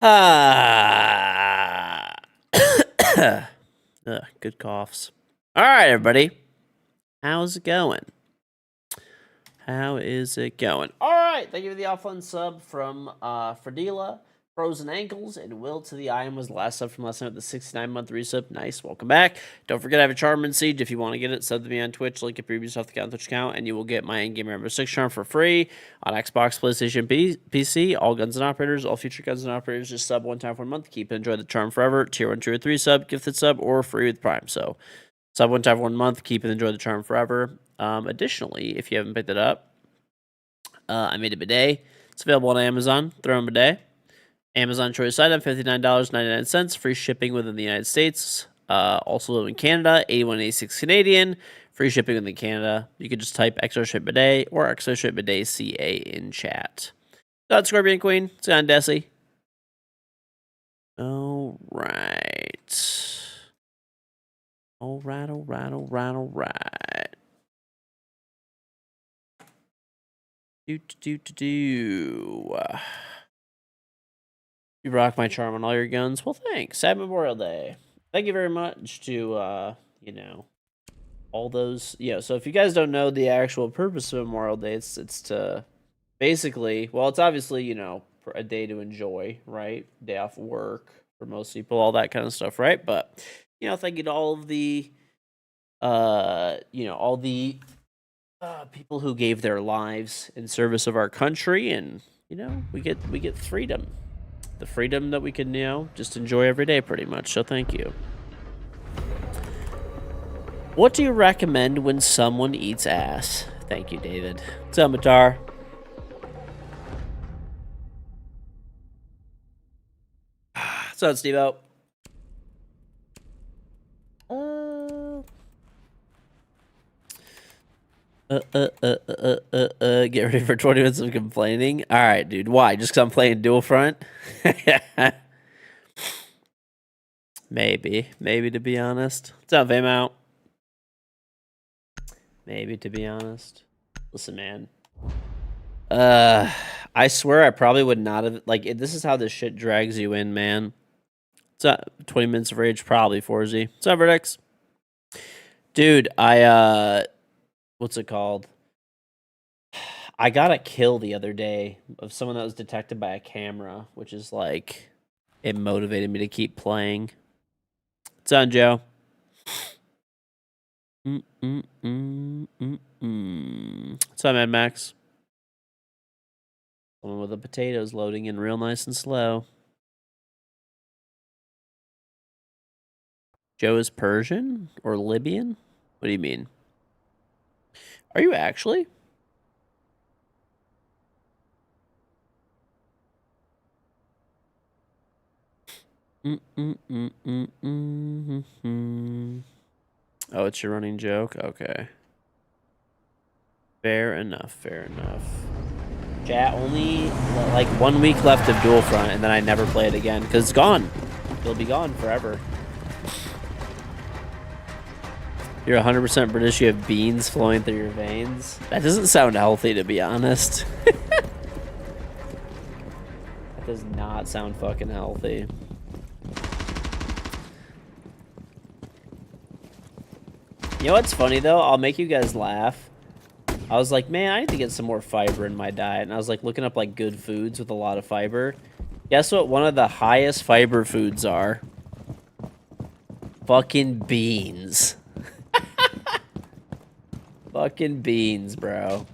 Ah. Good coughs. All right, everybody. How's it going? How is it going? All right. Thank you for the offline sub from Fradila, Frozen Ankles, and Will to the Iron was the last sub from last night with the 69-month resub. Nice. Welcome back. Don't forget I have a charm and siege. If you want to get it, sub to me on Twitch. Link it previews off the Twitch account, and you will get my Ingame Rainbow Six charm for free on Xbox, PlayStation, PC. All guns and operators, all future guns and operators, just sub one time for a month. Keep and enjoy the charm forever. Tier 1, Tier 3 sub, gifted sub, or free with Prime. So sub one time for 1 month. Keep and enjoy the charm forever. Additionally, if you haven't picked it up, I made a bidet. It's available on Amazon. Throne bidet. Amazon choice item, $59.99. Free shipping within the United States. Also live in Canada, 8186 Canadian. Free shipping within Canada. You can just type Exo Ship Bidet or Exo Ship Bidet CA in chat. Got Scorpion Queen. It's on Desi. All right. All right. You rock my charm on all your guns. Well, thanks. Happy Memorial Day. Thank you very much to, all those. Yeah, so if you guys don't know the actual purpose of Memorial Day, it's to basically, well, it's obviously, a day to enjoy, right? Day off work for most people, all that kind of stuff, right? But, thank you to all of the, all the people who gave their lives in service of our country, and we get freedom, the freedom that we can just enjoy every day, pretty much. So thank you. What do you recommend when someone eats ass? Thank you, David. What's up, Matar? What's up, Steve-O? Get ready for 20 minutes of complaining. All right, dude. Why? Just because I'm playing Dual Front? Maybe, to be honest. What's up, Vame out? Maybe, to be honest. Listen, man. I swear I probably would not have, this is how this shit drags you in, man. What's up? 20 minutes of rage, probably, Forzy. What's up, Vertex? Dude, what's it called? I got a kill the other day of someone that was detected by a camera, which is it motivated me to keep playing. What's on, Joe? What's up, Mad Max? Someone with the potatoes loading in real nice and slow. Joe is Persian or Libyan? What do you mean? Are you actually? Oh, it's your running joke? Okay. Fair enough. Chat, only 1 week left of Dual Front, and then I never play it again, because it's gone. It'll be gone forever. You're 100% British, you have beans flowing through your veins? That doesn't sound healthy, to be honest. That does not sound fucking healthy. You know what's funny, though? I'll make you guys laugh. I was like, man, I need to get some more fiber in my diet. And I was looking up good foods with a lot of fiber. Guess what one of the highest fiber foods are? Fucking beans. Fucking beans, bro.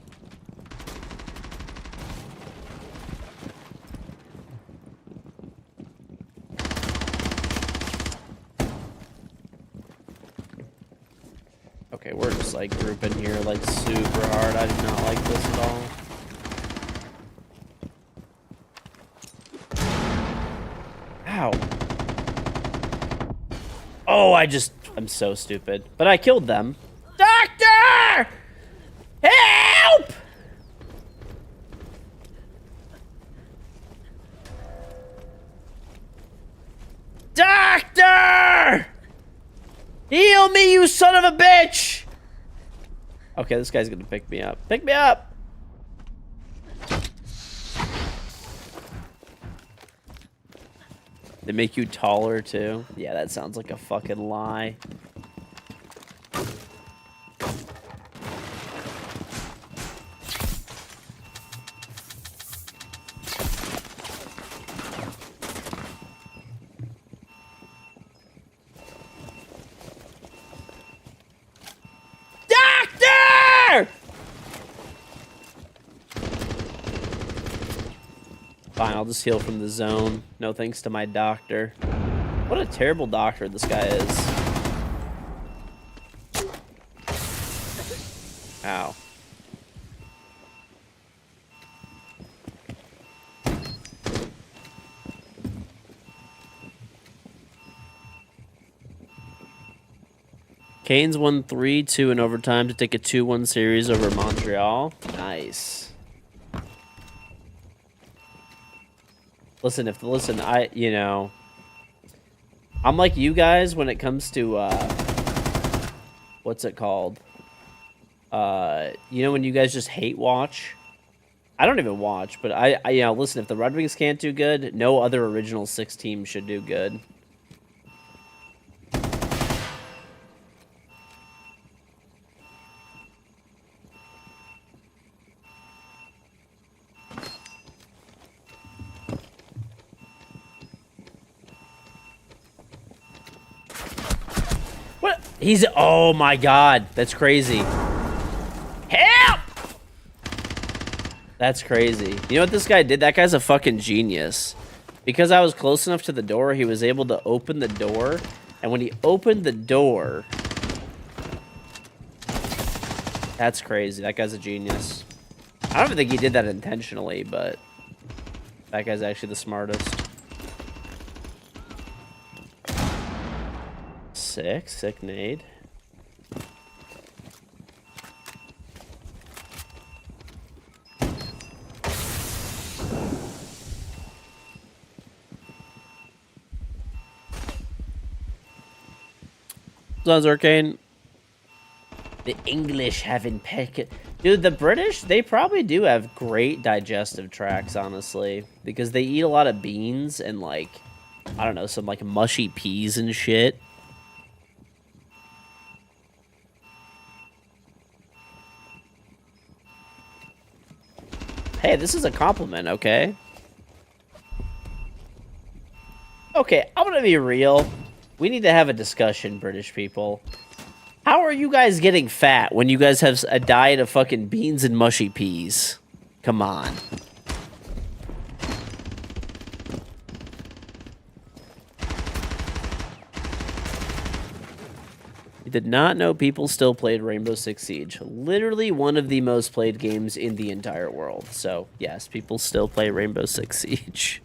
Okay, we're just grouping here super hard. I do not like this at all. Ow. Oh, I'm so stupid. But I killed them. Doctor! Help! Doctor! Heal me, you son of a bitch! Okay, this guy's gonna pick me up. Pick me up! They make you taller, too. Yeah, that sounds like a fucking lie. Fine, I'll just heal from the zone. No thanks to my doctor. What a terrible doctor this guy is. Ow. Canes won 3-2 in overtime to take a 2-1 series over Montreal. Nice. Listen, I'm like you guys when it comes to, what's it called? When you guys just hate watch? I don't even watch, but I listen, if the Red Wings can't do good, no other original 6 teams should do good. Oh my god, that's crazy. Help! That's crazy. You know what this guy did? That guy's a fucking genius. Because I was close enough to the door, he was able to open the door. And when he opened the door... That's crazy. That guy's a genius. I don't even think he did that intentionally, but... That guy's actually the smartest. Sick nade. Sounds arcane. The English have impeccable. Dude, the British, they probably do have great digestive tracts, honestly. Because they eat a lot of beans and, like, I don't know, some, like, mushy peas and shit. Hey, this is a compliment, okay? Okay, I'm gonna be real. We need to have a discussion, British people. How are you guys getting fat when you guys have a diet of fucking beans and mushy peas? Come on. You did not know people still played Rainbow Six Siege. Literally one of the most played games in the entire world. So, yes, people still play Rainbow Six Siege.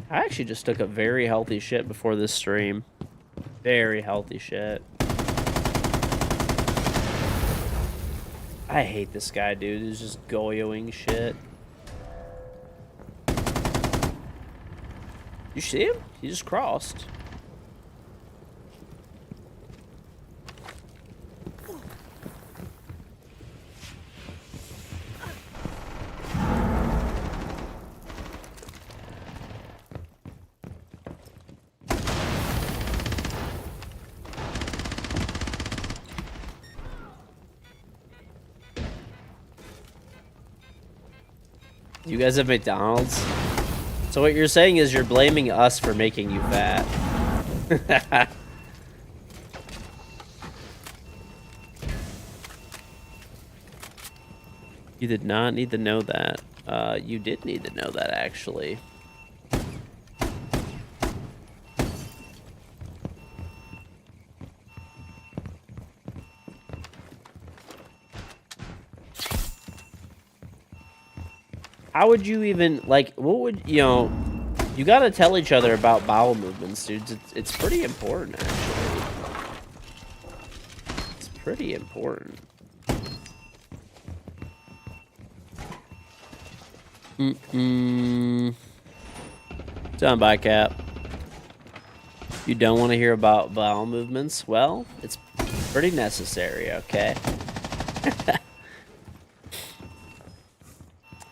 I actually just took a very healthy shit before this stream. Very healthy shit. I hate this guy, dude. He's just goyoing shit. You see him? He just crossed. You guys have McDonald's? So what you're saying is you're blaming us for making you fat. You did not need to know that. You did need to know that, actually. How would you even, like, what would, you gotta tell each other about bowel movements, dudes. It's pretty important, actually. It's pretty important. Sound by Cap. You don't want to hear about bowel movements? Well, it's Pretty necessary, okay?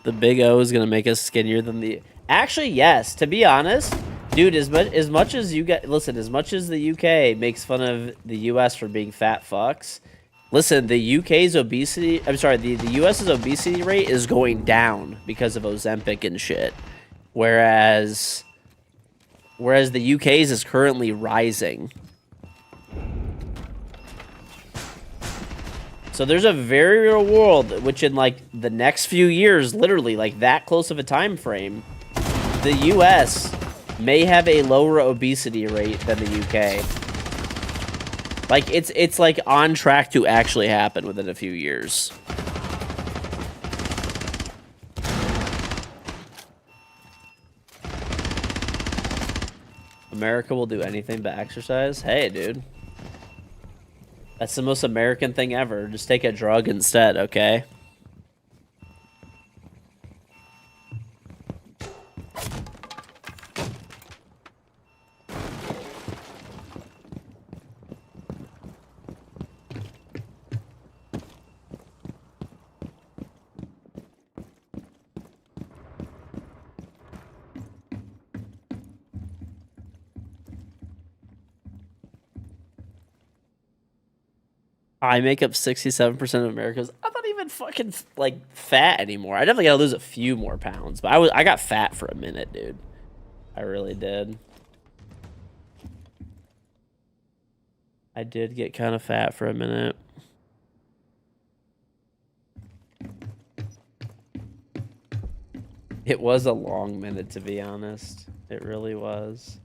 The big O is gonna make us skinnier than the... Actually, yes. To be honest, dude, as much as you get... Listen, as much as the UK makes fun of the US for being fat fucks, listen, the UK's obesity... I'm sorry, the US's obesity rate is going down because of Ozempic and shit. Whereas the UK's is currently rising. So there's a very real world, which in like the next few years, literally like that close of a time frame, the US may have a lower obesity rate than the UK. Like it's like on track to actually happen within a few years. America will do anything but exercise? Hey, dude. That's the most American thing ever. Just take a drug instead, okay? I make up 67% of America's. I'm not even fucking like fat anymore. I definitely gotta lose a few more pounds, but I got fat for a minute, dude. I really did. I did get kind of fat for a minute. It was a long minute, to be honest. It really was.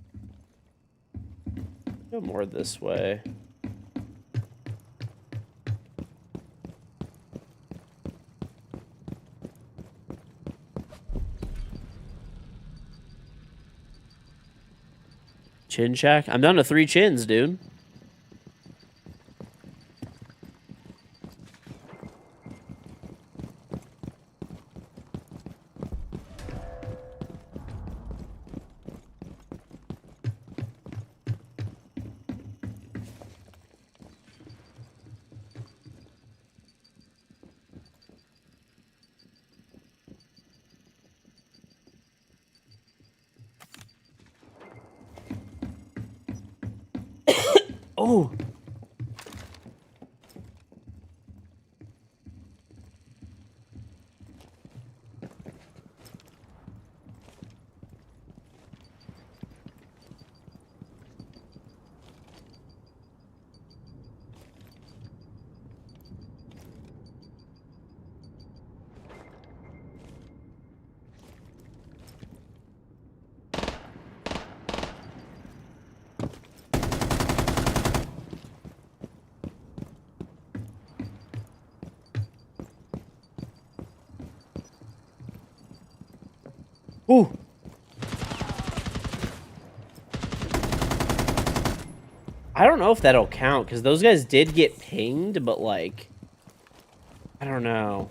Go more this way. Chin check? I'm down to 3 chins, dude. Oh! Ooh! I don't know if that'll count, because those guys did get pinged, but, like... I don't know.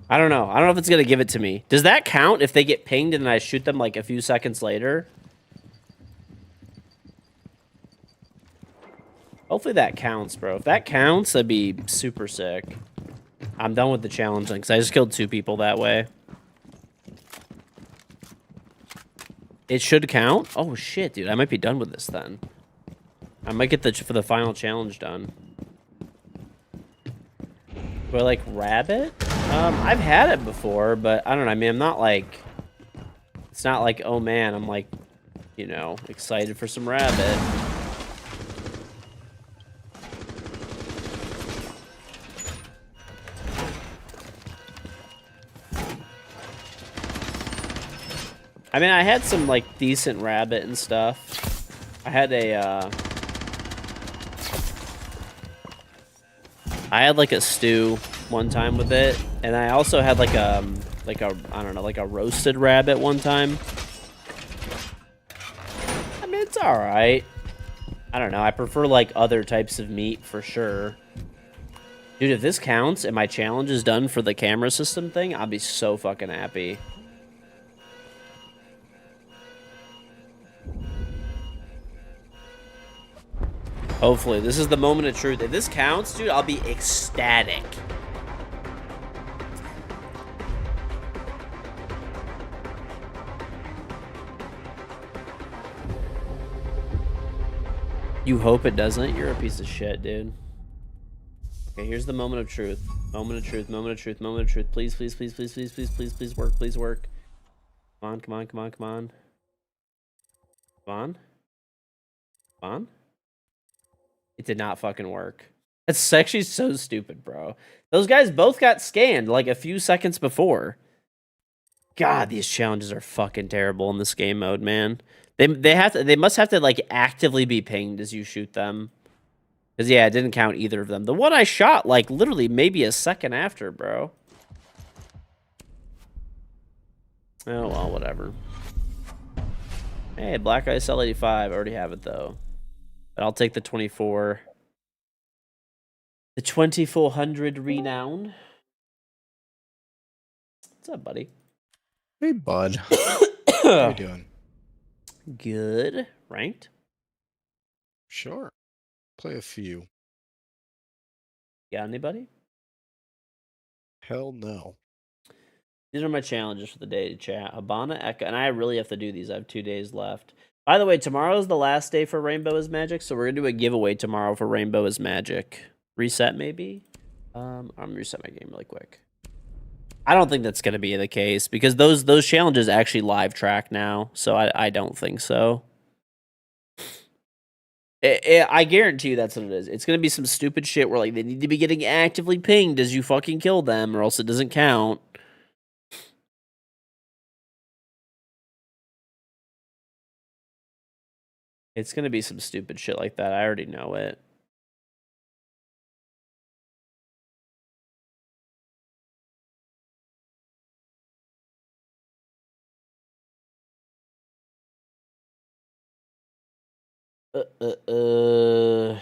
I don't know. I don't know if it's going to give it to me. Does that count if they get pinged and I shoot them, like, a few seconds later? Hopefully that counts, bro. If that counts, that'd be super sick. I'm done with the challenge, because I just killed 2 people that way. It should count? Oh, shit, dude. I might be done with this, then. I might get for the final challenge done. Do I like rabbit? I've had it before, but I don't know. I mean, I'm not like... It's not like, oh, man, I'm like, you know, excited for some rabbit. I mean, I had some, like, decent rabbit and stuff. I had a, I had, like, a stew one time with it. And I also had, like a, I don't know, like a roasted rabbit one time. I mean, it's alright. I don't know. I prefer, like, other types of meat for sure. Dude, if this counts and my challenge is done for the camera system thing, I'll be so fucking happy. Hopefully. This is the moment of truth. If this counts, dude, I'll be ecstatic. You hope it doesn't? You're a piece of shit, dude. Okay, here's the moment of truth. Moment of truth, moment of truth, moment of truth. Please, please, please, please, please, please, please, please work, please work. Come on, come on, come on, come on. Come on. Come on. It did not fucking work. That's actually so stupid, bro. Those guys both got scanned like a few seconds before. God, these challenges are fucking terrible in this game mode, man. They must have to like actively be pinged as you shoot them. Cause yeah, it didn't count either of them. The one I shot like literally maybe a second after, bro. Oh well, whatever. Hey, Black Ice L85. I already have it though. But I'll take the 24. The 2400 renown. What's up, buddy? Hey, bud. How you doing? Good. Ranked? Sure. Play a few. Got anybody? Hell no. These are my challenges for the day to chat. Habana, Echo, and I really have to do these. I have 2 days left. By the way, tomorrow's the last day for Rainbow is Magic, so we're gonna do a giveaway tomorrow for Rainbow is Magic. Reset maybe? I'm gonna reset my game really quick. I don't think that's gonna be the case because those challenges actually live track now, so I don't think so. I guarantee you that's what it is. It's gonna be some stupid shit where like they need to be getting actively pinged as you fucking kill them, or else it doesn't count. It's gonna be some stupid shit like that. I already know it. Uh.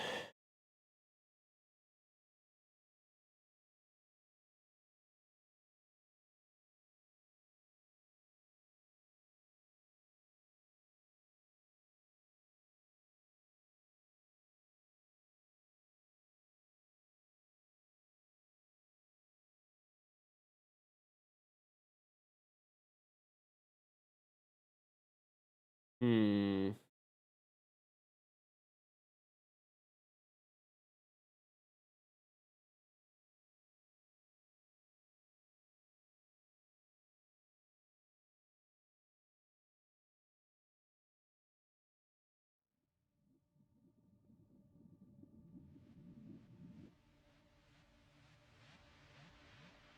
Hmm.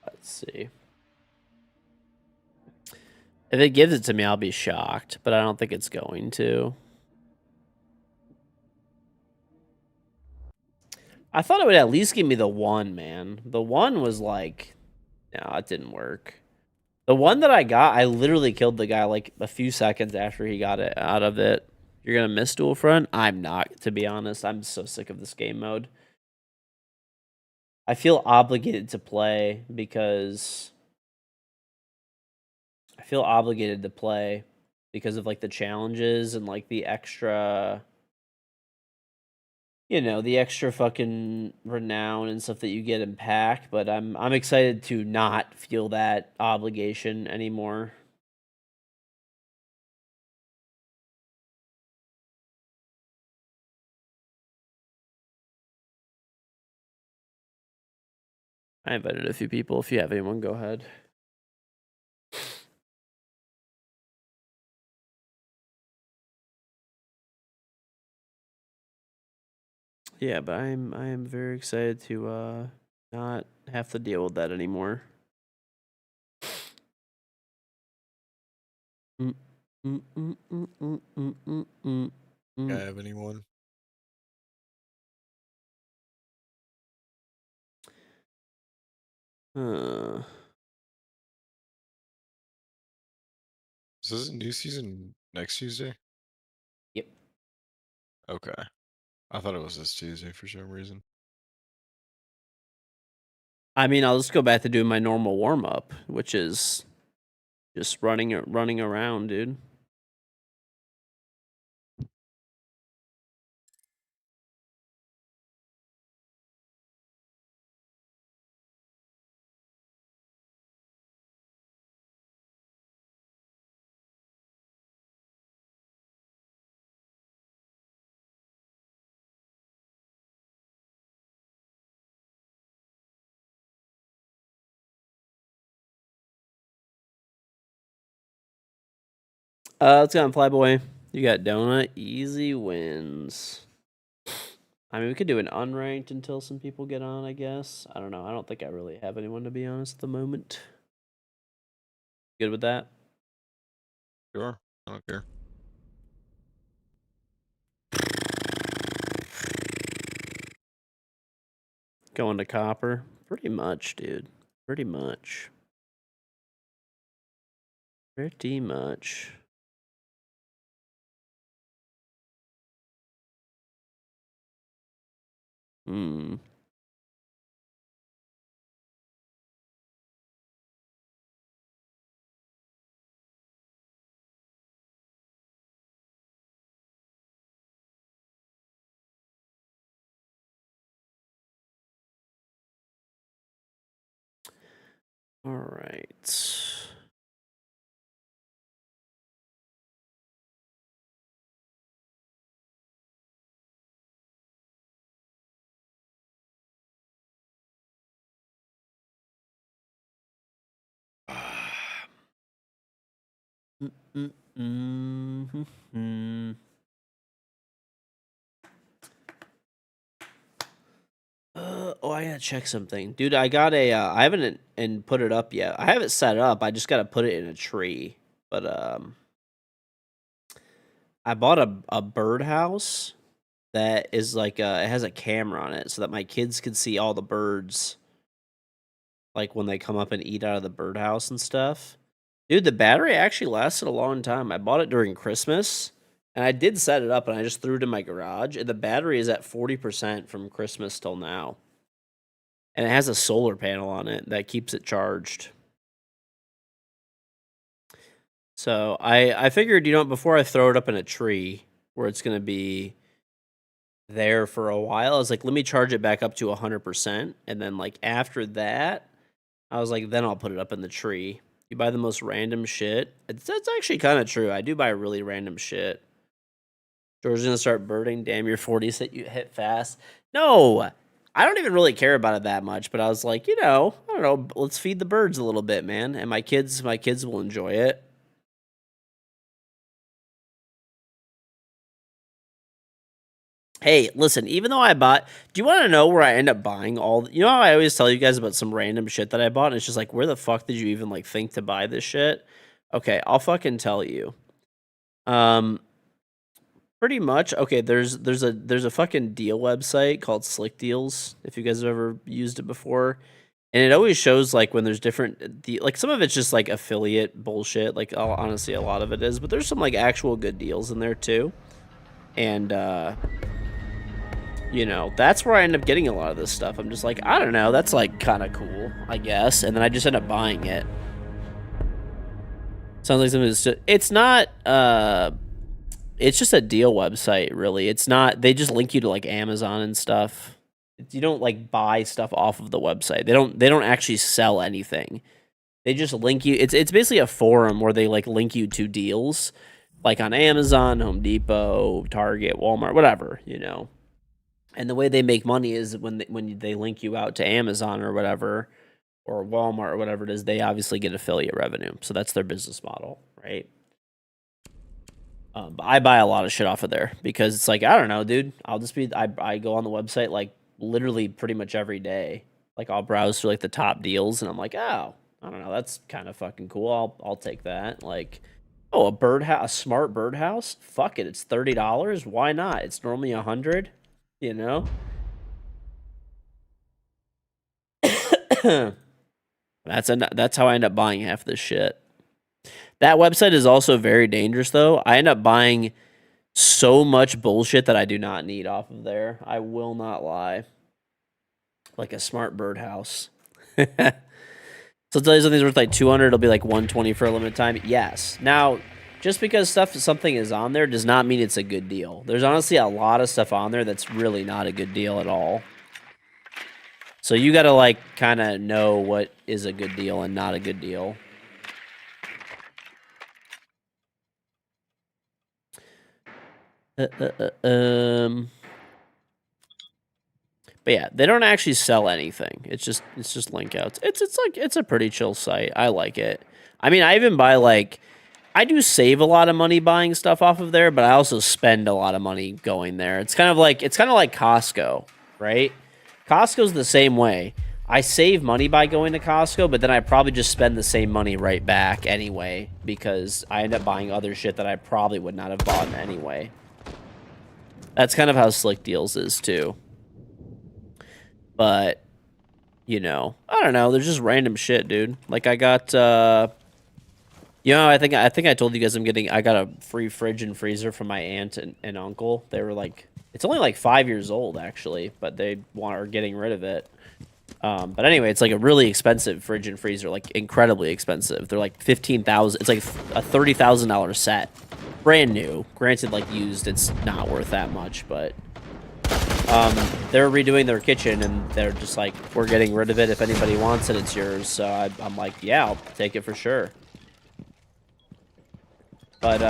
Let's see. If it gives it to me, I'll be shocked, but I don't think it's going to. I thought it would at least give me the one, man. The one was like, no, it didn't work. The one that I got, I literally killed the guy like a few seconds after he got it out of it. You're gonna miss dual front? I'm not, to be honest. I'm so sick of this game mode. I feel obligated to play because of like the challenges and like the extra, the extra fucking renown and stuff that you get in pack, but I'm excited to not feel that obligation anymore. I invited a few people. If you have anyone, go ahead. Yeah, but I am very excited to not have to deal with that anymore. I have anyone? Is this a new season next Tuesday? Yep. Okay. I thought it was this Tuesday for some reason. I mean, I'll just go back to doing my normal warm up, which is just running around, dude. Let's go on Flyboy. You got donut. Easy wins. I mean, we could do an unranked until some people get on, I guess. I don't know. I don't think I really have anyone, to be honest, at the moment. Good with that? Sure. I don't care. Going to copper? Pretty much, dude. Pretty much. Pretty much. Hmm. All right. Oh, I gotta check something, dude. I got a. I haven't and put it up yet. I have it set up. I just gotta put it in a tree. But I bought a birdhouse that is like it has a camera on it, so that my kids can see all the birds, like when they come up and eat out of the birdhouse and stuff. Dude, the battery actually lasted a long time. I bought it during Christmas, and I did set it up, and I just threw it in my garage, and the battery is at 40% from Christmas till now. And it has a solar panel on it that keeps it charged. So I figured, before I throw it up in a tree where it's going to be there for a while, I was like, let me charge it back up to 100%. And then, like, after that, I was like, then I'll put it up in the tree. You buy the most random shit. That's actually kind of true. I do buy really random shit. George's going to start birding. Damn, your 40s hit fast. No, I don't even really care about it that much. But I was like, I don't know. Let's feed the birds a little bit, man. And my kids will enjoy it. Hey, listen, even though I bought, do you want to know where I end up buying all, how I always tell you guys about some random shit that I bought, and it's just like, where the fuck did you even, like, think to buy this shit? Okay, I'll fucking tell you. Pretty much, okay, there's a fucking deal website called Slick Deals, if you guys have ever used it before. And it always shows, like, when there's different, like, some of it's just, like, affiliate bullshit, like, honestly, a lot of it is, but there's some, like, actual good deals in there, too. And, that's where I end up getting a lot of this stuff. I'm just like, I don't know, that's, like, kind of cool, I guess. And then I just end up buying it. Sounds like something that's it's not, it's just a deal website, really. It's not, they just link you to, like, Amazon and stuff. You don't, like, buy stuff off of the website. They don't actually sell anything. They just link you. It's basically a forum where they, like, link you to deals, like on Amazon, Home Depot, Target, Walmart, whatever, And the way they make money is when they link you out to Amazon or whatever, or Walmart or whatever it is, they obviously get affiliate revenue. So that's their business model, right? But I buy a lot of shit off of there because it's like, I don't know, dude. I go on the website like literally pretty much every day. Like, I'll browse through, like, the top deals, and I'm like, oh, I don't know, that's kind of fucking cool. I'll take that. Like, oh, a smart birdhouse. Fuck it, it's $30. Why not? It's normally $100. That's how I end up buying half this shit. That website is also very dangerous, though. I end up buying so much bullshit that I do not need off of there. I will not lie. Like a smart birdhouse. So I'll tell you something's worth like 200, it'll be like 120 for a limited time. Yes. Now, just because something is on there does not mean it's a good deal. There's honestly a lot of stuff on there that's really not a good deal at all. So you got to, like, kind of know what is a good deal and not a good deal. But yeah, they don't actually sell anything. It's just link outs. It's a pretty chill site. I like it. I mean, I even buy, like, I do save a lot of money buying stuff off of there, but I also spend a lot of money going there. It's kind of like Costco, right? Costco's the same way. I save money by going to Costco, but then I probably just spend the same money right back anyway because I end up buying other shit that I probably would not have bought anyway. That's kind of how Slick Deals is too. But you know, I don't know. There's just random shit, dude. Like I got, I think I told you guys I got a free fridge and freezer from my aunt and uncle. They were like, it's only like 5 years old actually, but they are getting rid of it. But anyway, it's like a really expensive fridge and freezer, like incredibly expensive. They're like 15,000. It's like a $30,000 set, brand new. Granted, like used, it's not worth that much, but they're redoing their kitchen and they're just like, we're getting rid of it. If anybody wants it, it's yours. So I'm like, yeah, I'll take it for sure. But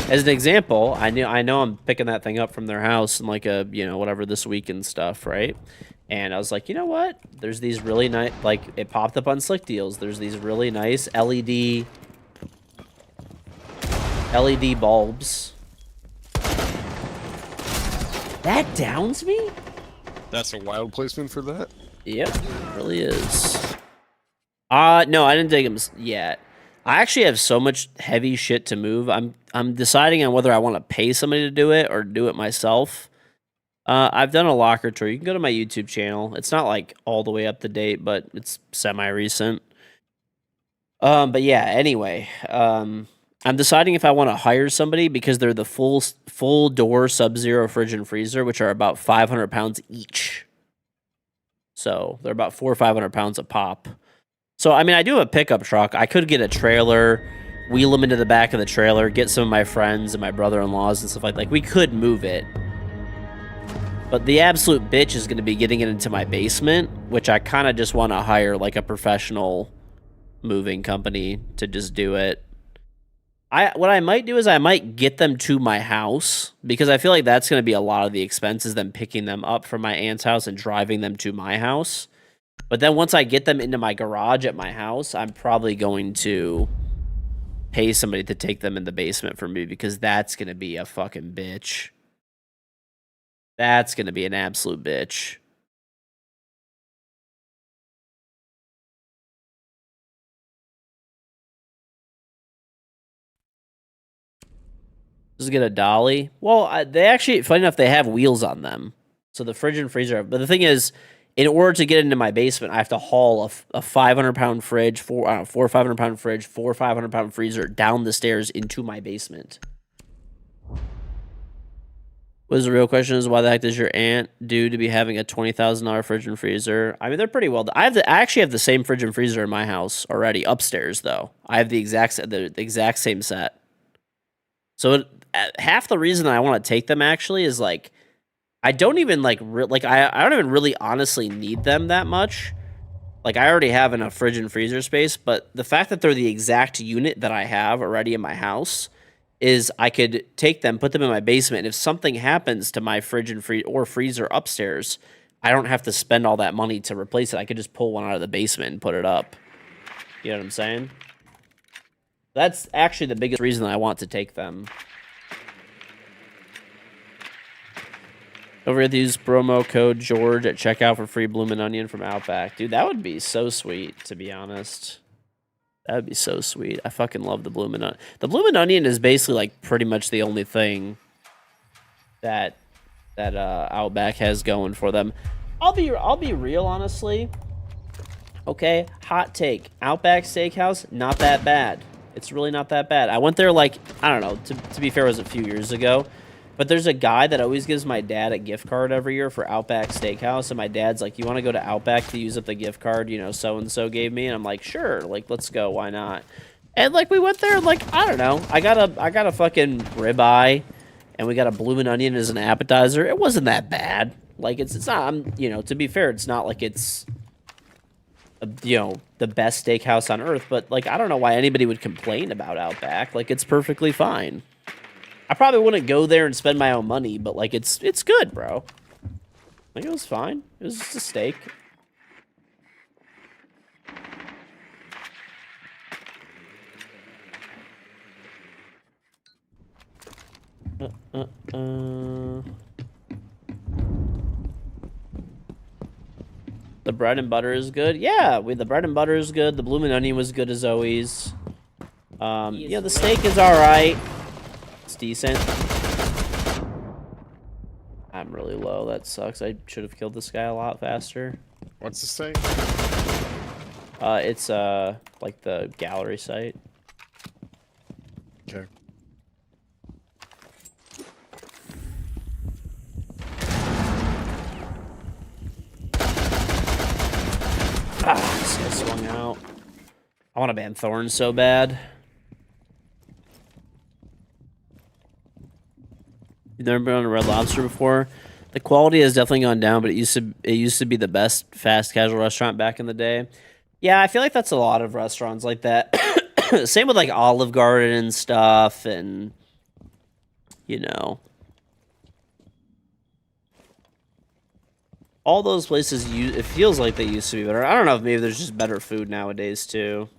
as an example, I know I'm picking that thing up from their house in like a whatever this week and stuff, right? And I was like, you know what? There's these really nice, like, it popped up on Slick Deals. There's these really nice LED bulbs. That downs me? That's a wild placement for that? Yep, it really is. No, I didn't take them yet. I actually have so much heavy shit to move. I'm deciding on whether I want to pay somebody to do it or do it myself. I've done a locker tour. You can go to my YouTube channel. It's not like all the way up to date, but it's semi-recent. But yeah, anyway, I'm deciding if I want to hire somebody because they're the full door Sub-Zero fridge and freezer, which are about 500 pounds each. So they're about 400 or 500 pounds a pop. So I mean, I do have a pickup truck. I could get a trailer, wheel them into the back of the trailer, get some of my friends and my brother-in-laws and stuff like that. Like we could move it. But the absolute bitch is going to be getting it into my basement, which I kind of just want to hire like a professional moving company to just do it. What I might do is I might get them to my house because I feel like that's going to be a lot of the expenses, them picking them up from my aunt's house and driving them to my house. But then once I get them into my garage at my house, I'm probably going to pay somebody to take them in the basement for me because that's going to be a fucking bitch. That's going to be an absolute bitch. Just get a dolly. Well, they actually, funny enough, they have wheels on them. So the fridge and freezer. But the thing is, in order to get into my basement, I have to haul a 500-pound fridge, four 500-pound fridge, 500-pound freezer down the stairs into my basement. What is the real question is why the heck does your aunt do to be having a $20,000 fridge and freezer? I mean, they're pretty well. I actually have the same fridge and freezer in my house already upstairs, though. I have the exact same set. So half the reason I want to take them actually is like I don't even I don't even really honestly need them that much. Like I already have enough fridge and freezer space, but the fact that they're the exact unit that I have already in my house is I could take them, put them in my basement, and if something happens to my fridge and freezer upstairs, I don't have to spend all that money to replace it. I could just pull one out of the basement and put it up. You know what I'm saying? That's actually the biggest reason I want to take them. Don't forget to use promo code George at checkout for free Bloomin' Onion from Outback. Dude, that would be so sweet, to be honest. That would be so sweet. I fucking love the Bloomin' Onion. The Bloomin' Onion is basically like pretty much the only thing that Outback has going for them. I'll be real, honestly. Okay, hot take. Outback Steakhouse, not that bad. It's really not that bad. I went there like, I don't know, to be fair, it was a few years ago. But there's a guy that always gives my dad a gift card every year for Outback Steakhouse. And my dad's like, you want to go to Outback to use up the gift card, so-and-so gave me? And I'm like, sure, like, let's go. Why not? And, like, we went there, and, like, I don't know. I got a fucking ribeye, and we got a Bloomin' Onion as an appetizer. It wasn't that bad. Like, it's not, to be fair, it's not like it's, the best steakhouse on earth. But, like, I don't know why anybody would complain about Outback. Like, it's perfectly fine. I probably wouldn't go there and spend my own money, but, like, it's good, bro. Like, it was fine. It was just a steak. The bread and butter is good. Yeah, the bread and butter is good. The bloomin' onion was good as always. Yeah, the steak is all right. It's decent. I'm really low. That sucks. I should have killed this guy a lot faster. What's the state? It's like the gallery site. Okay. This guy swung out. I want to ban Thorns so bad. You've never been on a Red Lobster before? The quality has definitely gone down, but it used to be the best fast casual restaurant back in the day. Yeah, I feel like that's a lot of restaurants like that. Same with like Olive Garden and stuff, and you know, all those places. It feels like they used to be better. I don't know if maybe there's just better food nowadays too.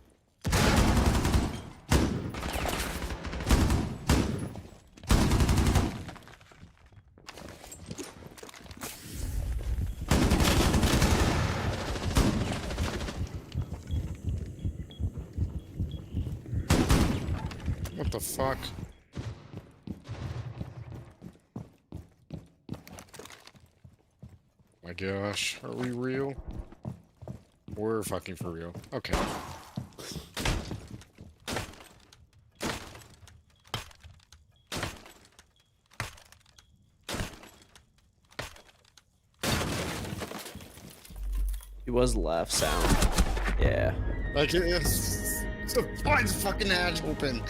What the fuck? My gosh, are we real? We're fucking for real. Okay. He was left sound. Yeah. Like it's why is fucking ads open?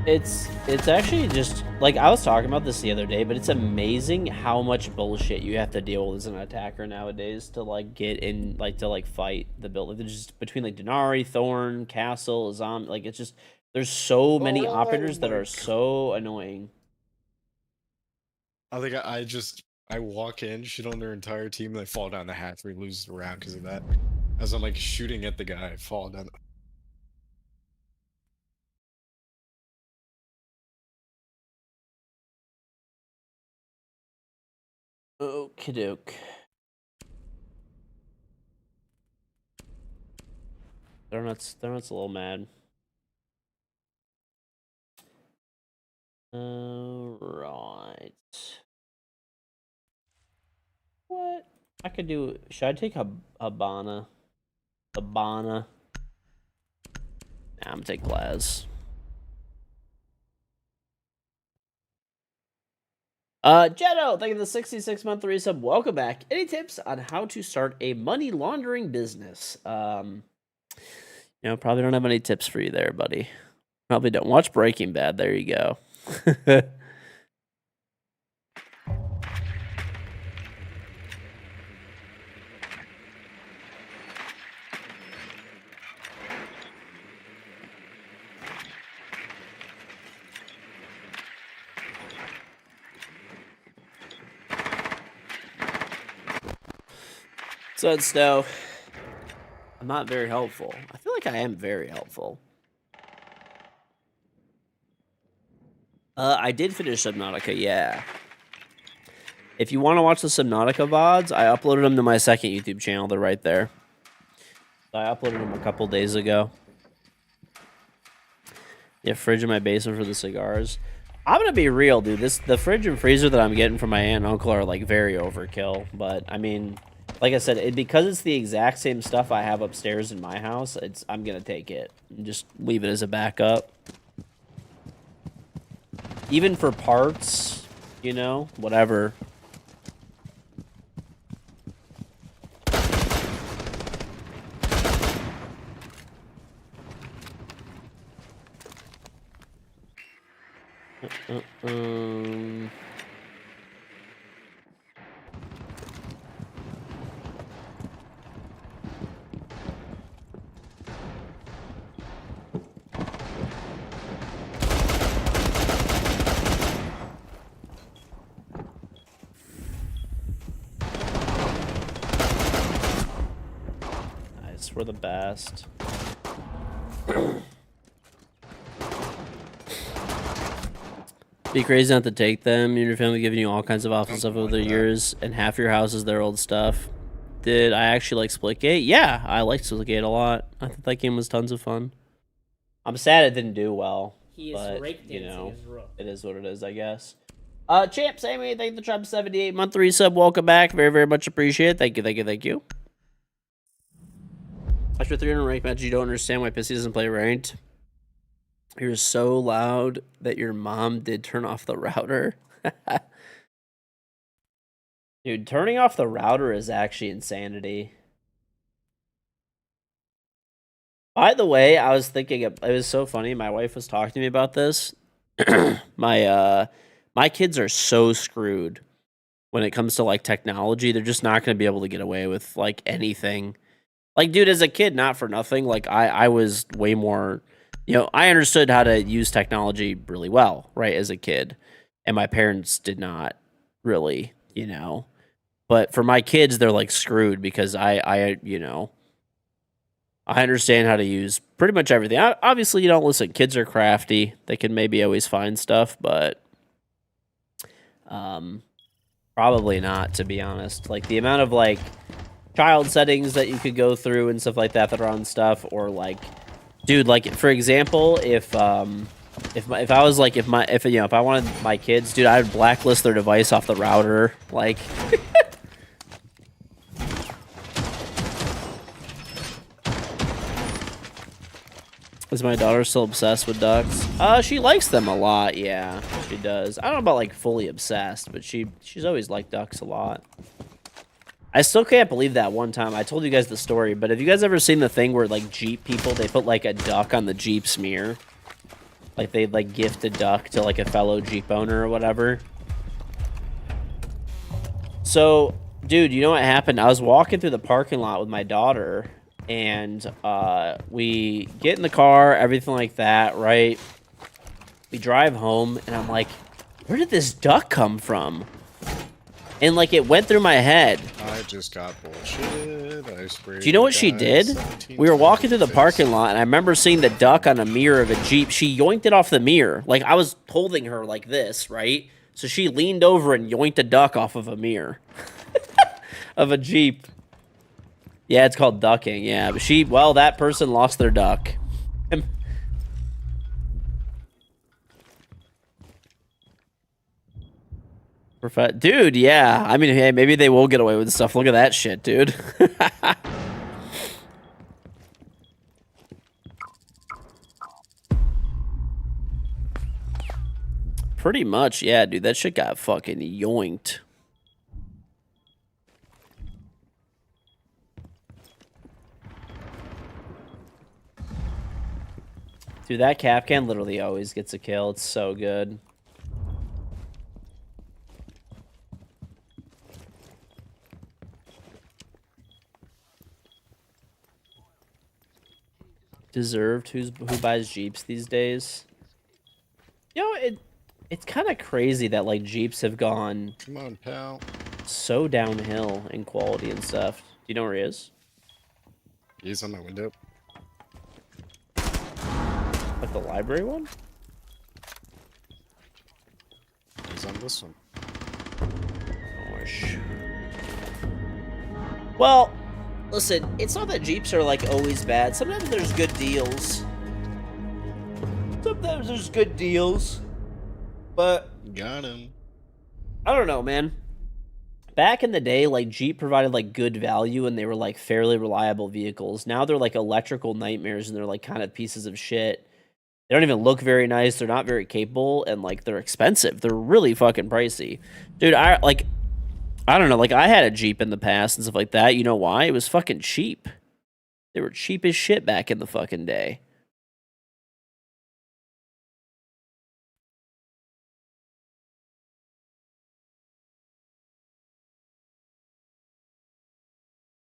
It's actually just like I was talking about this the other day, but it's amazing how much bullshit you have to deal with as an attacker nowadays to like get in, like to like fight the build. Like, there's just between like Denari, Thorn, Castle, Zombie, like it's just there's so many operators that are so annoying. I think I walk in, shit on their entire team, and they fall down the hatch. We lose the round because of that. As I'm like shooting at the guy, I fall down. Okie doke. They're not a little mad. Right. What? I could do. Should I take Habana? Habana. Nah, I'm gonna take Glaz. Jetto, thank you for the 66-month resub. Welcome back. Any tips on how to start a money laundering business? You know, probably don't have any tips for you there, buddy. Probably don't. Watch Breaking Bad. There you go. So, Snow, I'm not very helpful. I feel like I am very helpful. I did finish Subnautica, yeah. If you want to watch the Subnautica VODs, I uploaded them to my second YouTube channel. They're right there. I uploaded them a couple days ago. Yeah, fridge in my basement for the cigars. I'm gonna be real, dude. The fridge and freezer that I'm getting from my aunt and uncle are like very overkill. But I mean, like I said, because it's the exact same stuff I have upstairs in my house, I'm gonna take it and just leave it as a backup. Even for parts, you know, whatever. Nice, we're the best. Be crazy not to take them. Your family giving you all kinds of awful stuff over the years, and half your house is their old stuff. Did I actually like Splitgate? Yeah, I liked Splitgate a lot. I thought that game was tons of fun. I'm sad it didn't do well. He is but, you know, his rook. it is what it is, I guess. Champ, Sammy, thank you for the Trump 78 month resub. Welcome back. Very, very much appreciated. Thank you, thank you, thank you. After 300 ranked match, you don't understand why Pissy doesn't play ranked. You're so loud that your mom did turn off the router. Dude, turning off the router is actually insanity. By the way, I was thinking, it was so funny. My wife was talking to me about this. My kids are so screwed when it comes to like technology. They're just not going to be able to get away with like anything. Like, dude, as a kid, not for nothing. Like, I was way more, you know, I understood how to use technology really well, right, as a kid. And my parents did not really, you know. But for my kids, they're like screwed because I you know, I understand how to use pretty much everything. Obviously, you don't listen. Kids are crafty. They can maybe always find stuff, but probably not, to be honest. Like, the amount of like child settings that you could go through and stuff like that that are on stuff, or like, dude, like for example, if I was like if you know, if I wanted my kids, dude, I'd blacklist their device off the router, like. Is my daughter still obsessed with ducks? She likes them a lot, yeah, she does. I don't know about like fully obsessed, but she's always liked ducks a lot. I still can't believe that one time. I told you guys the story, but have you guys ever seen the thing where like Jeep people, they put like a duck on the Jeep's mirror? Like they like gift a duck to like a fellow Jeep owner or whatever. So, dude, you know what happened? I was walking through the parking lot with my daughter, and we get in the car, everything like that, right? We drive home, and I'm like, where did this duck come from? And like it went through my head. I just got bullshit. I sprayed. Do you know what she did? We were walking through the parking lot, and I remember seeing the duck on a mirror of a Jeep. She yoinked it off the mirror. Like, I was holding her like this, right? So she leaned over and yoinked a duck off of a mirror of a Jeep. Yeah, it's called ducking, yeah. But well, that person lost their duck. Dude, yeah. I mean, hey, maybe they will get away with stuff. Look at that shit, dude. Pretty much, yeah, dude. That shit got fucking yoinked. Dude, that Capcan literally always gets a kill. It's so good. Deserved. Who buys Jeeps these days? You know, it's kind of crazy that like Jeeps have gone, come on, pal, so downhill in quality and stuff. Do you know where he is? He's on my window. Like the library one? He's on this one. Gosh. Well, listen, it's not that Jeeps are like always bad. Sometimes there's good deals. Sometimes there's good deals. But got him. I don't know, man. Back in the day, like Jeep provided like good value and they were like fairly reliable vehicles. Now they're like electrical nightmares and they're like kind of pieces of shit. They don't even look very nice. They're not very capable, and like they're expensive. They're really fucking pricey. Dude, I don't know, like I had a Jeep in the past and stuff like that. You know why? It was fucking cheap. They were cheap as shit back in the fucking day.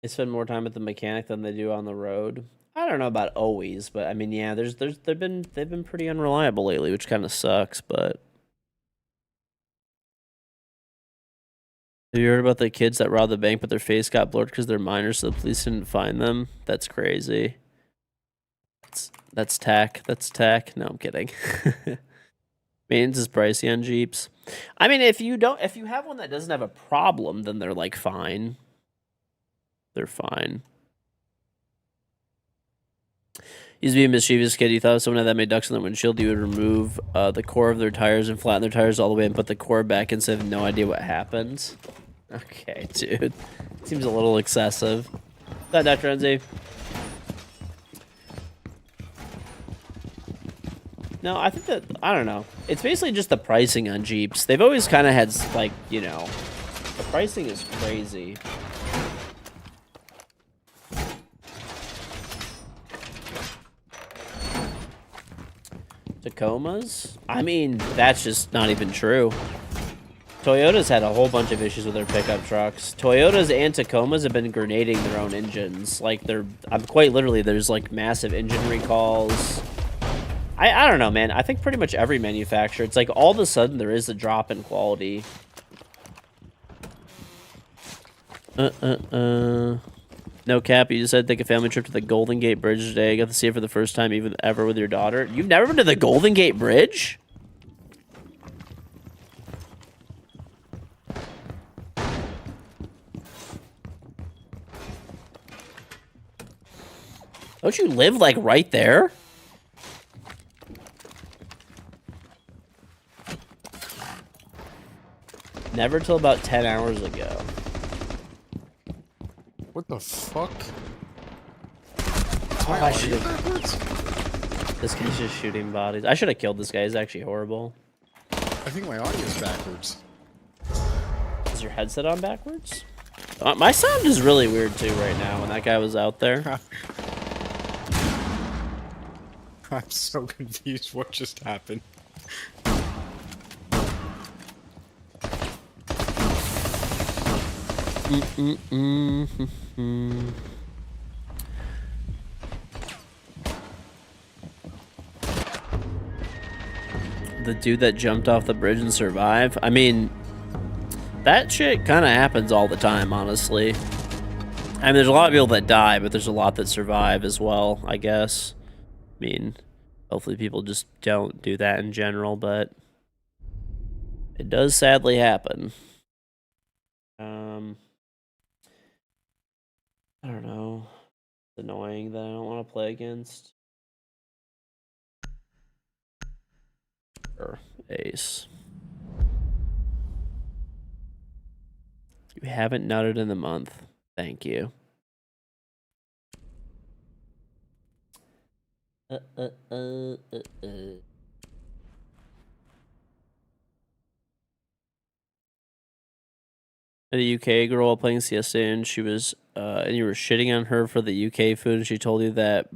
They spend more time at the mechanic than they do on the road. I don't know about always, but I mean, yeah, they've been pretty unreliable lately, which kind of sucks, but have you heard about the kids that robbed the bank but their face got blurred because they're minors so the police didn't find them? That's crazy. That's tech. That's tech. No, I'm kidding. Maintenance is pricey on Jeeps. I mean, if you have one that doesn't have a problem, then they're like fine. They're fine. Used to be a mischievous kid. You thought if someone had that many ducks on their windshield, you would remove the core of their tires and flatten their tires all the way and put the core back in so they have no idea what happens. Okay, dude. Seems a little excessive. What's that, Dr. Renzi? No, I think that, I don't know. It's basically just the pricing on Jeeps. They've always kind of had, like, you know, the pricing is crazy. Tacomas? I mean, that's just not even true. Toyota's had a whole bunch of issues with their pickup trucks. Toyotas and Tacomas have been grenading their own engines. Like, I'm quite literally, there's like massive engine recalls. I don't know, man. I think pretty much every manufacturer, it's like all of a sudden there is a drop in quality. No cap, you just said take a family trip to the Golden Gate Bridge today. I got to see it for the first time ever with your daughter. You've never been to the Golden Gate Bridge? Don't you live like right there? Never till about 10 hours ago. What the fuck? Oh, I should have. This guy's just shooting bodies. I should have killed this guy. He's actually horrible. I think my audio's backwards. Is your headset on backwards? My sound is really weird too right now when that guy was out there. I'm so confused. What just happened? The dude that jumped off the bridge and survived. I mean, that shit kind of happens all the time, honestly. I mean, there's a lot of people that die, but there's a lot that survive as well, I guess. I mean, hopefully people just don't do that in general, but it does sadly happen. I don't know. It's annoying that I don't want to play against. Or ace. You haven't nutted in a month. Thank you. A UK girl while playing siesta, and she was, and you were shitting on her for the UK food, and she told you that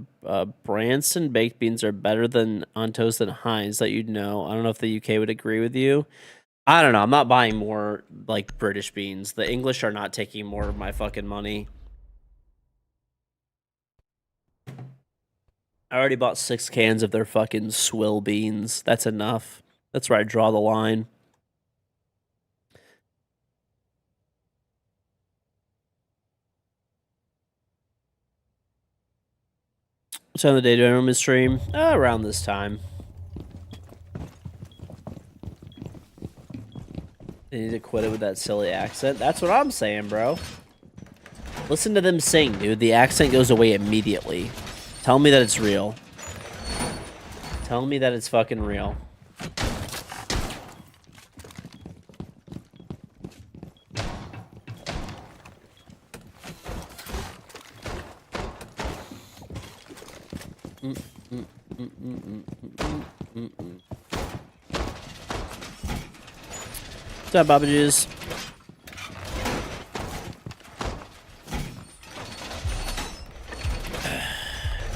Branston baked beans are better than on toast than Heinz. That you'd know. I don't know if the UK would agree with you. I don't know. I'm not buying more like British beans. The English are not taking more of my fucking money. I already bought 6 cans of their fucking swill beans. That's enough. That's where I draw the line. What time of the day do I normally stream? Around this time. They need to quit it with that silly accent. That's what I'm saying, bro. Listen to them sing, dude. The accent goes away immediately. Tell me that it's real. Tell me that it's fucking real. What's up, Baba Juice?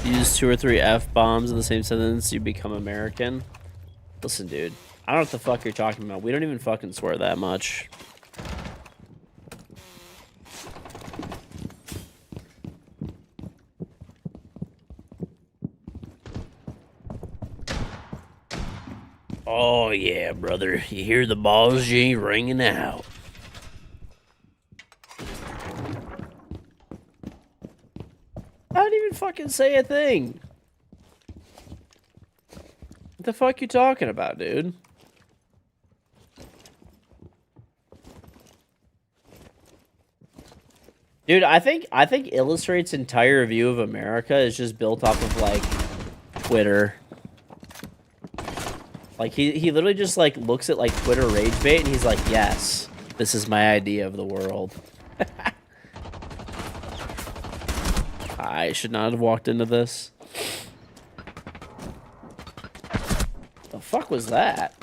Use 2 or 3 F-bombs in the same sentence, you become American. Listen, dude. I don't know what the fuck you're talking about. We don't even fucking swear that much. Oh, yeah, brother. You hear the balls G ringing out. I didn't even fucking say a thing. What the fuck you talking about, dude? Dude, I think Illustrate's entire view of America is just built off of like Twitter. Like he literally just like looks at like Twitter rage bait and he's like, yes, this is my idea of the world. I should not have walked into this. The fuck was that?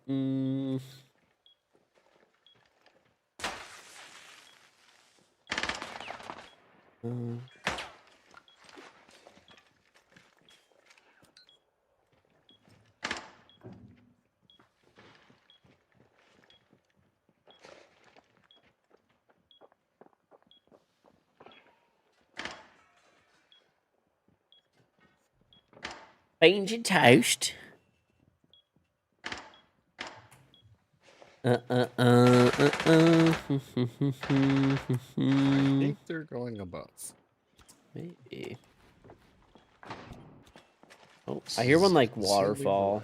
Mm. Beans and toast. I think they're going above. Maybe. Oh, I hear one like waterfall.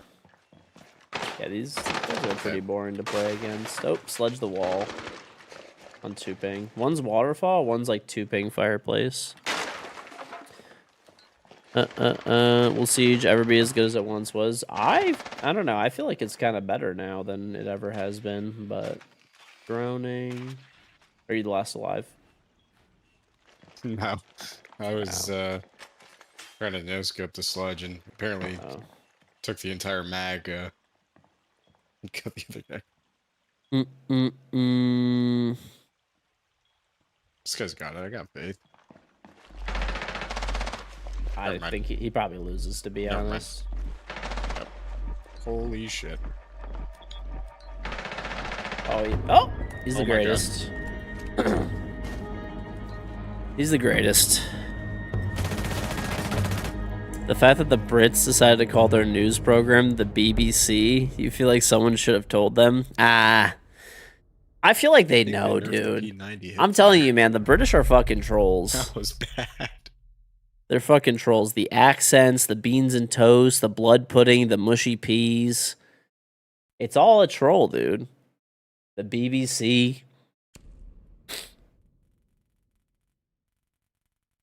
Yeah, these are pretty boring to play against. Oh, sledge the wall. On 2-ping. One's waterfall, one's like 2-ping fireplace. Will Siege ever be as good as it once was? I don't know. I feel like it's kind of better now than it ever has been, but droning. Are you the last alive? No. I was trying to no-scope the sludge and apparently took the entire mag and got the other guy. This guy's got it. I got faith. I think he probably loses, to be honest. Yep. Holy shit. Oh, he's the greatest. He's the greatest. The fact that the Brits decided to call their news program the BBC, you feel like someone should have told them? I feel like they know, dude. I'm telling you, man, the British are fucking trolls. That was bad. They're fucking trolls. The accents, the beans and toast, the blood pudding, the mushy peas. It's all a troll, dude. The BBC.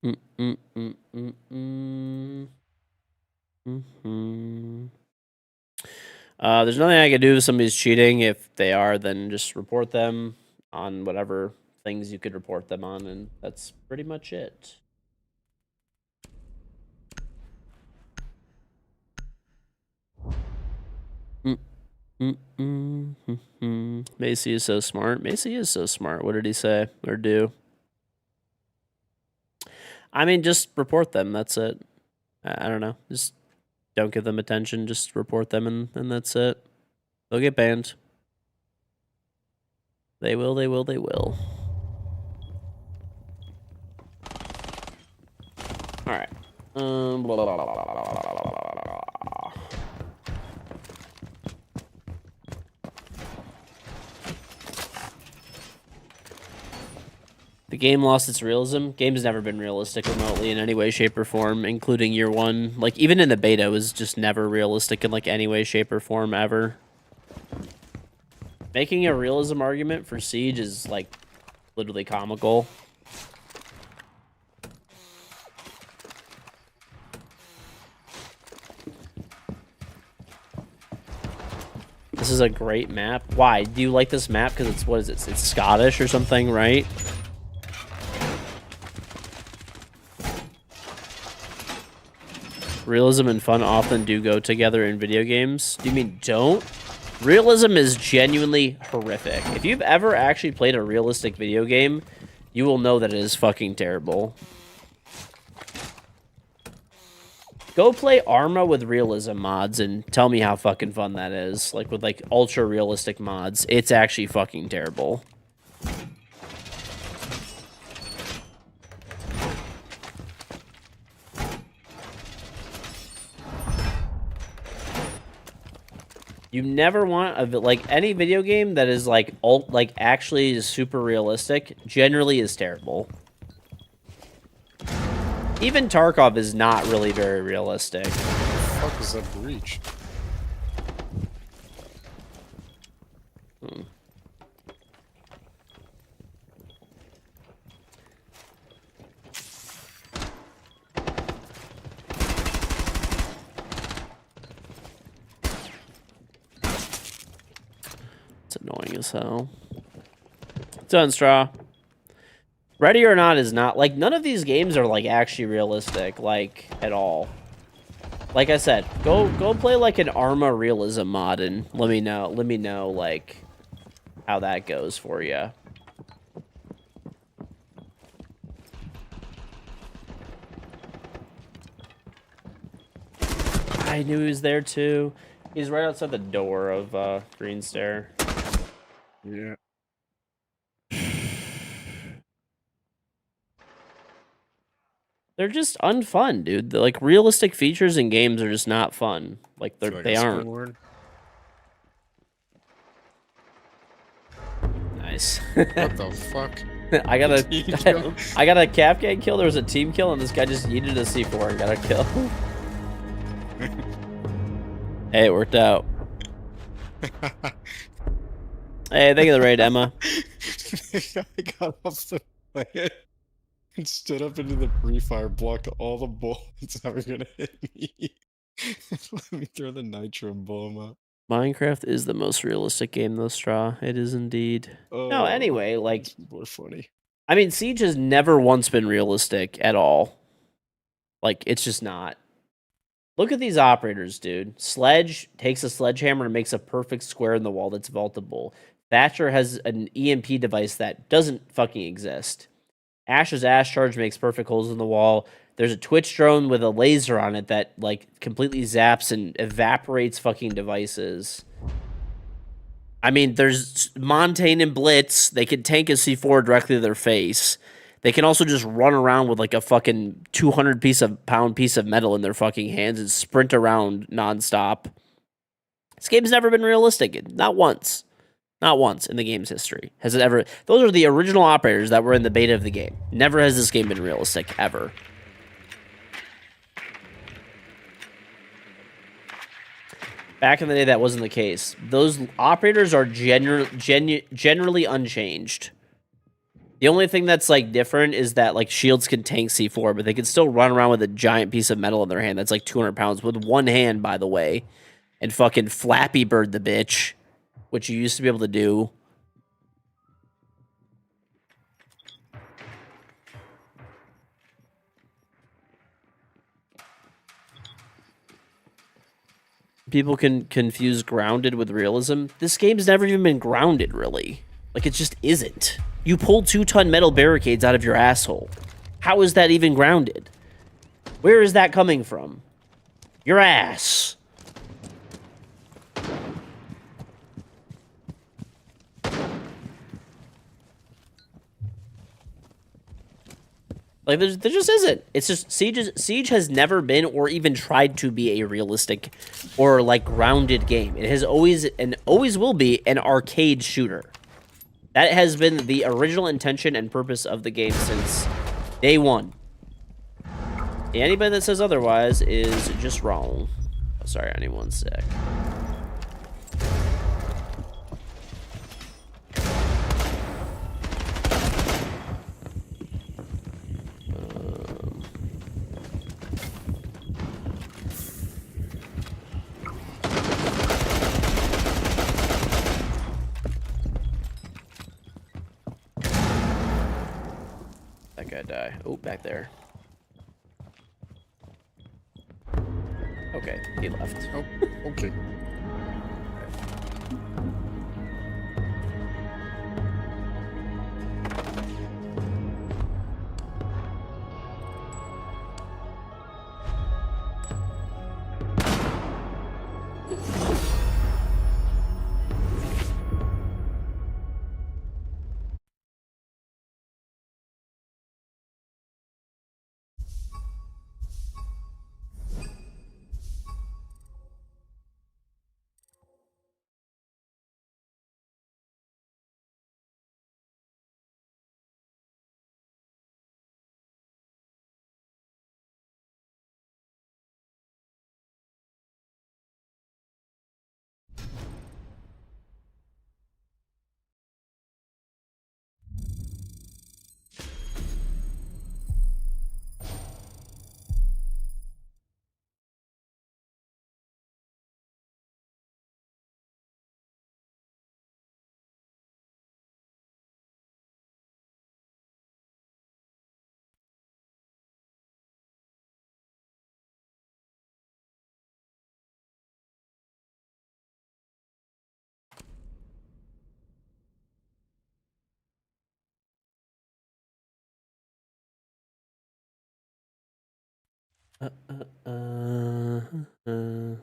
There's nothing I can do if somebody's cheating. If they are, then just report them on whatever things you could report them on, and that's pretty much it. Macy is so smart. Macy is so smart. What did he say or do? I mean, just report them. That's it. I don't know. Just don't give them attention. Just report them, and that's it. They'll get banned. They will, they will, they will. All right. The game lost its realism. Game's never been realistic remotely in any way, shape, or form, including year one. Like, even in the beta, it was just never realistic in, like, any way, shape, or form ever. Making a realism argument for Siege is, like, literally comical. This is a great map. Why? Do you like this map? Because it's, what is it? It's Scottish or something, right? Realism and fun often do go together in video games. Do you mean don't? Realism is genuinely horrific. If you've ever actually played a realistic video game, you will know that it is fucking terrible. Go play Arma with realism mods and tell me how fucking fun that is. Like, with, like, ultra realistic mods. It's actually fucking terrible. You never want a like any video game that is like actually is super realistic. Generally, is terrible. Even Tarkov is not really very realistic. What the fuck is that breach? It's annoying as hell. Done, Straw. Ready or Not is not like none of these games are like actually realistic, like at all. Like I said, go play like an Arma realism mod and let me know like how that goes for you. I knew he was there too. He's right outside the door of Green Stair. Yeah. They're just unfun, dude. The, like realistic features in games are just not fun. Like they aren't. Lord? Nice. What the fuck? I got a Capcan kill. There was a team kill, and this guy just yeeted a C4 and got a kill. Hey, it worked out. Hey, thank you for the raid, Emma. I got off the plane and stood up into the pre-fire, blocked all the bullets that were gonna hit me. Let me throw the nitro and blow them up. Minecraft is the most realistic game, though, Straw. It is indeed. Oh, No, anyway, like... people are funny. I mean, Siege has never once been realistic at all. Like, it's just not. Look at these operators, dude. Sledge takes a sledgehammer and makes a perfect square in the wall that's vaultable. Thatcher has an EMP device that doesn't fucking exist. Ash's Ash Charge makes perfect holes in the wall. There's a Twitch drone with a laser on it that, like, completely zaps and evaporates fucking devices. I mean, there's Montaigne and Blitz. They can tank a C4 directly to their face. They can also just run around with, like, a fucking 200-pound piece of metal in their fucking hands and sprint around nonstop. This game's never been realistic. Not once. Not once in the game's history has it ever. Those are the original operators that were in the beta of the game. Never has this game been realistic, ever. Back in the day, that wasn't the case. Those operators are generally unchanged. The only thing that's, like, different is that, like, shields can tank C4, but they can still run around with a giant piece of metal in their hand that's, like, 200 pounds with one hand, by the way, and fucking Flappy Bird the bitch, which you used to be able to do. People can confuse grounded with realism. This game's never even been grounded, really. Like, it just isn't. You pull 2-ton metal barricades out of your asshole. How is that even grounded? Where is that coming from? Your ass. Like, there just isn't. It's just Siege has never been or even tried to be a realistic or, like, grounded game. It has always and always will be an arcade shooter. That has been the original intention and purpose of the game since day one. Anybody that says otherwise is just wrong. Oh, sorry, I need 1 sec. That guy die. Oh, back there. Okay, he left. Oh, okay.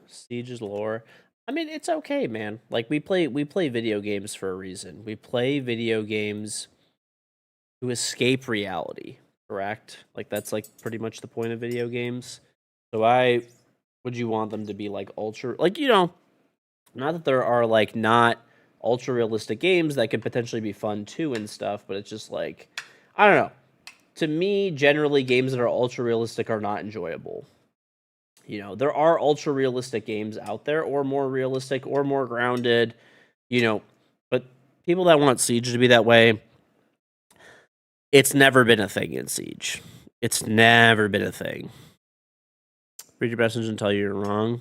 Siege's lore. I mean, it's okay, man. Like we play video games for a reason. We play video games to escape reality, correct? Like that's like pretty much the point of video games. So why would you want them to be like ultra like not that there are like not ultra realistic games that could potentially be fun too and stuff, but it's just like I don't know. To me, generally games that are ultra realistic are not enjoyable. There are ultra realistic games out there or more realistic or more grounded, but people that want Siege to be that way, it's never been a thing in Siege. It's never been a thing. Read your message and tell you you're wrong.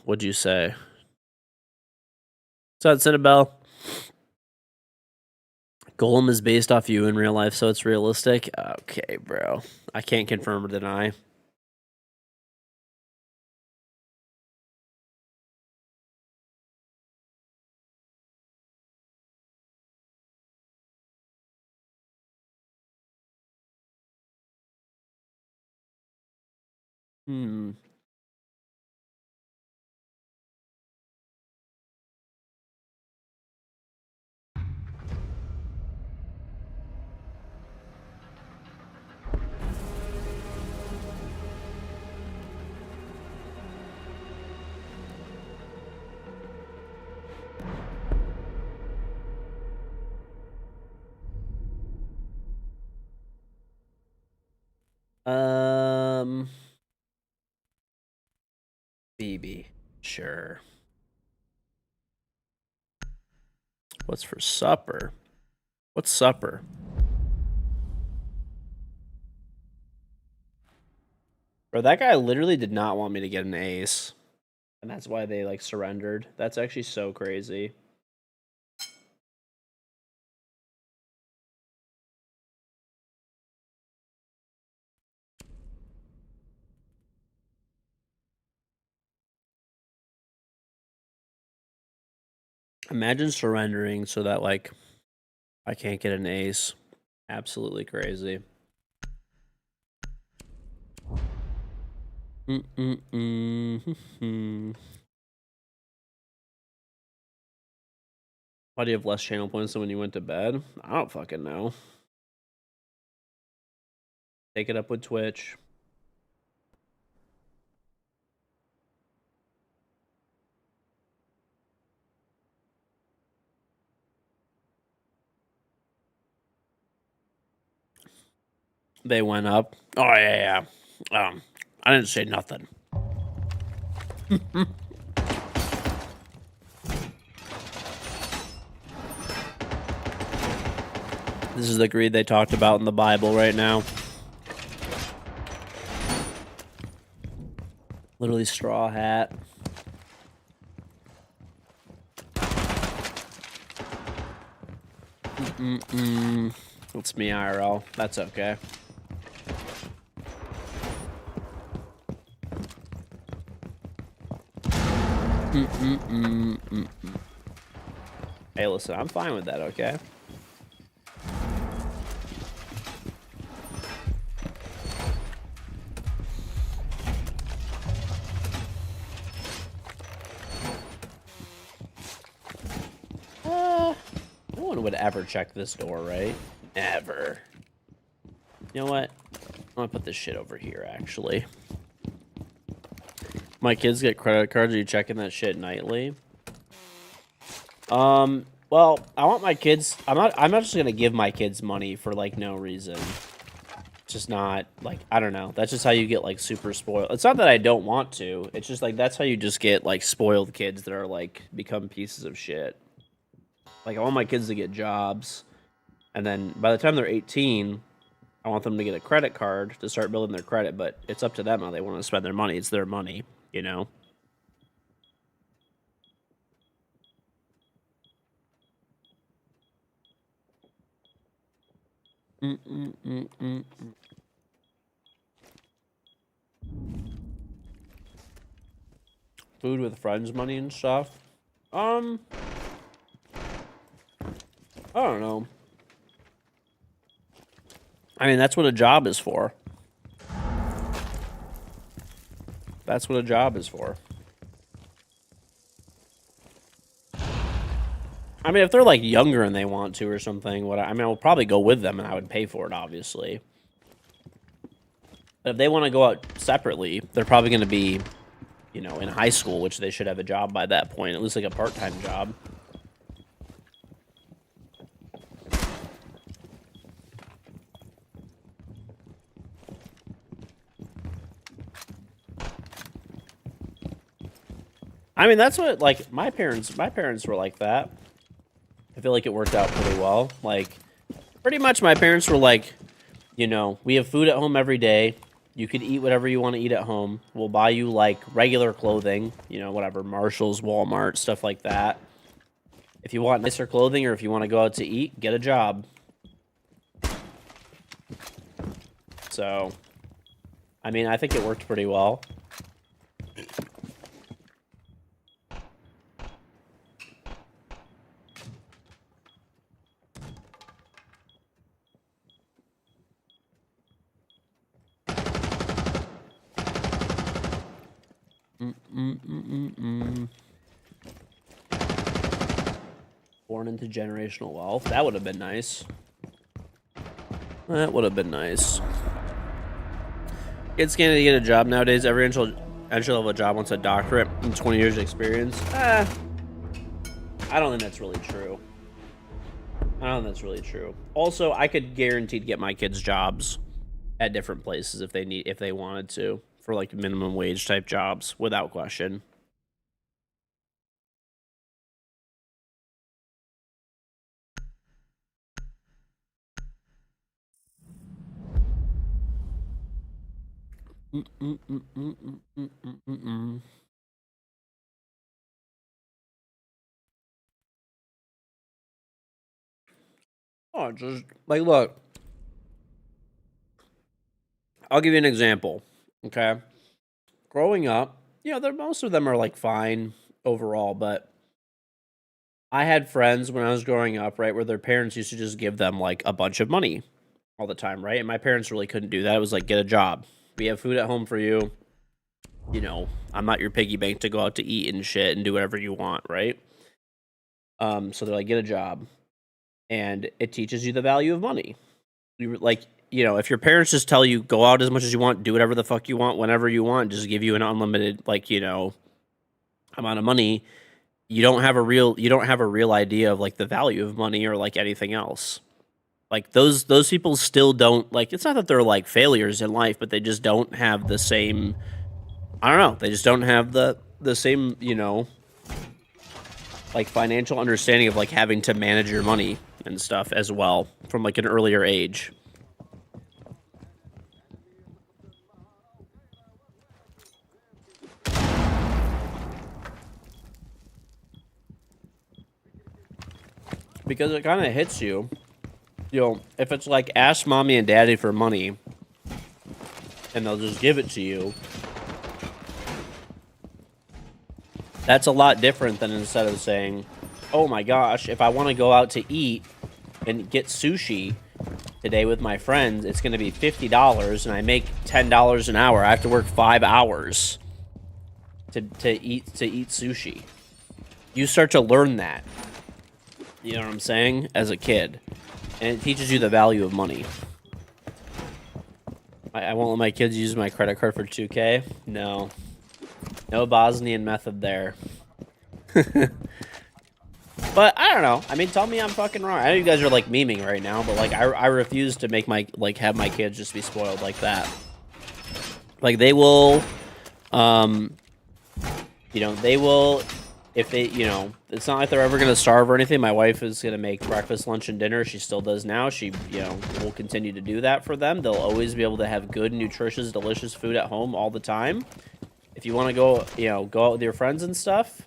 What'd you say? What's that, Cinnabelle? Golem is based off you in real life, so it's realistic? Okay, bro. I can't confirm or deny. Hmm. BB. Sure. What's for supper? What's supper? Bro, that guy literally did not want me to get an ace. And that's why they, like, surrendered. That's actually so crazy. Imagine surrendering so that, like, I can't get an ace. Absolutely crazy. Why do you have less channel points than when you went to bed? I don't fucking know. Take it up with Twitch. They went up. Oh, yeah. I didn't say nothing. This is the greed they talked about in the Bible right now. Literally straw hat. It's me, IRL. That's okay. Hey, listen, I'm fine with that, okay? No one would ever check this door, right? Never. You know what? I'm gonna put this shit over here, actually. My kids get credit cards. Are you checking that shit nightly? Well, I want my kids. I'm not just gonna give my kids money for like no reason. It's just not like I don't know. That's just how you get like super spoiled. It's not that I don't want to. It's just like that's how you just get like spoiled kids that are like become pieces of shit. Like I want my kids to get jobs, and then by the time they're 18, I want them to get a credit card to start building their credit. But it's up to them how they want to spend their money. It's their money, you know. Food with friends money and stuff. I don't know. I mean, that's what a job is for. That's what a job is for. I mean, if they're like younger and they want to or something, I mean, I will probably go with them and I would pay for it, obviously. But if they want to go out separately, they're probably going to be, you know, in high school, which they should have a job by that point, at least like a part-time job. I mean, that's what, like, my parents were like that. I feel like it worked out pretty well. Like, pretty much my parents were like, you know, we have food at home every day. You could eat whatever you want to eat at home. We'll buy you, like, regular clothing, you know, whatever, Marshalls, Walmart, stuff like that. If you want nicer clothing or if you want to go out to eat, get a job. So, I mean, I think it worked pretty well. Born into generational wealth. That would have been nice. That would have been nice. Kids can't get a job nowadays. Every entry level job wants a doctorate and 20 years of experience. I don't think that's really true. I don't think that's really true. Also, I could guaranteed get my kids jobs at different places if they wanted to, for like minimum wage type jobs, without question. Oh, just like, look, I'll give you an example. Okay, growing up, you know, most of them are like fine overall, but I had friends when I was growing up, right, where their parents used to just give them like a bunch of money all the time, right? And my parents really couldn't do that. It was like, get a job. We have food at home for you. You know, I'm not your piggy bank to go out to eat and shit and do whatever you want, right? So they're like, get a job. And it teaches you the value of money. Like, you know, if your parents just tell you go out as much as you want, do whatever the fuck you want, whenever you want, just give you an unlimited, like, you know, amount of money, you don't have a real idea of like the value of money or like anything else. Like those people still don't, like, it's not that they're like failures in life, but they just don't have the same, I don't know, they just don't have the same, you know, like financial understanding of like having to manage your money and stuff as well from like an earlier age. Because it kind of hits you, you know, if it's like ask mommy and daddy for money and they'll just give it to you, that's a lot different than instead of saying, oh my gosh, if I want to go out to eat and get sushi today with my friends, it's going to be $50 and I make $10 an hour. I have to work 5 hours to eat sushi. You start to learn that. You know what I'm saying? As a kid. And it teaches you the value of money. I won't let my kids use my credit card for 2K. No. No Bosnian method there. But I don't know. I mean, tell me I'm fucking wrong. I know you guys are like memeing right now, but like I refuse to make my have my kids just be spoiled like that. Like they will, you know, they will, if they, you know, it's not like they're ever gonna starve or anything. My wife is gonna make breakfast, lunch, and dinner. She still does now. She, you know, will continue to do that for them. They'll always be able to have good, nutritious, delicious food at home all the time. If you want to go, you know, go out with your friends and stuff,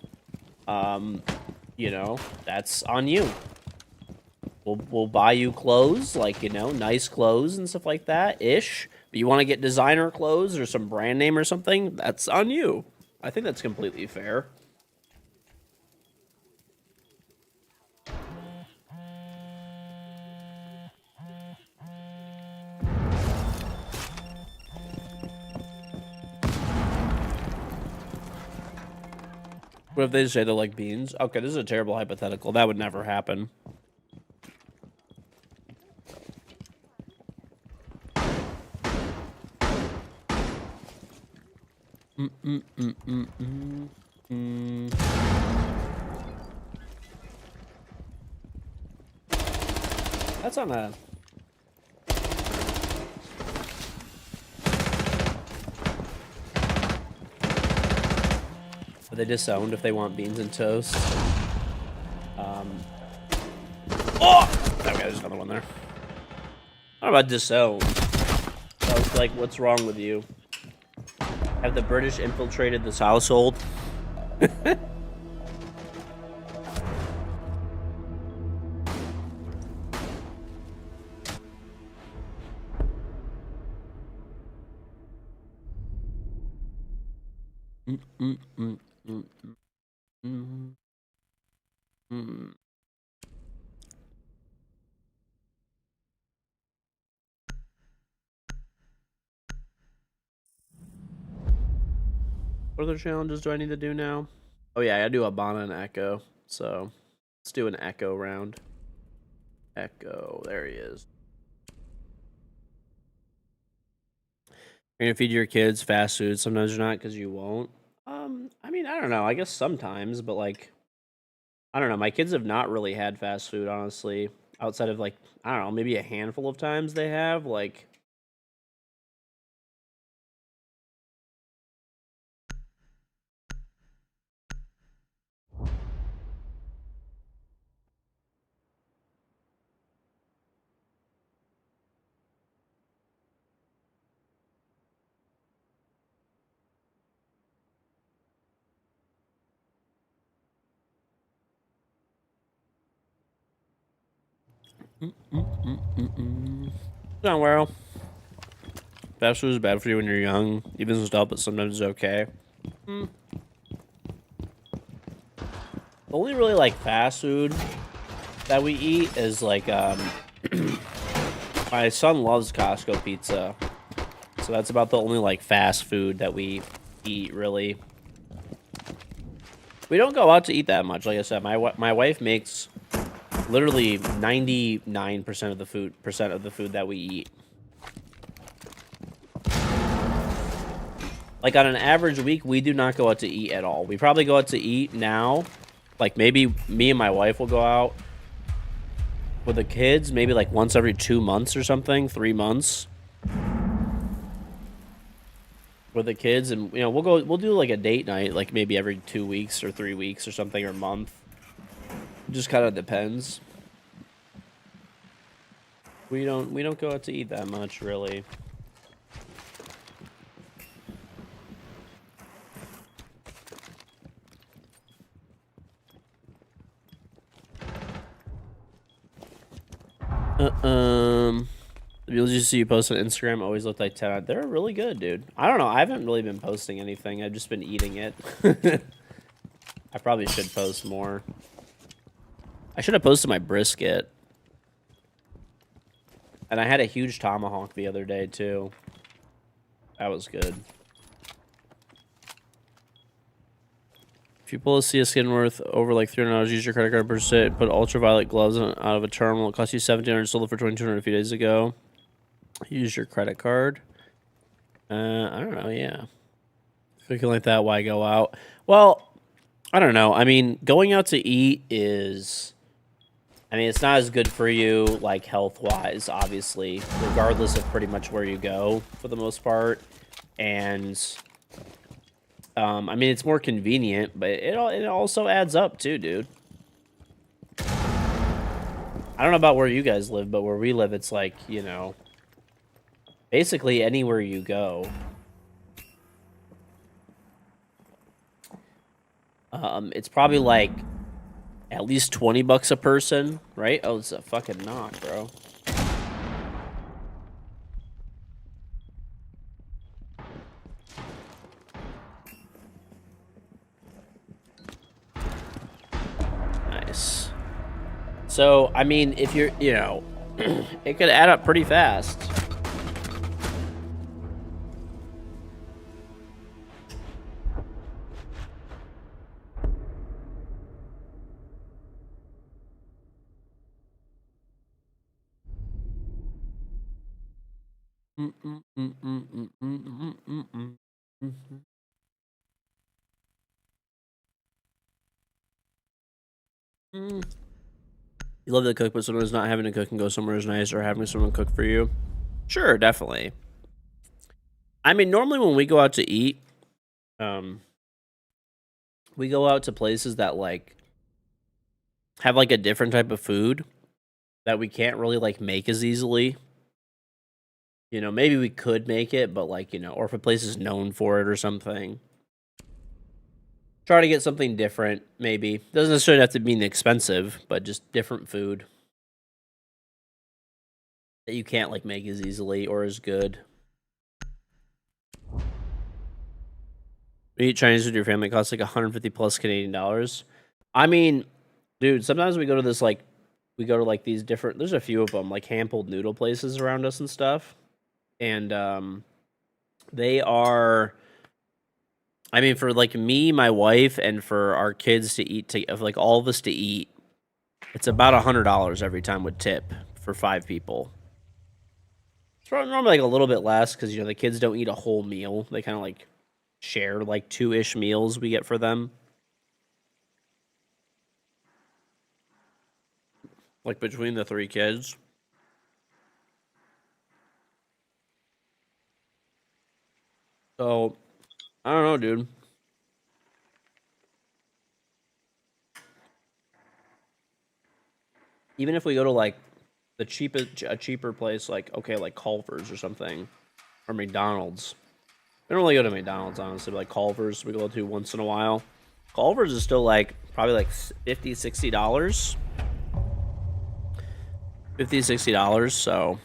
you know, that's on you. We'll buy you clothes, like, you know, nice clothes and stuff like that, ish. But you want to get designer clothes or some brand name or something, that's on you. I think that's completely fair. What if they say they like beans? Okay, this is a terrible hypothetical. That would never happen. That's not a... Are they disowned if they want beans and toast? Oh! Okay, there's another one there. I don't know about disowned. I was like, what's wrong with you? Have the British infiltrated this household? What other challenges do I need to do now? Oh yeah, I gotta do Abana and Echo. So let's do an Echo round. Echo, there he is. You're gonna feed your kids fast food. Sometimes you're not because you won't. I mean, I don't know. I guess sometimes, but like, I don't know. My kids have not really had fast food, honestly. Outside of like, I don't know, maybe a handful of times they have. Like, not well. Fast food is bad for you when you're young. Even stuff, but sometimes it's okay. The only really like fast food that we eat is like my son loves Costco pizza, so that's about the only like fast food that we eat really. We don't go out to eat that much. Like I said, my wife makes literally 99% of the food that we eat. Like on an average week, we do not go out to eat at all. We probably go out to eat now. Like maybe me and my wife will go out with the kids, maybe like once every 2 months or something, 3 months. With the kids, and you know, we'll do like a date night, like maybe every 2 weeks or 3 weeks or something, or a month. It just kind of depends. We don't go out to eat that much, really. The videos you see you post on Instagram always look like 10. They're really good, dude. I don't know. I haven't really been posting anything. I've just been eating it. I probably should post more. I should have posted my brisket. And I had a huge tomahawk the other day, too. That was good. If you pull a CS skin worth over like $300, use your credit card per sit, put ultraviolet gloves out of a terminal. It cost you $1,700, sold it for $2,200 a few days ago. Use your credit card. I don't know, yeah. Thinking like that, why go out? Well, I don't know. I mean, going out to eat is... I mean, it's not as good for you, like, health-wise, obviously, regardless of pretty much where you go, for the most part. And... I mean, it's more convenient, but it also adds up too, dude. I don't know about where you guys live, but where we live, it's like, you know, basically anywhere you go. It's probably like at least $20 a person, right? Oh, it's a fucking knock, bro. Nice. So, I mean, if you're, you know, it could add up pretty fast. You love to cook, but sometimes not having to cook and go somewhere is nice, or having someone cook for you. Sure, definitely. I mean, normally when we go out to eat, we go out to places that like have like a different type of food that we can't really like make as easily. You know, maybe we could make it, but like, you know, or if a place is known for it or something. Try to get something different, maybe. Doesn't necessarily have to mean expensive, but just different food that you can't like make as easily or as good. You eat Chinese with your family, it costs like 150 plus Canadian dollars. I mean, dude, sometimes we go to this like we go to like these different there's a few of them, like hand pulled noodle places around us and stuff. And they are I mean, for like me, my wife, and for our kids to eat, of like all of us to eat, it's about $100 every time with tip for 5 people. It's normally like a little bit less because you know the kids don't eat a whole meal; they kind of like share like 2-ish meals we get for them, like between the 3 kids. So I don't know, dude. Even if we go to like the cheapest, a cheaper place, like okay, like Culver's or something, or McDonald's. We don't really go to McDonald's, honestly, but like Culver's we go to once in a while. Culver's is still like probably like $50, $60. $50, $60, so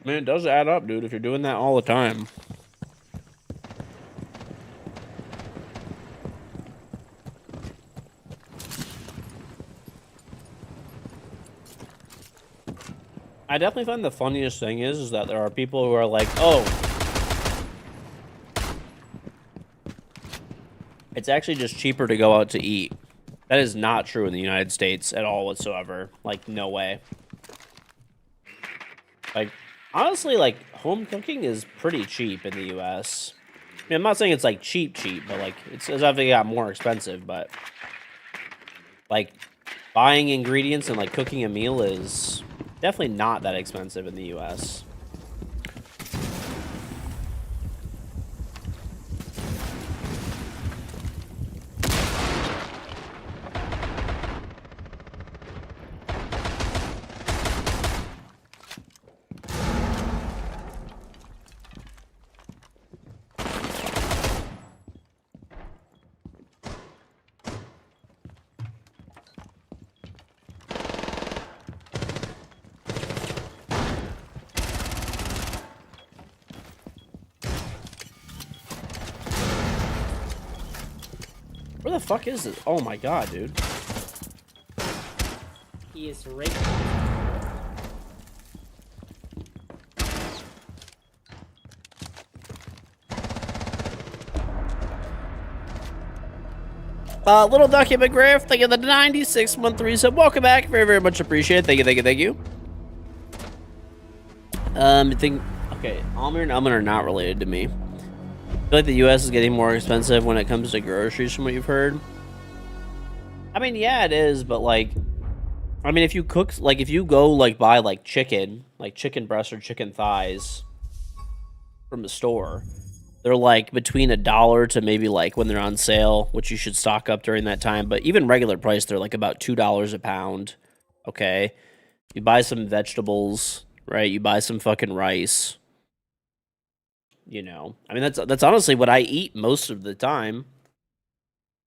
I mean it does add up, dude, if you're doing that all the time. I definitely find the funniest thing is that there are people who are like, oh, it's actually just cheaper to go out to eat. That is not true in the United States at all whatsoever. Like, no way. Like, honestly, like, home cooking is pretty cheap in the US. I mean, I'm not saying it's like cheap, but like, it's definitely got more expensive, but like, buying ingredients and like cooking a meal is definitely not that expensive in the US. Where the fuck is this? Oh my god, dude. He is right. Little Ducky McGriff, thank you for the 96-month resub. Welcome back. Very, very much appreciated. Thank you, thank you, thank you. I think, okay, Almir and Elman are not related to me. I feel like the US is getting more expensive when it comes to groceries from what you've heard. I mean, yeah, it is, but like, I mean, if you cook, like, if you go, like, buy, like, chicken breast or chicken thighs from the store, they're, like, between $1 to maybe, like, when they're on sale, which you should stock up during that time, but even regular price, they're, like, about $2 a pound, okay? You buy some vegetables, right? You buy some fucking rice, you know? I mean, that's honestly what I eat most of the time.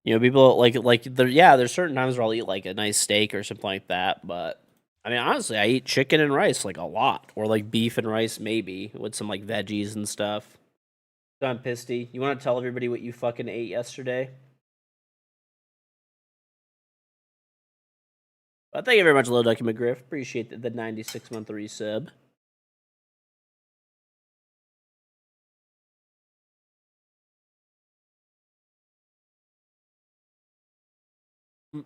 You know, people there's certain times where I'll eat like a nice steak or something like that, but I mean, honestly, I eat chicken and rice like a lot, or like beef and rice maybe with some like veggies and stuff. Don Pisty, you want to tell everybody what you fucking ate yesterday? Thank you very much, Little Ducky McGriff. Appreciate the 96-month resub. Pisty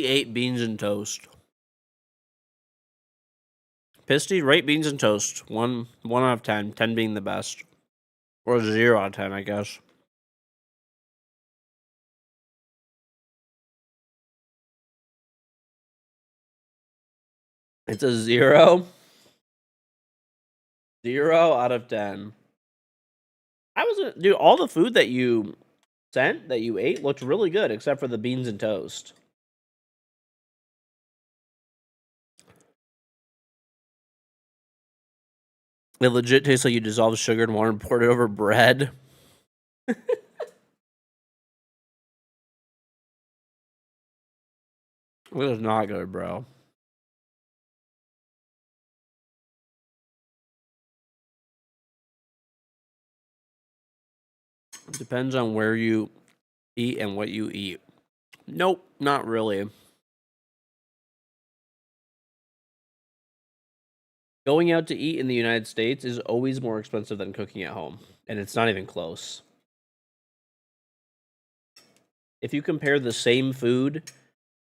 ate beans and toast. Pisty, rate beans and toast. 1 out of 10. 10 being the best. Or 0 out of 10, I guess. It's a 0. 0 out of 10. Dude, all the food that you sent, that you ate, looked really good, except for the beans and toast. It legit tastes like you dissolved sugar in water and poured it over bread. It is not good, bro. It depends on where you eat and what you eat. Nope, not really. Going out to eat in the United States is always more expensive than cooking at home, and it's not even close. If you compare the same food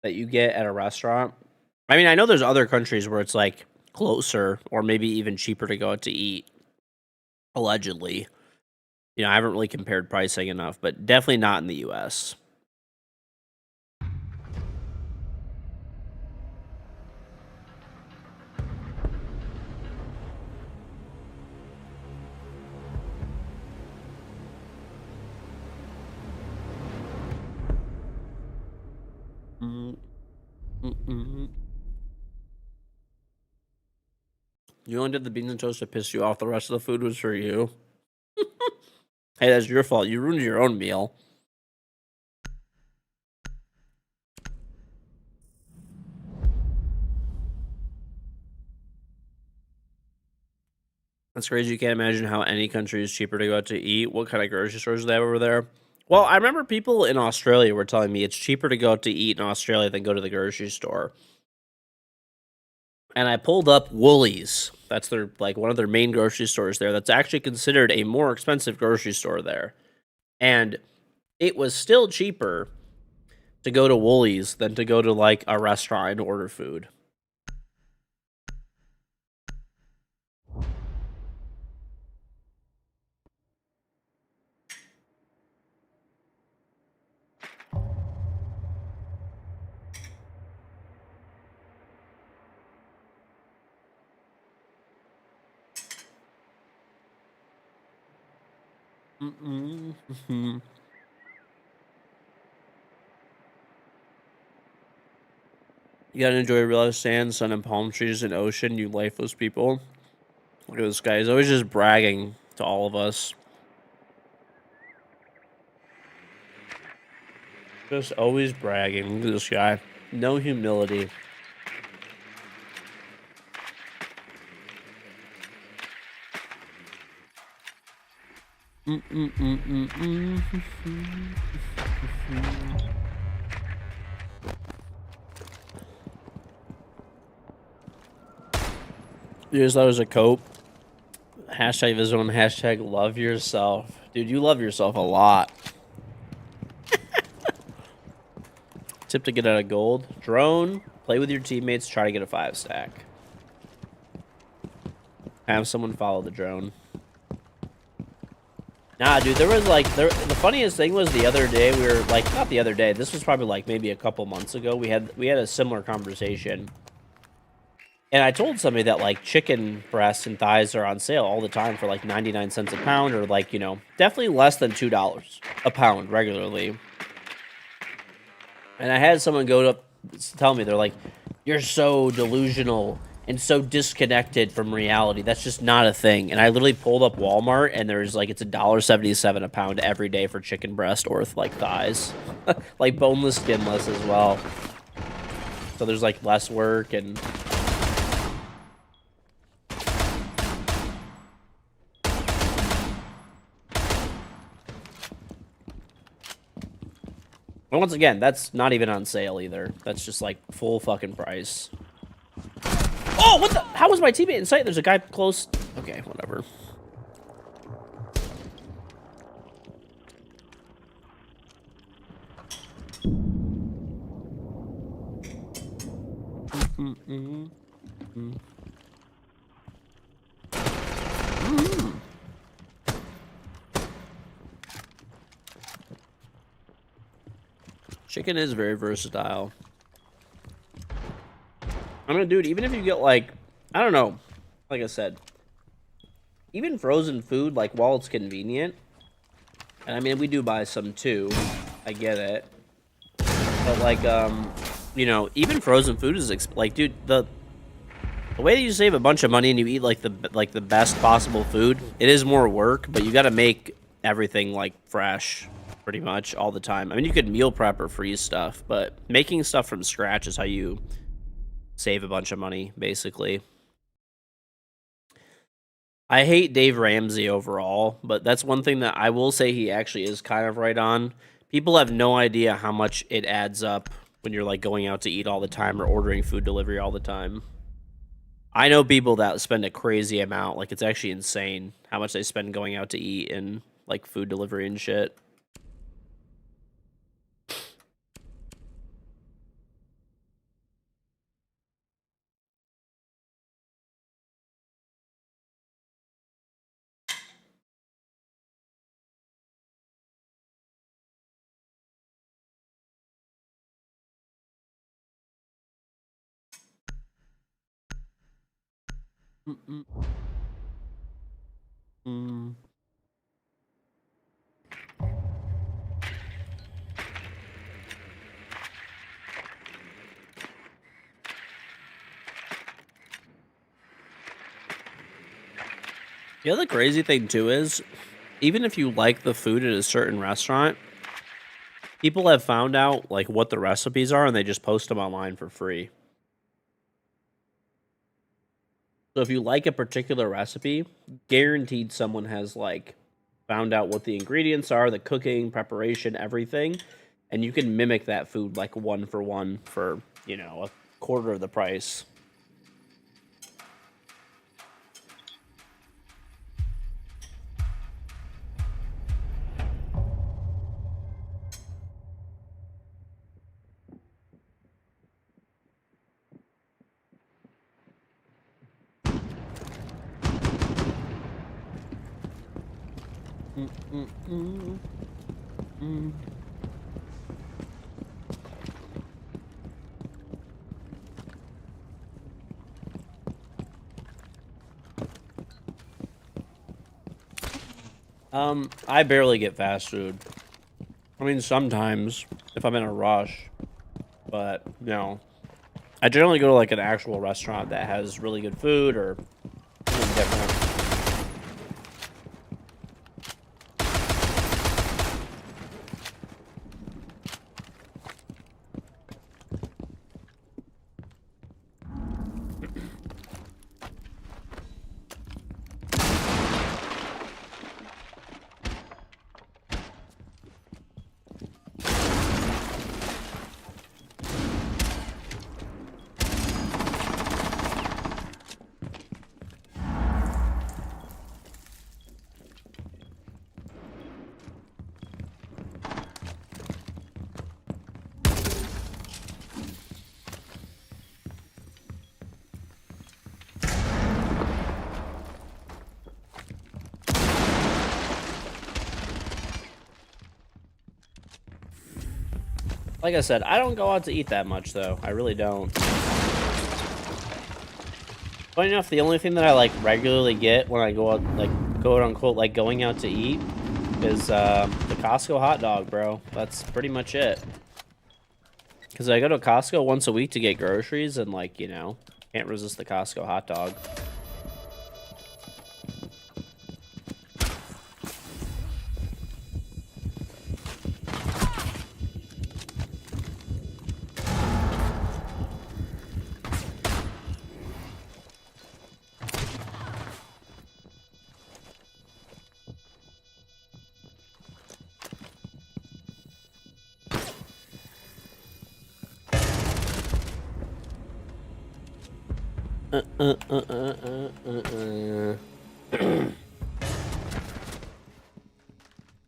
that you get at a restaurant, I mean, I know there's other countries where it's like closer or maybe even cheaper to go out to eat, allegedly. You know, I haven't really compared pricing enough, but definitely not in the US. You only did the beans and toast to piss you off. The rest of the food was for you. Hey, that's your fault. You ruined your own meal. That's crazy. You can't imagine how any country is cheaper to go out to eat. What kind of grocery stores do they have over there? Well, I remember people in Australia were telling me it's cheaper to go out to eat in Australia than go to the grocery store. And I pulled up Woolies. That's their one of their main grocery stores there. That's actually considered a more expensive grocery store there. And it was still cheaper to go to Woolies than to go to like a restaurant and order food. You gotta enjoy real life sand, sun, and palm trees and ocean, you lifeless people. Look at this guy. He's always just bragging to all of us. Just always bragging. Look at this guy. No humility. You just thought it was a cope. Hashtag visit one. Hashtag love yourself. Dude, you love yourself a lot. Tip to get out of gold. Drone. Play with your teammates. Try to get a 5-stack. Have someone follow the drone. Nah, dude, there was like the funniest thing was the other day we were like not the other day. This was probably like maybe a couple months ago. We had a similar conversation. And I told somebody that like chicken breasts and thighs are on sale all the time for like 99 cents a pound, or like, you know, definitely less than $2 a pound regularly. And I had someone go up tell me, they're like, "You're so delusional and so disconnected from reality. That's just not a thing." And I literally pulled up Walmart, and there's like it's $1.77 a pound every day for chicken breast or like thighs, like boneless, skinless as well. So there's like less work and. And once again, that's not even on sale either. That's just like full fucking price. Oh, what the? How was my teammate in sight? There's a guy close. Okay, whatever. Chicken is very versatile. I mean, dude, even if you get, like, I don't know, like I said, even frozen food, like, while it's convenient, and I mean, we do buy some too, I get it, but, like, you know, even frozen food is, like, dude, the way that you save a bunch of money and you eat, like, the best possible food, it is more work, but you gotta make everything, like, fresh, pretty much, all the time. I mean, you could meal prep or freeze stuff, but making stuff from scratch is how you save a bunch of money, basically. I hate Dave Ramsey overall, but that's one thing that I will say he actually is kind of right on. People have no idea how much it adds up when you're, like, going out to eat all the time or ordering food delivery all the time. I know people that spend a crazy amount. Like, it's actually insane how much they spend going out to eat and, like, food delivery and shit. The other crazy thing, too, is even if you like the food at a certain restaurant, people have found out, like, what the recipes are, and they just post them online for free. So if you like a particular recipe, guaranteed someone has, like, found out what the ingredients are, the cooking, preparation, everything, and you can mimic that food, like, one for one for, you know, a quarter of the price. I barely get fast food. I mean, sometimes if I'm in a rush, but, you know, I generally go to, like, an actual restaurant that has really good food or something different. Like I said, I don't go out to eat that much, though. I really don't. Funny enough, the only thing that I, like, regularly get when I go out, like, quote unquote, like, going out to eat is the Costco hot dog, bro. That's pretty much it. Because I go to Costco once a week to get groceries, and, like, you know, can't resist the Costco hot dog.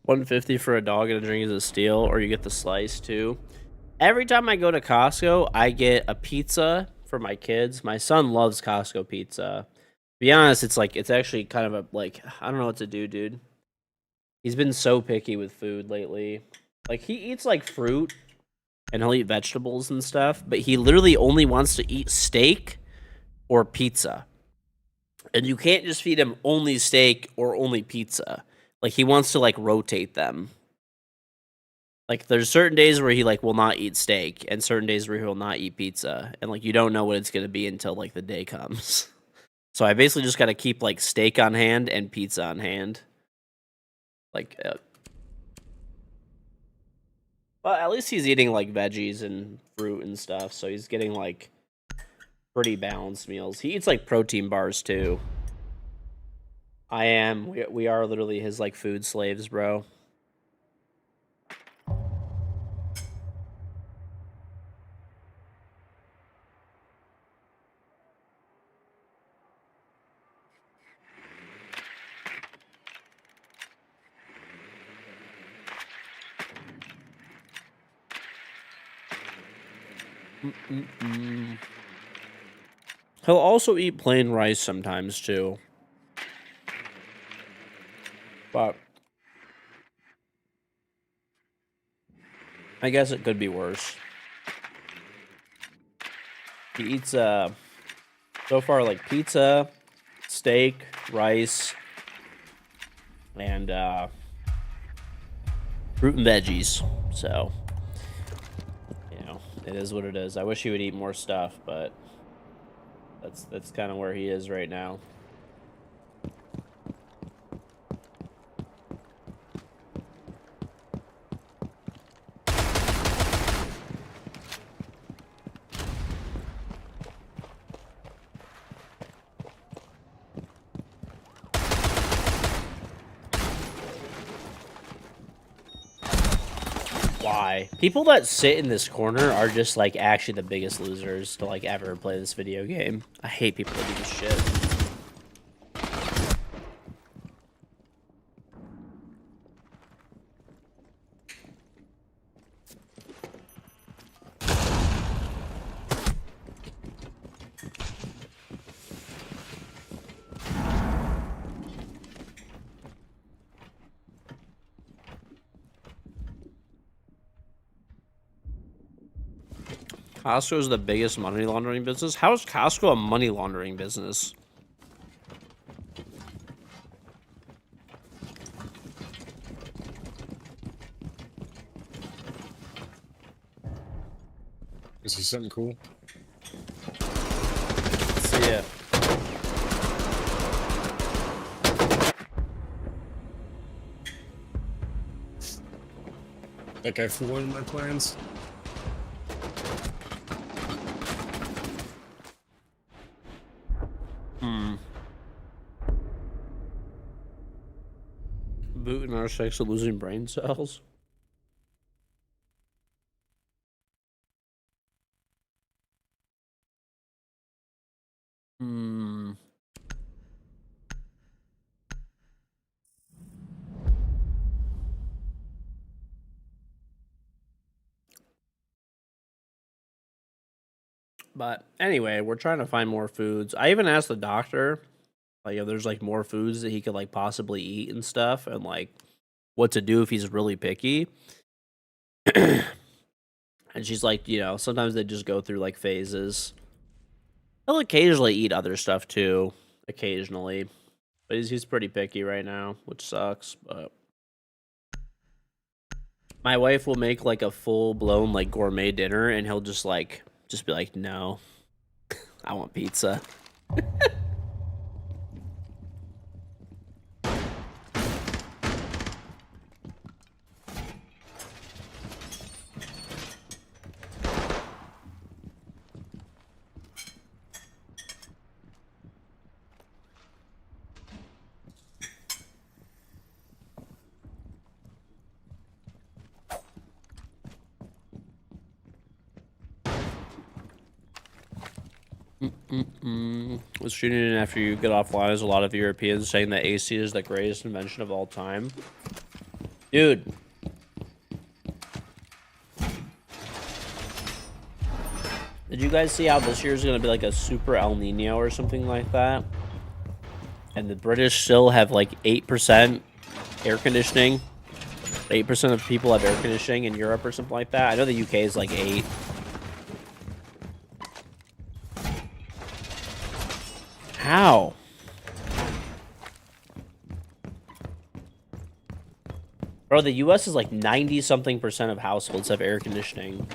$150 for a dog and a drink is a steal, or you get the slice too. Every time I go to Costco, I get a pizza for my kids. My son loves Costco pizza. To be honest, it's actually kind of a like I don't know what to do, dude. He's been so picky with food lately. Like he eats like fruit and he'll eat vegetables and stuff, but he literally only wants to eat steak or pizza. And you can't just feed him only steak or only pizza. Like he wants to like rotate them. Like there's certain days where he like will not eat steak and certain days where he will not eat pizza. And like you don't know what it's going to be until like the day comes. So I basically just got to keep like steak on hand and pizza on hand. Like but at least he's eating like veggies and fruit and stuff, so he's getting like pretty balanced meals. He eats like protein bars too. I am. We are literally his like food slaves, bro. He'll also eat plain rice sometimes too. But I guess it could be worse. He eats so far like pizza, steak, rice, and fruit and veggies. So, you know, it is what it is. I wish he would eat more stuff, but that's kind of where he is right now. Why? People that sit in this corner are just like actually the biggest losers to like ever play this video game. I hate people that do this shit. Costco is the biggest money laundering business? How is Costco a money laundering business? Is he something cool? Let's see it. That guy flew one of my plans. Boot in our sex of losing brain cells. But anyway, we're trying to find more foods. I even asked the doctor, like, if there's like more foods that he could like possibly eat and stuff, and like what to do if he's really picky. And she's like, you know, sometimes they just go through like phases. He'll occasionally eat other stuff too, occasionally, but he's pretty picky right now, which sucks. But my wife will make like a full blown like gourmet dinner, and he'll just be like, no, I want pizza. Was shooting in after you get offline is a lot of Europeans saying that AC is the greatest invention of all time. Dude. Did you guys see how this year's gonna be like a super El Nino or something like that? And the British still have like 8% air conditioning. 8% of people have air conditioning in Europe or something like that. I know the UK is like 8. How? Bro, the US is like 90-something% of households have air conditioning.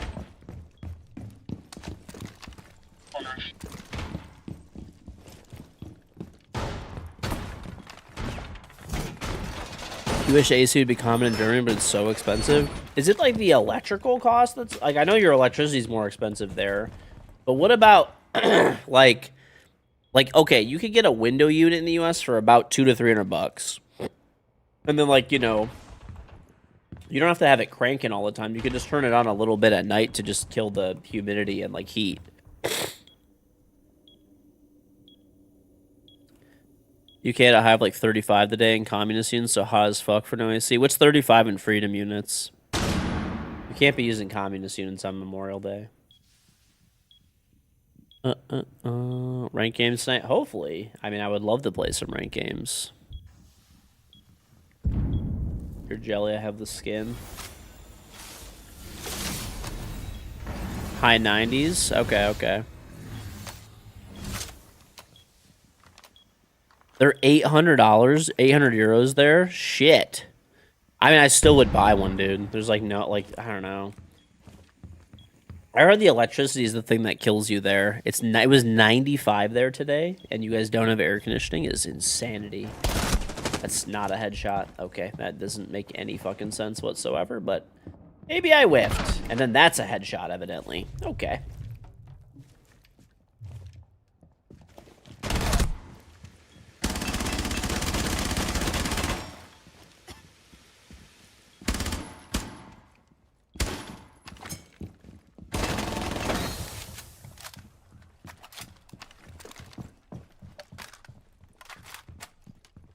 You wish AC would be common in Germany, but it's so expensive. Is it like the electrical cost that's like, I know your electricity is more expensive there, but what about like okay, you could get a window unit in the US for about $200 to $300. And then like, you know, you don't have to have it cranking all the time. You can just turn it on a little bit at night to just kill the humidity and like heat. You can't have like 35 today in communist units, so hot as fuck for no AC. What's 35 in freedom units? You can't be using communist units on Memorial Day. Rank games tonight? Hopefully. I mean, I would love to play some rank games. Your jelly, I have the skin. High 90s? Okay, okay. They're $800, 800 euros there? Shit. I mean, I still would buy one, dude. There's like no, like, I don't know. I heard the electricity is the thing that kills you there. It was 95 there today, and you guys don't have air conditioning? It is insanity. That's not a headshot. Okay, that doesn't make any fucking sense whatsoever, but maybe I whiffed. And then that's a headshot, evidently. Okay.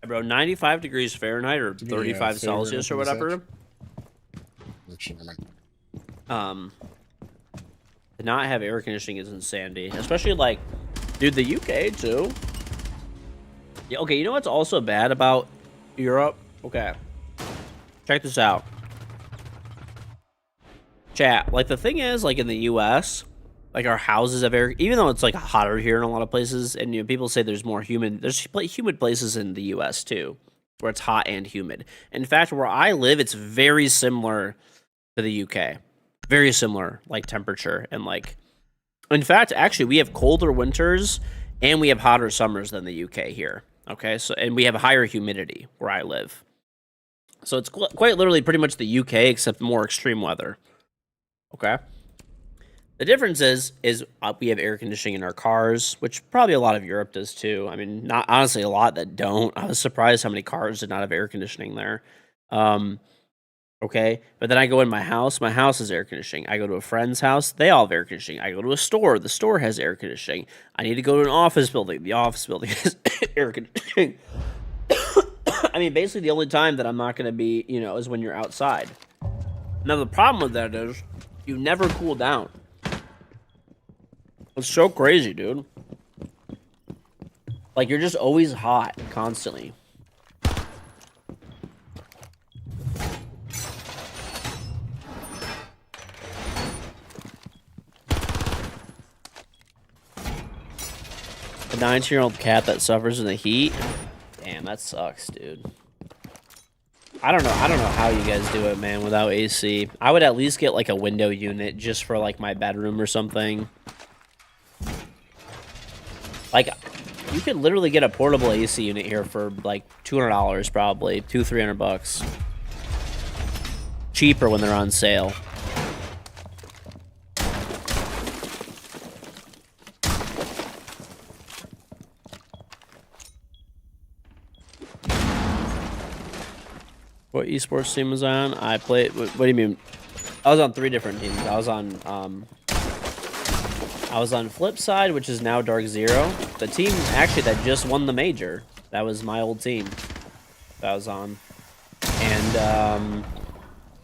Bro, 95 degrees Fahrenheit or 35 Celsius or whatever. To not have air conditioning is insanity. Especially like, dude, the UK too. Yeah, okay, you know what's also bad about Europe? Okay. Check this out. Chat, like the thing is, like in the US, like our houses have air, even though it's like hotter here in a lot of places, and you know, people say there's more humid places in the US too, where it's hot and humid. In fact, where I live, it's very similar to the UK. Very similar, like temperature and like, in fact, actually, we have colder winters and we have hotter summers than the UK here. Okay, so and we have higher humidity where I live. So it's quite literally pretty much the UK except more extreme weather. Okay. The difference is we have air conditioning in our cars, which probably a lot of Europe does too. I mean, not honestly a lot that don't. I was surprised how many cars did not have air conditioning there. Okay, but then I go in my house has air conditioning. I go to a friend's house, they all have air conditioning. I go to a store, the store has air conditioning. I need to go to an office building, the office building has air conditioning. I mean, basically the only time that I'm not going to be, you know, is when you're outside. Now, the problem with that is you never cool down. It's so crazy, dude. Like, you're just always hot, constantly. A 19-year-old cat that suffers in the heat? Damn, that sucks, dude. I don't know how you guys do it, man, without AC. I would at least get, like, a window unit just for, like, my bedroom or something. Like, you could literally get a portable AC unit here for, like, $200 probably. $200-300. Cheaper when they're on sale. What esports team was I on? I played. What do you mean? I was on 3 different teams. I was on Flip Side, which is now Dark Zero. The team actually that just won the major. That was my old team that I was on. And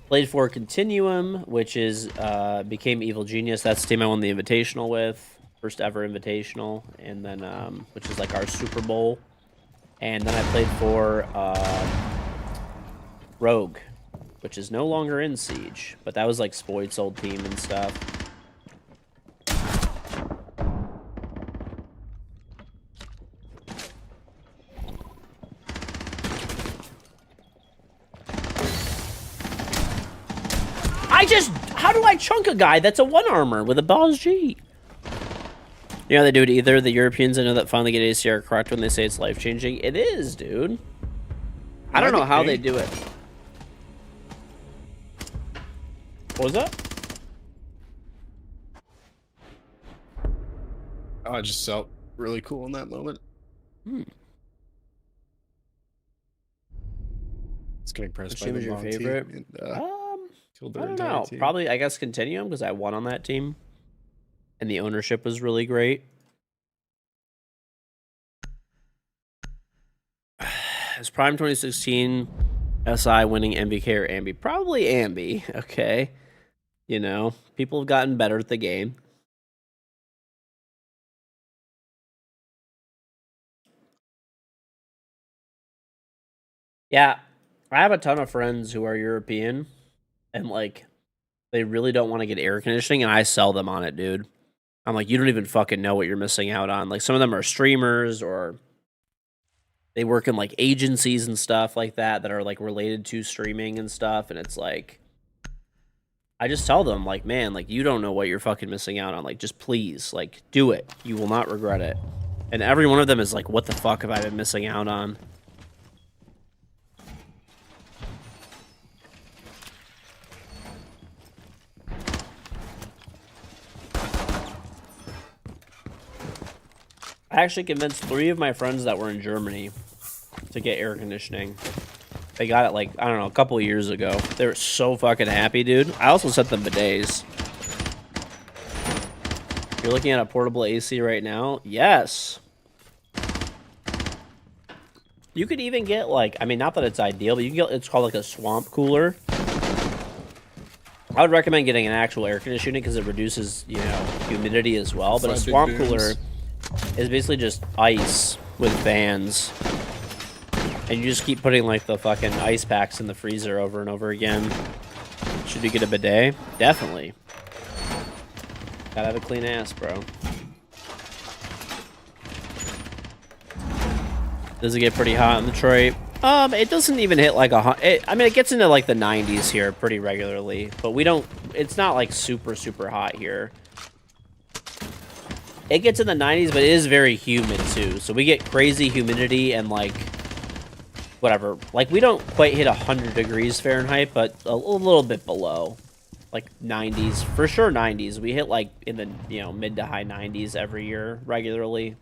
Played for Continuum, which is became Evil Genius. That's the team I won the Invitational with, first ever Invitational, and then which is like our Super Bowl. And then I played for Rogue, which is no longer in Siege, but that was like Spoid's old team and stuff. How do I chunk a guy that's a 1 armor with a Boss G? You know they do it either. The Europeans I know that finally get ACR correct when they say it's life-changing. It is, dude. I don't know how they do it. What was that? I just felt really cool in that moment. It's getting pressed by the your wrong favorite? team and killed I their don't entire know. team. Probably, I guess, Continuum because I won on that team, and the ownership was really great. It's Prime 2016, SI winning MBK or Ambi. Probably Ambi. Okay, you know, people have gotten better at the game. Yeah, I have a ton of friends who are European, and like, they really don't want to get air conditioning, and I sell them on it, dude. I'm like, you don't even fucking know what you're missing out on. Like, some of them are streamers or they work in like agencies and stuff like that that are like related to streaming and stuff, and it's like, I just tell them like, man, like you don't know what you're fucking missing out on. Like, just please, like, do it. You will not regret it. And every one of them is like, what the fuck have I been missing out on? I actually convinced 3 of my friends that were in Germany to get air conditioning. They got it like, I don't know, a couple of years ago. They were so fucking happy, dude. I also sent them bidets. You're looking at a portable AC right now? Yes. You could even get like, I mean, not that it's ideal, but you can get, it's called like a swamp cooler. I would recommend getting an actual air conditioning because it reduces, you know, humidity as well. But a swamp cooler is basically just ice with fans. And you just keep putting like the fucking ice packs in the freezer over and over again. Should you get a bidet? Definitely. Gotta have a clean ass, bro. Does it get pretty hot in Detroit? It doesn't even hit like I mean, it gets into like the 90s here pretty regularly, but we don't. It's not like super hot here. It gets in the 90s, but it is very humid too. So we get crazy humidity and like whatever. Like we don't quite hit 100 degrees Fahrenheit, but a little bit below, like 90s for sure. 90s. We hit like in the mid to high 90s every year regularly.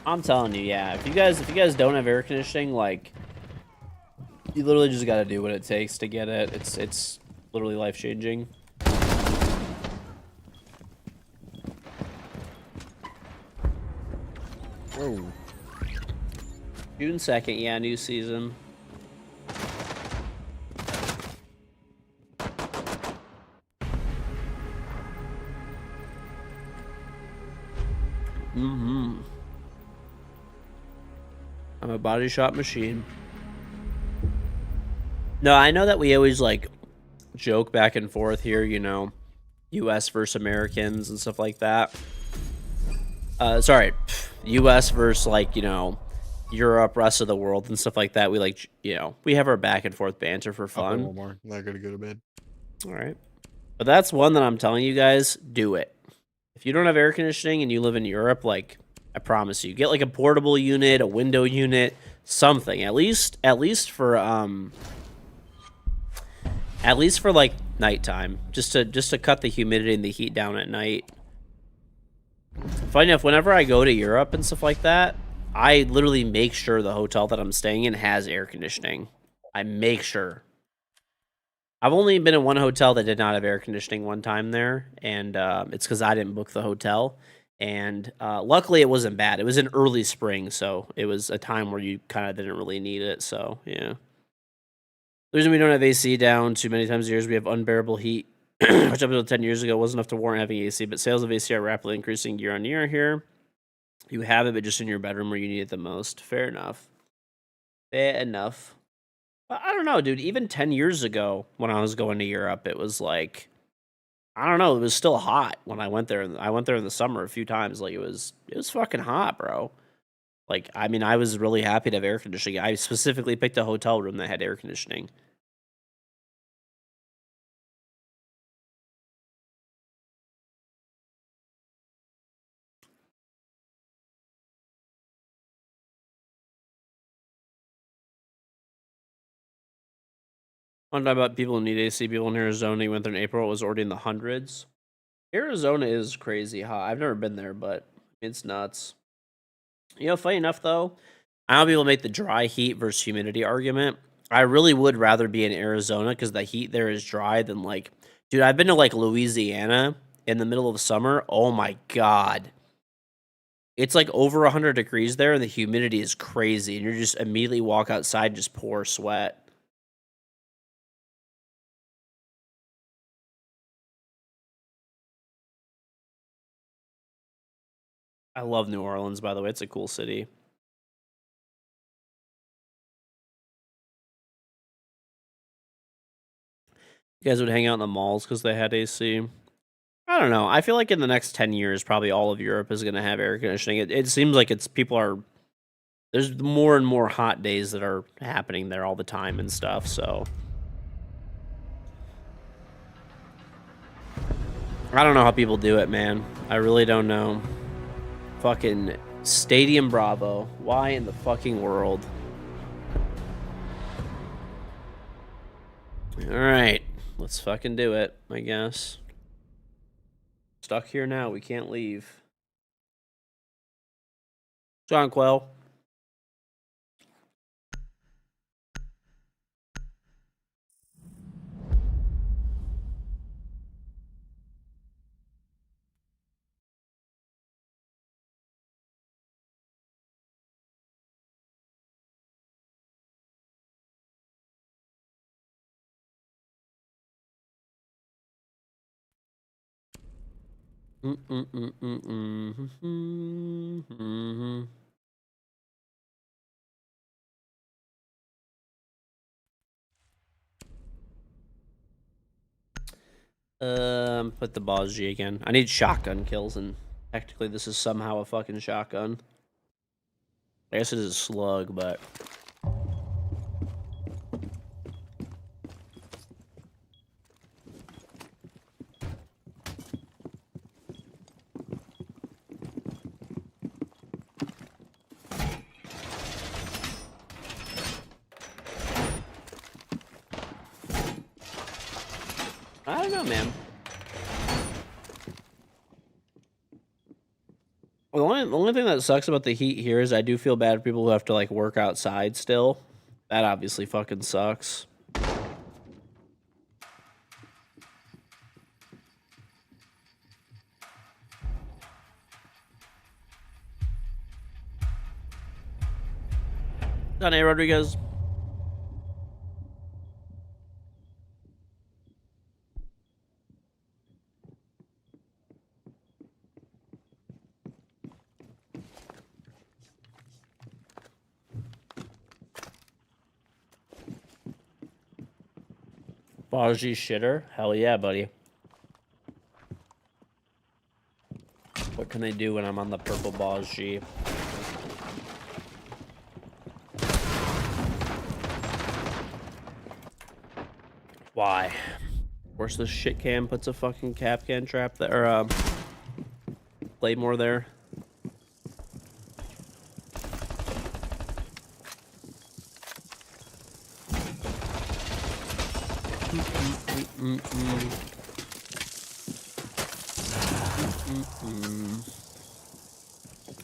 I'm telling you, yeah. If you guys don't have air conditioning, like, you literally just gotta do what it takes to get it. It's literally life changing. Whoa. June 2nd, yeah, new season. I'm a body shop machine. No, I know that we always like joke back and forth here, you know, US versus Americans and stuff like that. Sorry, US versus like, you know, Europe, rest of the world and stuff like that. We like, you know, we have our back and forth banter for I'll play fun. one more. Not gonna go to bed. All right. But that's one that I'm telling you guys, do it. If you don't have air conditioning and you live in Europe, like, I promise you, get like a portable unit, a window unit, something. At least for like nighttime, just to cut the humidity and the heat down at night. Funny enough, whenever I go to Europe and stuff like that, I literally make sure the hotel that I'm staying in has air conditioning. I make sure. I've only been in one hotel that did not have air conditioning one time there, and it's because I didn't book the hotel. And luckily, it wasn't bad. It was in early spring, so it was a time where you kind of didn't really need it. So yeah. The reason we don't have AC down too many times a year is we have unbearable heat, which up until 10 years ago wasn't enough to warrant having AC. But sales of AC are rapidly increasing year on year here. You have it, but just in your bedroom where you need it the most. Fair enough. Fair enough. I don't know, dude. Even 10 years ago, when I was going to Europe, it was like, I don't know. It was still hot when I went there. I went there in the summer a few times. Like it was fucking hot, bro. Like, I mean, I was really happy to have air conditioning. I specifically picked a hotel room that had air conditioning. One time about people who need AC. People in Arizona, you went there in April. It was already in the hundreds. Arizona is crazy hot. I've never been there, but it's nuts. You know, funny enough, though, I know people make the dry heat versus humidity argument. I really would rather be in Arizona because the heat there is dry than, like, dude, I've been to, like, Louisiana in the middle of summer. Oh, my God. It's, like, over 100 degrees there, and the humidity is crazy, and you just immediately walk outside and just pour sweat. I love New Orleans, by the way. It's a cool city. You guys would hang out in the malls because they had AC. I don't know. I feel like in the next 10 years, probably all of Europe is going to have air conditioning. It seems like there's more and more hot days that are happening there all the time and stuff, so. I don't know how people do it, man. I really don't know. Fucking Stadium Bravo. Why in the fucking world? Alright. Let's fucking do it, I guess. Stuck here now. We can't leave. John Quell. Put the Boss G again. I need shotgun kills, and technically this is somehow a fucking shotgun. I guess it is a slug, but... I don't know, man. Well, the only thing that sucks about the heat here is I do feel bad for people who have to, like, work outside still. That obviously fucking sucks. Done, A. Rodriguez. Baji shitter? Hell yeah, buddy. What can they do when I'm on the purple Baji? Why? Of course, this shit can puts a fucking cap can trap there. Claymore there.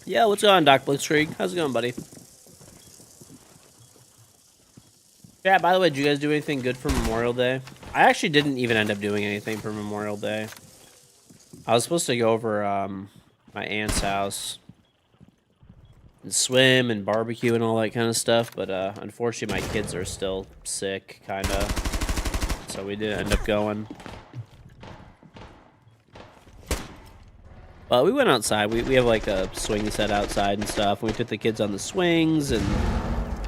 Yeah, what's going on, Doc Blitzkrieg? How's it going, buddy? Yeah, by the way, did you guys do anything good for Memorial Day? I actually didn't even end up doing anything for Memorial Day. I was supposed to go over my aunt's house and swim and barbecue and all that kind of stuff, but unfortunately my kids are still sick, kind of, so we didn't end up going. But we went outside. We have like a swing set outside and stuff. We took the kids on the swings and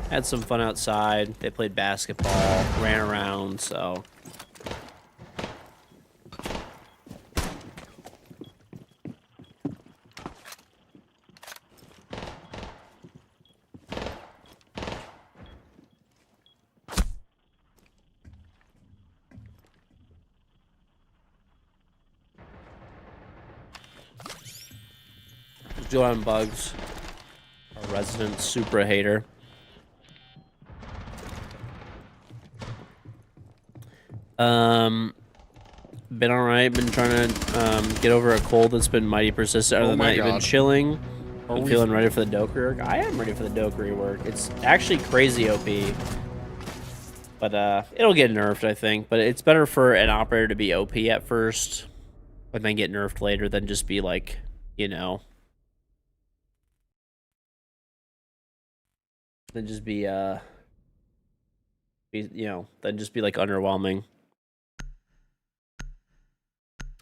had some fun outside. They played basketball, ran around, so... Joanne Bugs, our resident Supra hater. Been alright. Been trying to get over a cold that's been mighty persistent. Other than that, you've been chilling. I'm feeling ready for the Dokuri work. I am ready for the Dokuri work. It's actually crazy OP. But it'll get nerfed, I think. But it's better for an operator to be OP at first, and then get nerfed later than just be like, you know... Then just be, you know, then just be like underwhelming.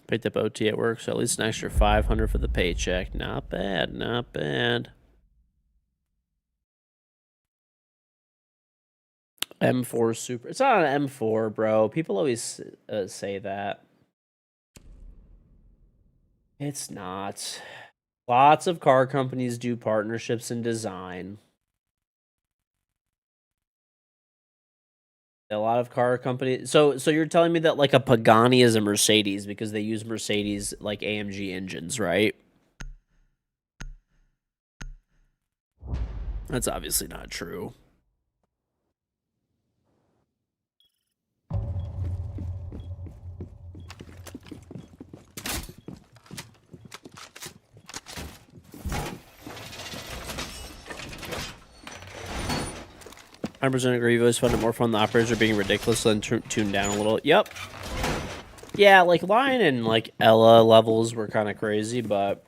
Picked up OT at work, so at least an extra 500 for the paycheck. Not bad, not bad. M4 Super. It's not an M4, bro. People always say that. It's not. Lots of car companies do partnerships in design. A lot of car companies. So you're telling me that like a Pagani is a Mercedes because they use Mercedes like AMG engines, right? That's obviously not true. I 100% agree. You've always found it more fun. The operators are being ridiculous, then tuned down a little. Yep. Yeah, like Lion and like Ella levels were kind of crazy, but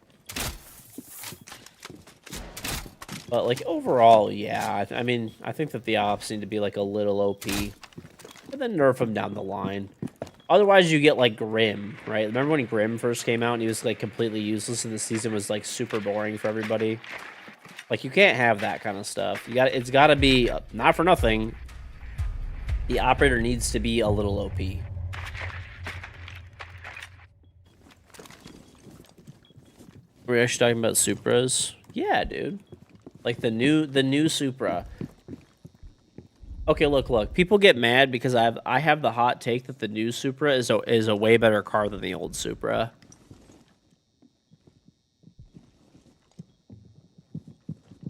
like overall, yeah. I mean, I think that the ops need to be like a little OP, but then nerf them down the line. Otherwise, you get like Grim, right? Remember when Grim first came out and he was like completely useless, and the season was like super boring for everybody? Like, you can't have that kind of stuff. It's got to be, not for nothing, the operator needs to be a little OP. Were we actually talking about Supras? Yeah, dude. Like the new Supra. Okay, look. People get mad because I have the hot take that the new Supra is a way better car than the old Supra.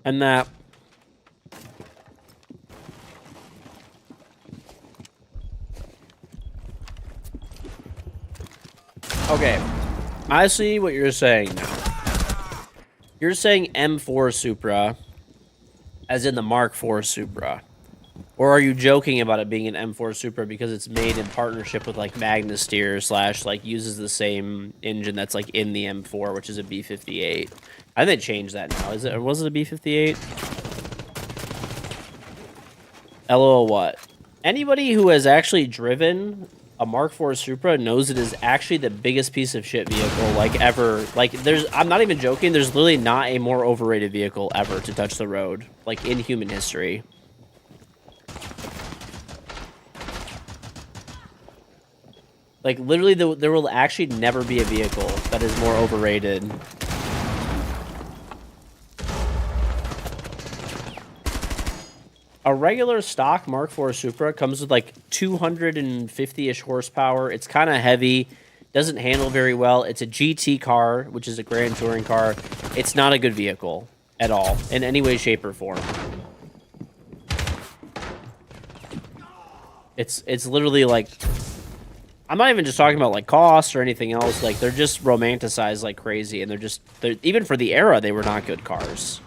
And that... Okay. I see what you're saying now. You're saying M4 Supra, as in the Mark IV Supra. Or are you joking about it being an M4 Supra because it's made in partnership with, like, Magnasteer / like, uses the same engine that's, like, in the M4, which is a B58. I think they changed that now. Is it, or was it a B58? LOL what? Anybody who has actually driven a Mark IV Supra knows it is actually the biggest piece of shit vehicle, like, ever. Like, I'm not even joking, there's literally not a more overrated vehicle ever to touch the road, like, in human history. Like, literally, there will actually never be a vehicle that is more overrated. A regular stock Mark IV Supra comes with, like, 250-ish horsepower. It's kind of heavy. Doesn't handle very well. It's a GT car, which is a Grand Touring car. It's not a good vehicle at all, in any way, shape, or form. It's literally like, I'm not even just talking about like cost or anything else. Like they're just romanticized like crazy, and they're even for the era they were not good cars.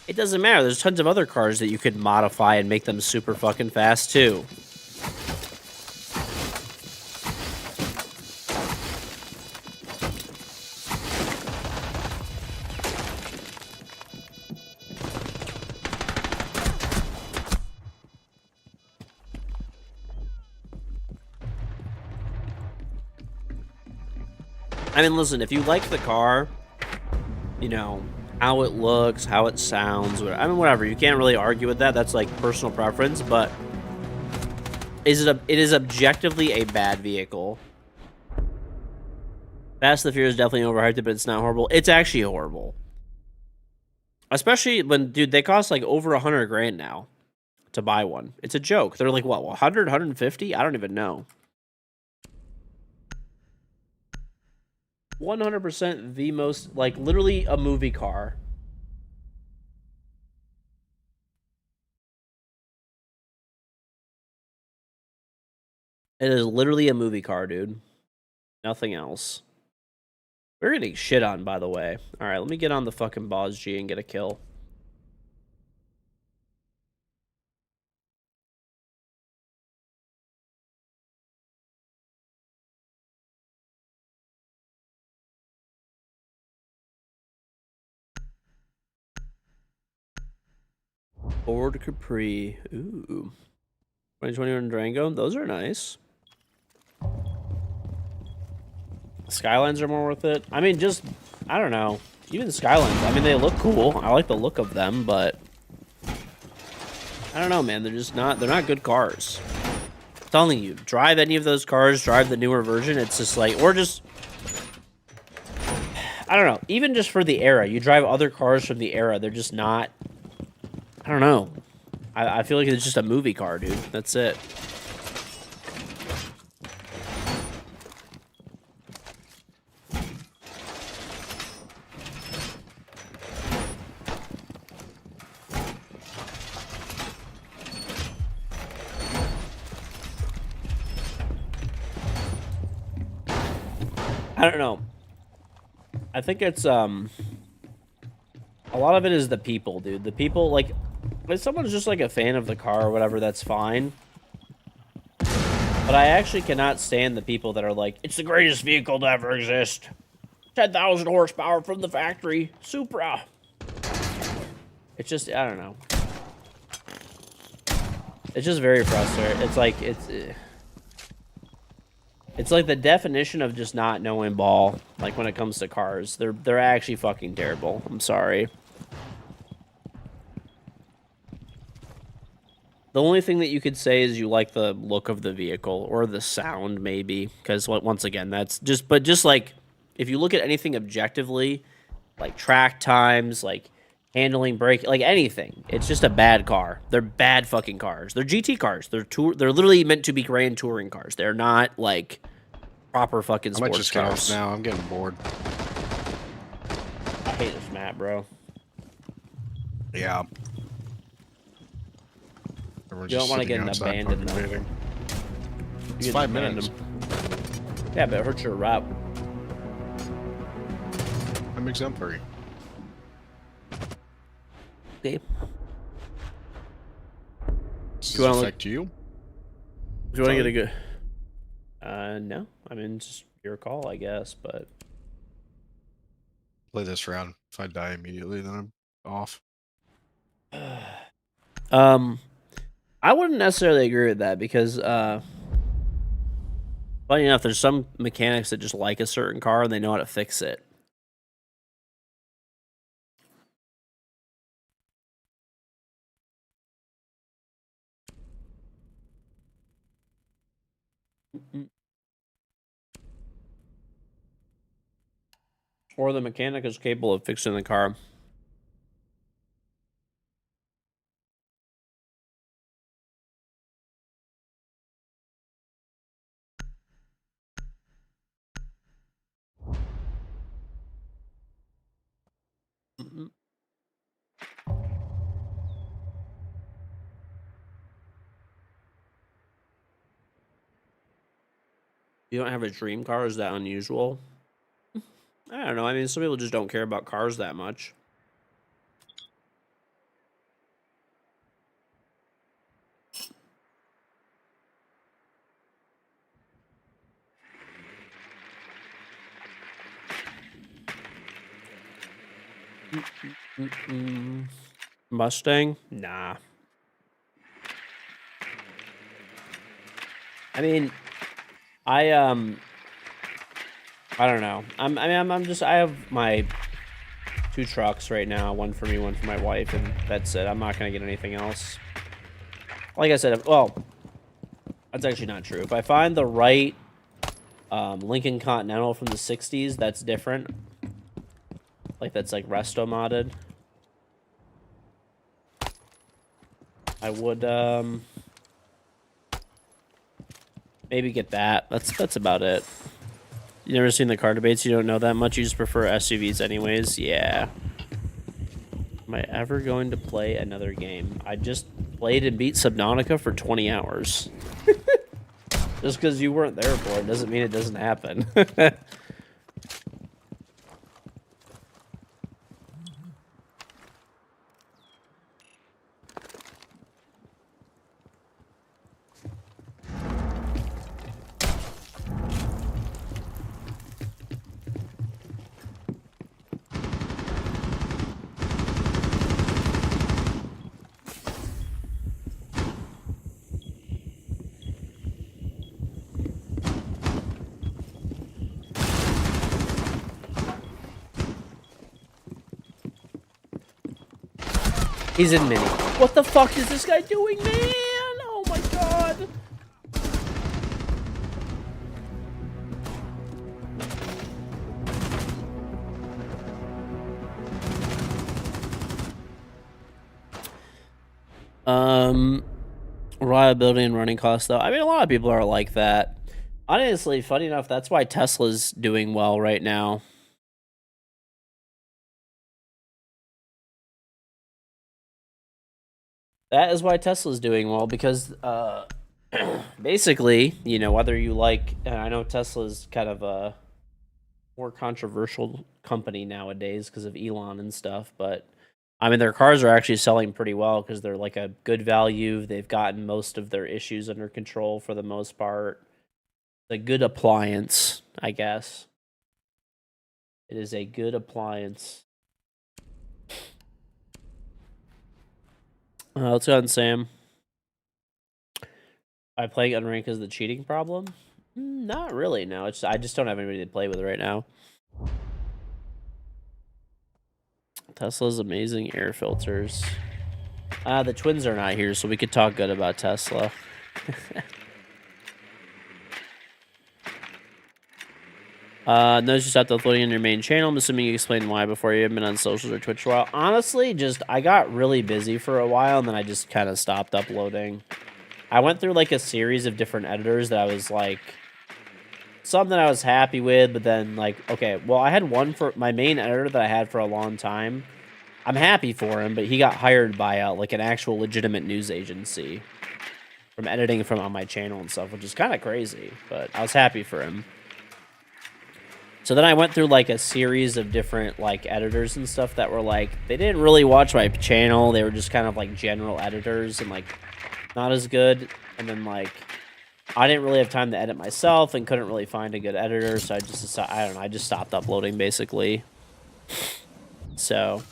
It doesn't matter. There's tons of other cars that you could modify and make them super fucking fast too. I mean, listen, if you like the car, you know, how it looks, how it sounds, I mean, whatever. You can't really argue with that. That's like personal preference, but it is objectively a bad vehicle. Fast and the Furious is definitely overhyped, but it's not horrible. It's actually horrible. Especially when, dude, they cost like over 100 grand now to buy one. It's a joke. They're like, what, 100, 150? I don't even know. 100% the most, like, literally a movie car. It is literally a movie car, dude. Nothing else. We're getting shit on, by the way. All right, let me get on the fucking Boss G and get a kill. Ford Capri. Ooh. 2021 Durango. Those are nice. Skylines are more worth it. I mean, just, I don't know. Even Skylines, I mean, they look cool. I like the look of them, but I don't know, man. They're just not, they're not good cars. I'm telling you, drive any of those cars, drive the newer version. It's just like, or just, I don't know. Even just for the era, you drive other cars from the era. They're just not, I don't know. I feel like it's just a movie car, dude. That's it. I don't know. I think it's a lot of it is the people, dude. The people, like, if someone's just like a fan of the car or whatever, that's fine. But I actually cannot stand the people that are like, it's the greatest vehicle to ever exist. 10,000 horsepower from the factory. Supra. It's just, I don't know. It's just very frustrating. It's like, it's like the definition of just not knowing ball, like when it comes to cars. They're actually fucking terrible. I'm sorry. The only thing that you could say is you like the look of the vehicle or the sound, maybe, because once again, that's just. But just like if you look at anything objectively, like track times, like handling, brake, like anything, it's just a bad car. They're bad fucking cars. They're GT cars. They're literally meant to be grand touring cars. They're not like proper fucking I might sports just get cars. off now. I'm getting bored. I hate this map, bro. Yeah. You don't want to get an abandoned though. It's 5 minutes. Yeah, but it hurts your route. I'm exemplary. Okay. Does Do you this wanna affect you? Do you want to get a good? No. I mean, just your call, I guess. But Play this round. If I die immediately, then I'm off. I wouldn't necessarily agree with that because, funny enough, there's some mechanics that just like a certain car and they know how to fix it. Or the mechanic is capable of fixing the car. Mm-mm. You don't have a dream car? Is that unusual? I don't know. I mean, some people just don't care about cars that much. Mustang? Nah. I mean, I don't know. I have my 2 trucks right now, one for me, one for my wife, and that's it. I'm not gonna get anything else. Like I said, well, that's actually not true. If I find the right Lincoln Continental from the 60s, that's different. Like that's like resto modded. I would maybe get that. That's about it. You never seen the car debates? You don't know that much? You just prefer SUVs anyways? Yeah. Am I ever going to play another game? I just played and beat Subnautica for 20 hours. Just because you weren't there for it doesn't mean it doesn't happen. He's in mini. What the fuck is this guy doing, man? Oh my god. Reliability and running costs, though. I mean, a lot of people are like that. Honestly, funny enough, that's why Tesla's doing well right now. That is why Tesla's doing well, because basically, you know, whether you like, and I know Tesla's kind of a more controversial company nowadays because of Elon and stuff, but I mean, their cars are actually selling pretty well because they're like a good value. They've gotten most of their issues under control for the most part. A good appliance, I guess. It is a good appliance. Let's go on Sam. I play Unranked as the cheating problem? Not really, no. It's I just don't have anybody to play with right now. Tesla's amazing air filters. The twins are not here, so we could talk good about Tesla. No, just stopped uploading on your main channel. I'm assuming you explained why before you have been on socials or Twitch for a while. Honestly, just I got really busy for a while, and then I just kind of stopped uploading. I went through like a series of different editors that I was like, some that I was happy with, but then like, okay, well, I had one for my main editor that I had for a long time. I'm happy for him, but he got hired by like an actual legitimate news agency from editing from on my channel and stuff, which is kind of crazy, but I was happy for him. So then I went through like a series of different like editors and stuff that were like, they didn't really watch my channel. They were just kind of like general editors and like not as good. And then like, I didn't really have time to edit myself and couldn't really find a good editor. So I just decided, I don't know, I just stopped uploading basically. So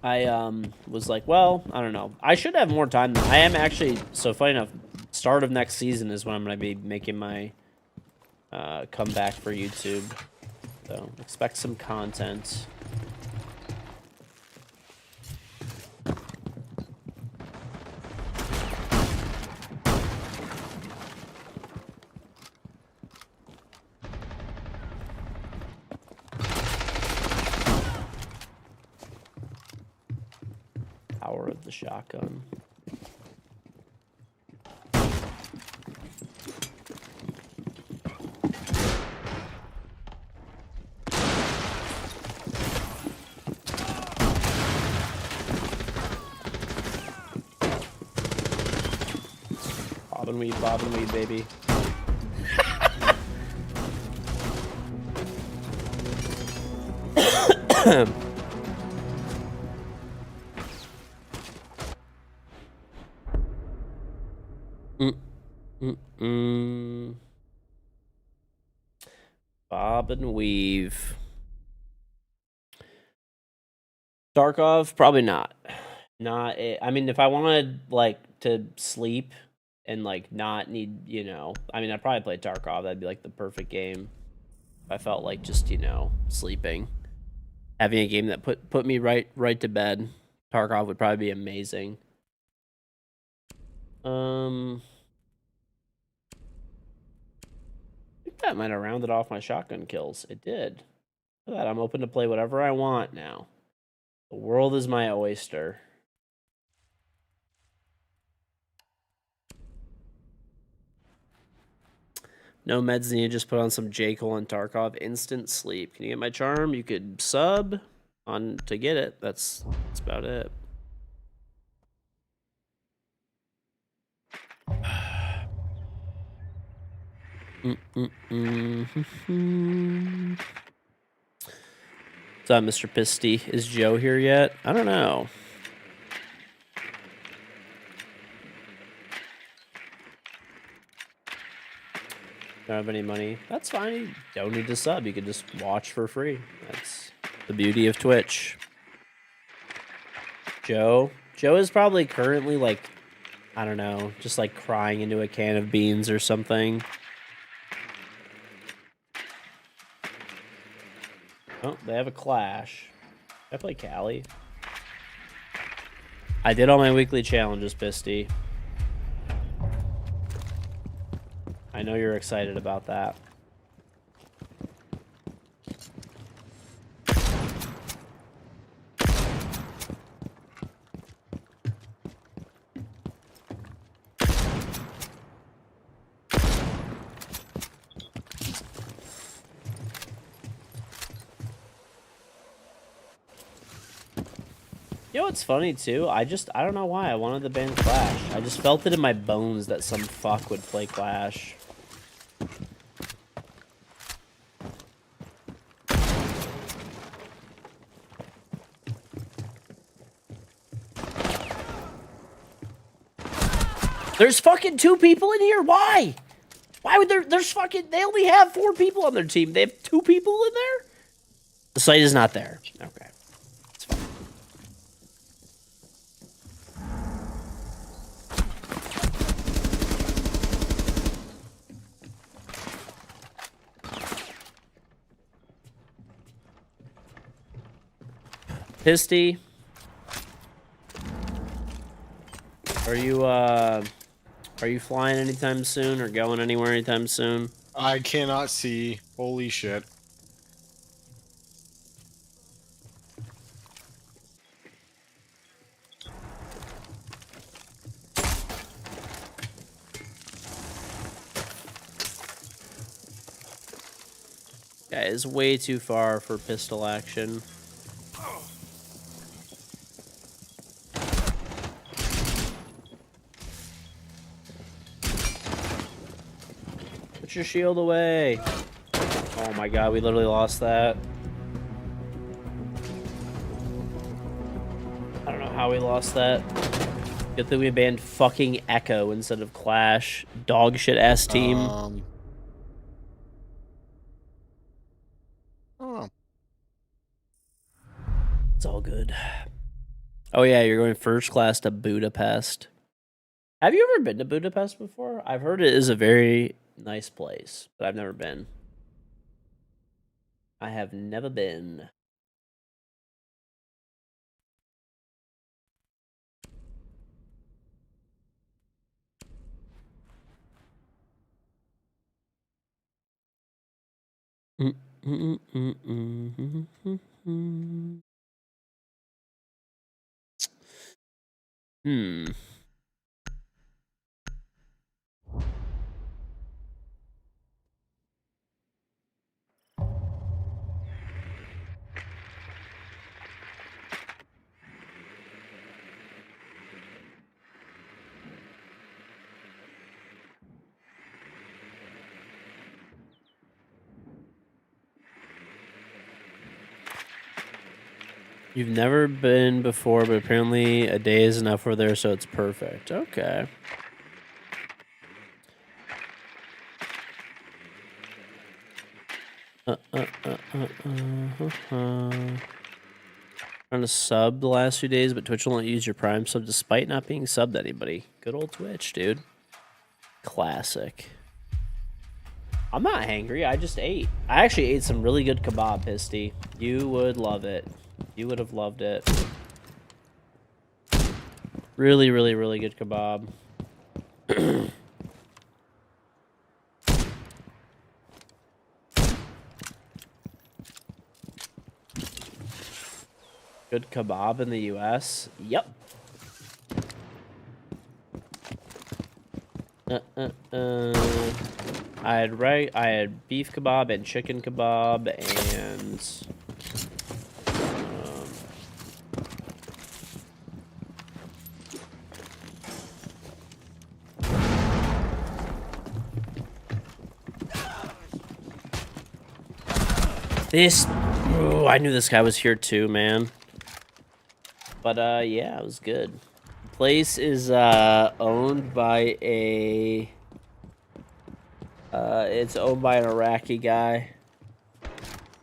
I was like, well, I don't know. I should have more time. I am actually, so funny enough, start of next season is when I'm going to be making my comeback for YouTube. So expect some content. Power of the shotgun. Bob and weed, baby. Bob and weave. Tarkov, probably not. Not it. I mean, if I wanted like to sleep and like not need, I mean, I'd probably play Tarkov. That'd be like the perfect game. If I felt like just, sleeping, having a game that put me right to bed. Tarkov would probably be amazing. I think that might have rounded off my shotgun kills. It did. Look at that. I'm open to play whatever I want now. The world is my oyster. No meds needed. Just put on some J. Cole and Tarkov. Instant sleep. Can you get my charm? You could sub on to get it. That's about it. What's up, Mr. Pisty? Is Joe here yet? I don't know. Don't have any money. That's fine. You don't need to sub. You can just watch for free. That's the beauty of Twitch. Joe is probably currently like, I don't know, just like crying into a can of beans or something. Oh, they have a clash. I play Cali. I did all my weekly challenges, Pisty. I know you're excited about that. You know what's funny too? I don't know why I wanted to ban Clash. I just felt it in my bones that some fuck would play Clash. There's fucking 2 people in here. Why? Why would there's fucking, they only have 4 people on their team. They have 2 people in there? The site is not there. Okay. It's fine. Pisty. Are you flying anytime soon or going anywhere anytime soon? I cannot see. Holy shit. Guy is way too far for pistol action. Put your shield away. Oh my god, we literally lost that. I don't know how we lost that. Good thing we banned fucking Echo instead of Clash. Dog shit ass team. Oh. It's all good. Oh yeah, you're going first class to Budapest. Have you ever been to Budapest before? I've heard it is a very nice place, but I've never been. I have never been. Hmm. You've never been before, but apparently a day is enough for there, so it's perfect. Okay. Trying to sub the last few days, but Twitch will not use your Prime sub despite not being subbed to anybody. Good old Twitch, dude. Classic. I'm not hangry. I just ate. I actually ate some really good kebab, Pisty. You would love it. You would have loved it. Really, really, really good kebab. Good kebab in the US? Yep. I had beef kebab and chicken kebab and this. Oh, I knew this guy was here too, man. But yeah, it was good. The place is owned by a. It's owned by an Iraqi guy.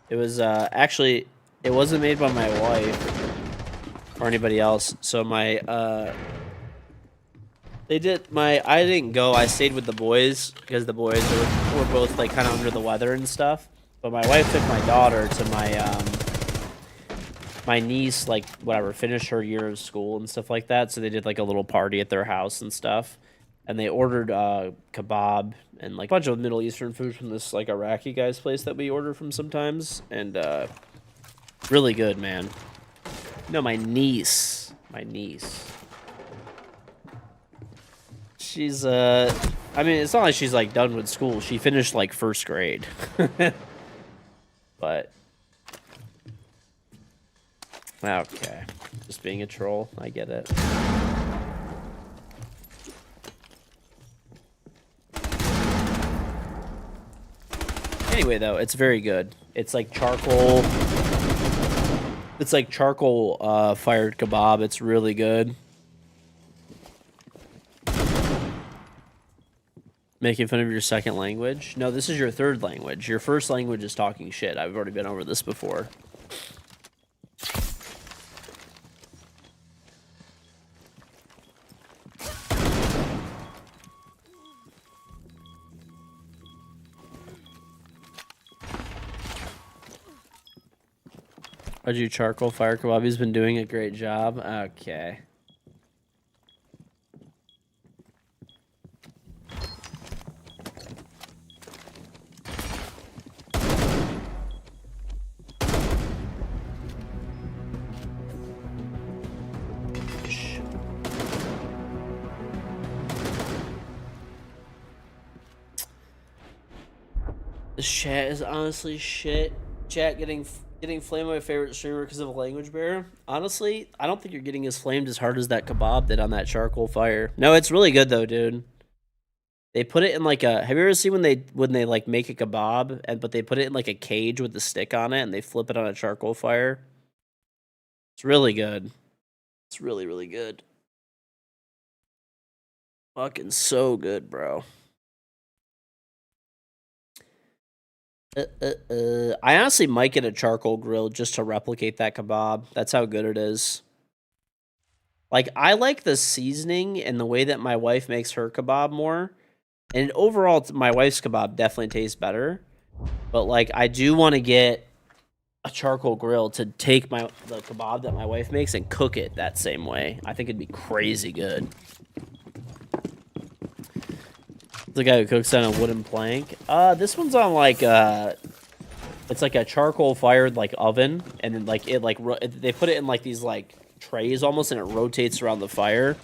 It was actually, it wasn't made by my wife or anybody else. So my I didn't go. I stayed with the boys because the boys were both like kind of under the weather and stuff. But my wife took my daughter to my niece, like whatever, finished her year of school and stuff like that. So they did like a little party at their house and stuff. And they ordered kebab and like a bunch of Middle Eastern food from this like Iraqi guy's place that we order from sometimes. And really good, man. No, my niece. She's I mean, it's not like she's like done with school. She finished like first grade. But okay, just being a troll. I get it. Anyway, though, it's very good. It's like charcoal. It's like charcoal fired kebab. It's really good. Making fun of your second language? No, this is your third language. Your first language is talking shit. I've already been over this before. How'd you charcoal fire kebab? He's been doing a great job. Okay. This chat is honestly shit. Chat getting flamed by my favorite streamer because of a language barrier. Honestly, I don't think you're getting as flamed as hard as that kebab did on that charcoal fire. No, it's really good though, dude. They put it in like a. Have you ever seen when they like make a kebab but they put it in like a cage with the stick on it and they flip it on a charcoal fire? It's really good. It's really, really good. Fucking so good, bro. I honestly might get a charcoal grill just to replicate that kebab. That's how good it is. Like, I like the seasoning and the way that my wife makes her kebab more. And overall, my wife's kebab definitely tastes better. But, like, I do want to get a charcoal grill to take the kebab that my wife makes and cook it that same way. I think it'd be crazy good. The guy who cooks on a wooden plank. This one's on like it's like a charcoal fired like oven, and then like they put it in like these like trays almost, and it rotates around the fire.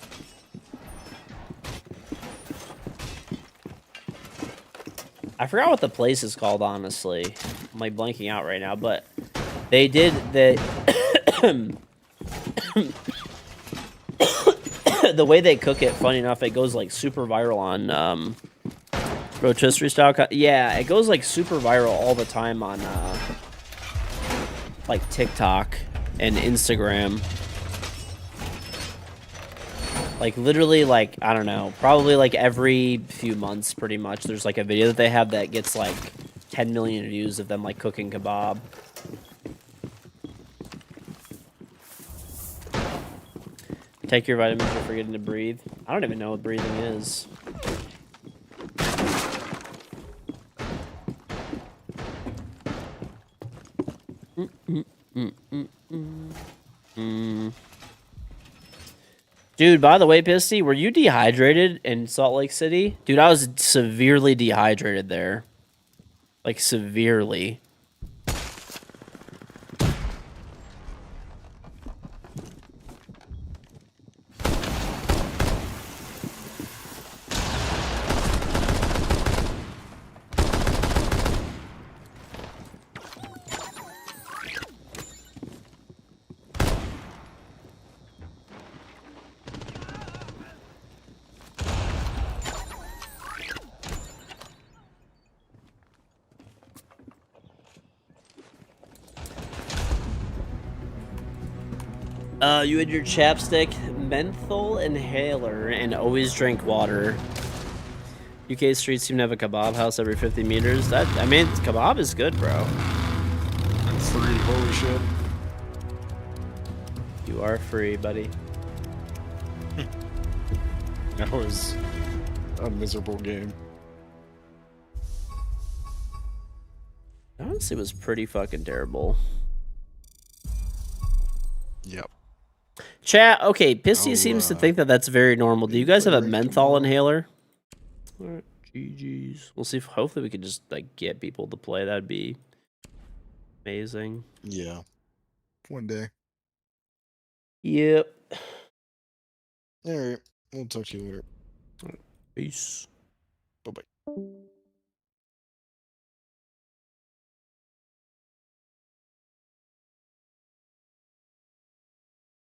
I forgot what the place is called, honestly. I'm like blanking out right now, but they did the the way they cook it. Funny enough, it goes like super viral on rotisserie style. Yeah, it goes like super viral all the time on like TikTok. and Instagram. Like literally, like I don't know, probably like every few months, pretty much. There's like a video that they have that gets like 10 million views of them like cooking kebab. Take your vitamins, you're forgetting to breathe. I don't even know what breathing is. Dude, by the way, Pisty, were you dehydrated in Salt Lake City? Dude, I was severely dehydrated there. Like, severely. You had your chapstick, menthol inhaler, and always drink water. UK streets seem to have a kebab house every 50 meters. That, I mean, kebab is good, bro. I'm free, holy shit. You are free, buddy. That was a miserable game. Honestly, it was pretty fucking terrible. Yep. Chat, okay, Pissy seems to think that that's very normal. Do you guys have a menthol inhaler? Alright, GG's. We'll see if hopefully we can just like get people to play. That'd be amazing. Yeah. One day. Yep. Alright. We'll talk to you later. Peace. Bye-bye.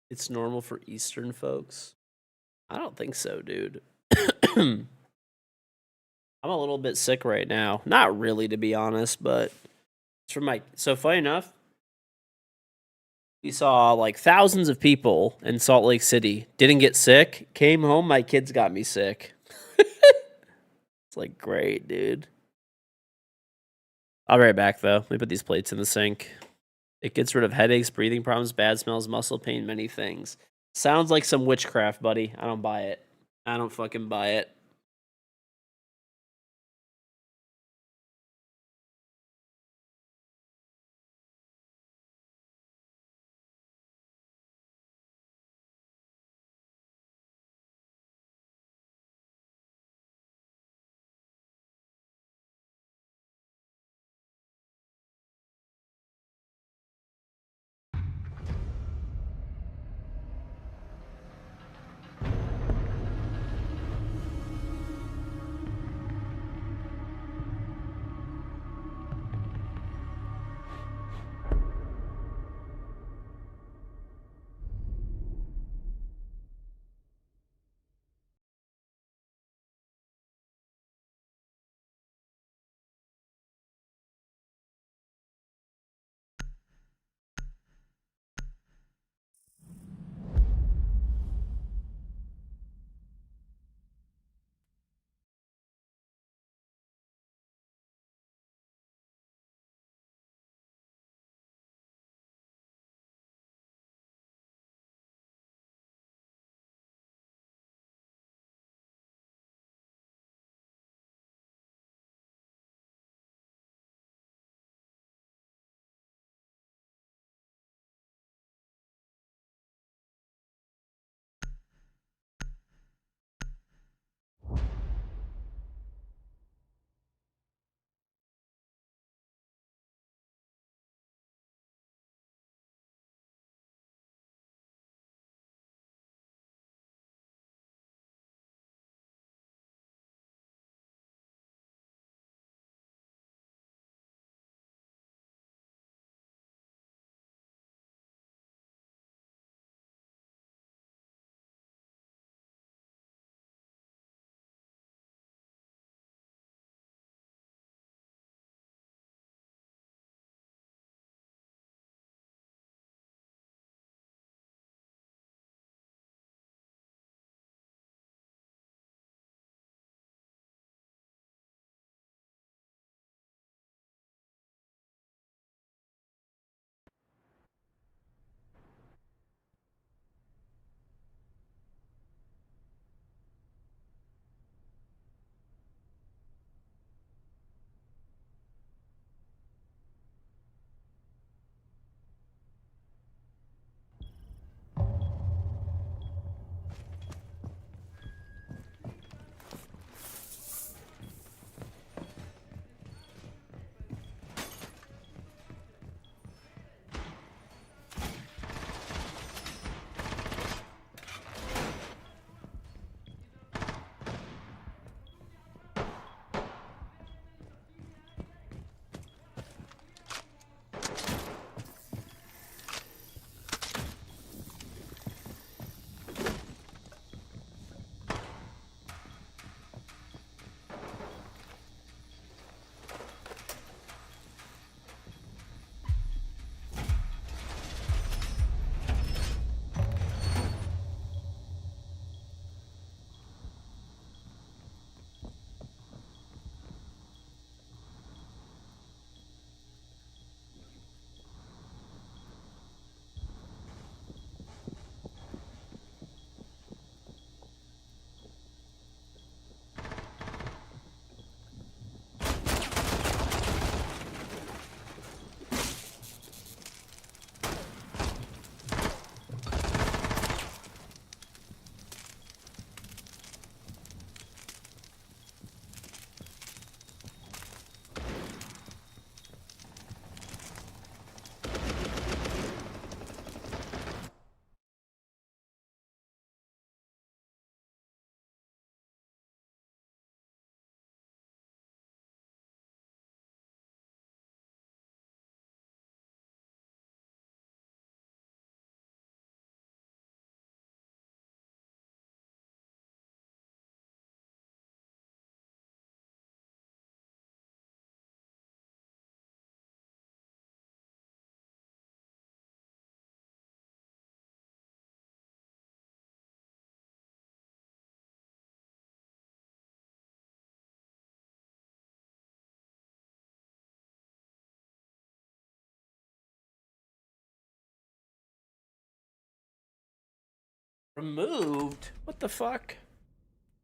It's normal for Eastern folks. I don't think so, dude. I'm a little bit sick right now. Not really, to be honest, but it's from my. So funny enough, we saw like thousands of people in Salt Lake City. Didn't get sick. Came home, my kids got me sick. It's like great, dude. I'll be right back though. Let me put these plates in the sink. It gets rid of headaches, breathing problems, bad smells, muscle pain, many things. Sounds like some witchcraft, buddy. I don't buy it. I don't fucking buy it. Removed? What the fuck?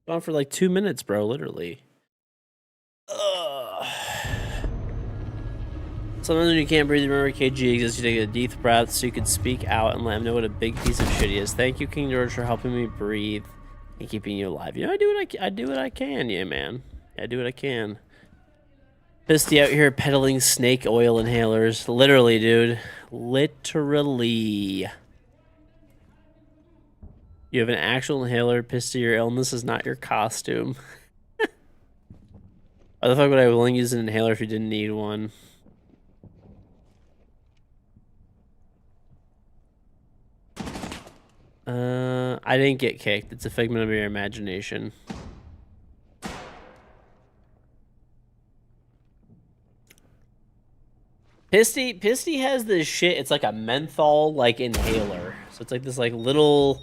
Gone for like 2 minutes, bro, literally. Ugh. Sometimes when you can't breathe, remember KG exists. You take a deep breath so you can speak out and let him know what a big piece of shit he is. Thank you, KingGeorge, for helping me breathe and keeping you alive. You know, I do what I can, yeah, man. I do what I can. Pisty out here peddling snake oil inhalers. Literally, dude. Literally. You have an actual inhaler. Pisty, your illness is not your costume. Why the fuck would I willingly use an inhaler if you didn't need one? I didn't get kicked. It's a figment of your imagination. Pisty has this shit. It's like a menthol like inhaler. So it's like this like little,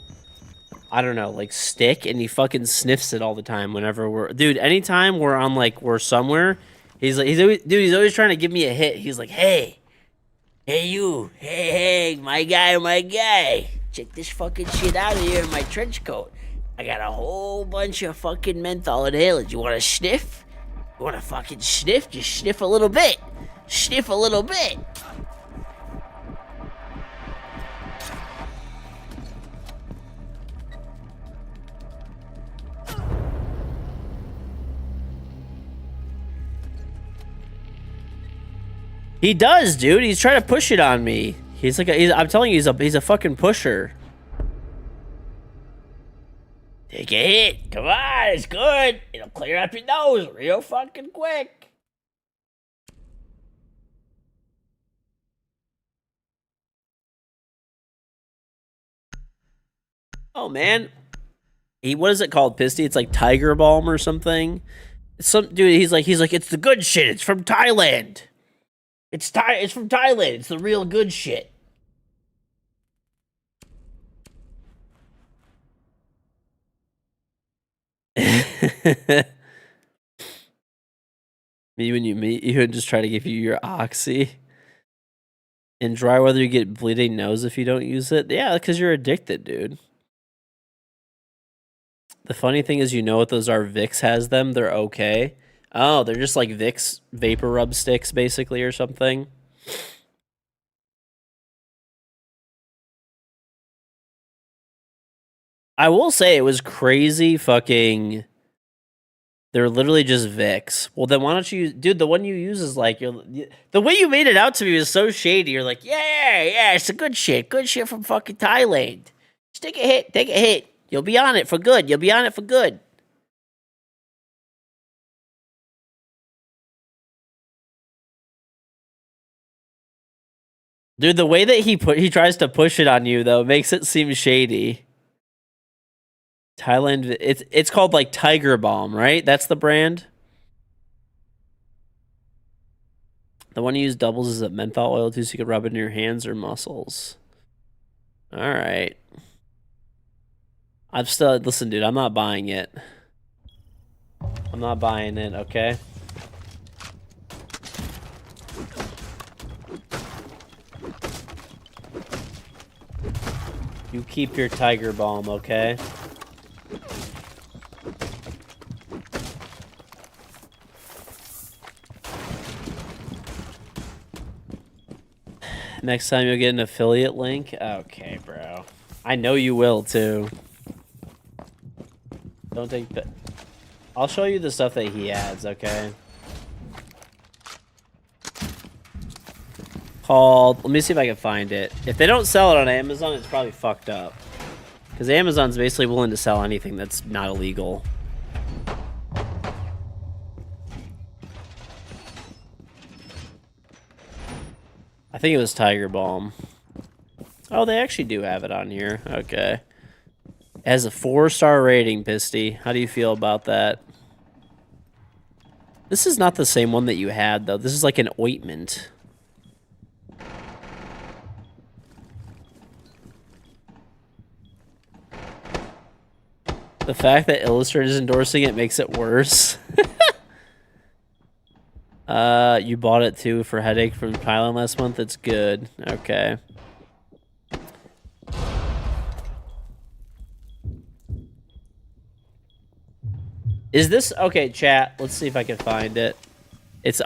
I don't know, like stick, and he fucking sniffs it all the time whenever dude, anytime we're somewhere, he's always trying to give me a hit. He's like, hey you, hey, my guy, check this fucking shit out of here in my trench coat. I got a whole bunch of fucking menthol inhalers. You want to sniff? You want to fucking sniff? Just sniff a little bit. Sniff a little bit. He does, dude. He's trying to push it on me. He's like I'm telling you, he's a fucking pusher. Take a hit. Come on, it's good. It'll clear up your nose real fucking quick. Oh man, what is it called, Pisty? It's like Tiger Balm or something. Some dude, he's like, it's the good shit. It's from Thailand. It's from Thailand. It's the real good shit. Me when you meet you and just try to give you your oxy. In dry weather, you get bleeding nose if you don't use it. Yeah, because you're addicted, dude. The funny thing is, you know what those are? Vicks has them. They're okay. Oh, they're just like Vicks vapor rub sticks, basically, or something. I will say it was crazy fucking... They're literally just Vicks. Well, then why don't you... Dude, the one you use is like... The way you made it out to me was so shady. You're like, yeah, it's a good shit. Good shit from fucking Thailand. Just take a hit. You'll be on it for good. Dude, the way that he tries to push it on you, though, makes it seem shady. Thailand, it's called like Tiger Balm, right? That's the brand. The one you use doubles as a menthol oil too, so you can rub it in your hands or muscles. All right. Listen, dude, I'm not buying it. I'm not buying it, okay? You keep your Tiger Balm, okay? Next time you'll get an affiliate link? Okay, bro. I know you will, too. Don't take that. I'll show you the stuff that he adds, okay? Let me see if I can find it. If they don't sell it on Amazon, it's probably fucked up. Because Amazon's basically willing to sell anything that's not illegal. I think it was Tiger Balm. Oh, they actually do have it on here. Okay. It has a 4-star rating, Pisty. How do you feel about that? This is not the same one that you had, though. This is like an ointment. The fact that Illustrator's endorsing it makes it worse. You bought it too for headache from Thailand last month? It's good. Okay. Is this okay, chat? Let's see if I can find it.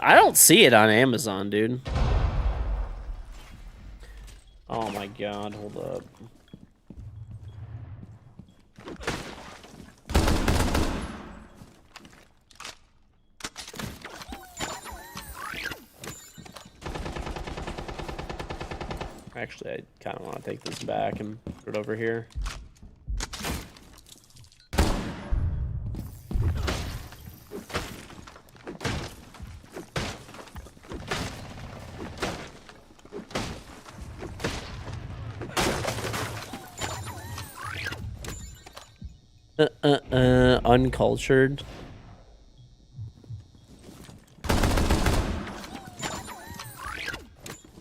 I don't see it on Amazon, dude. Oh my god, hold up. Actually, I kind of want to take this back and put it over here. Uncultured.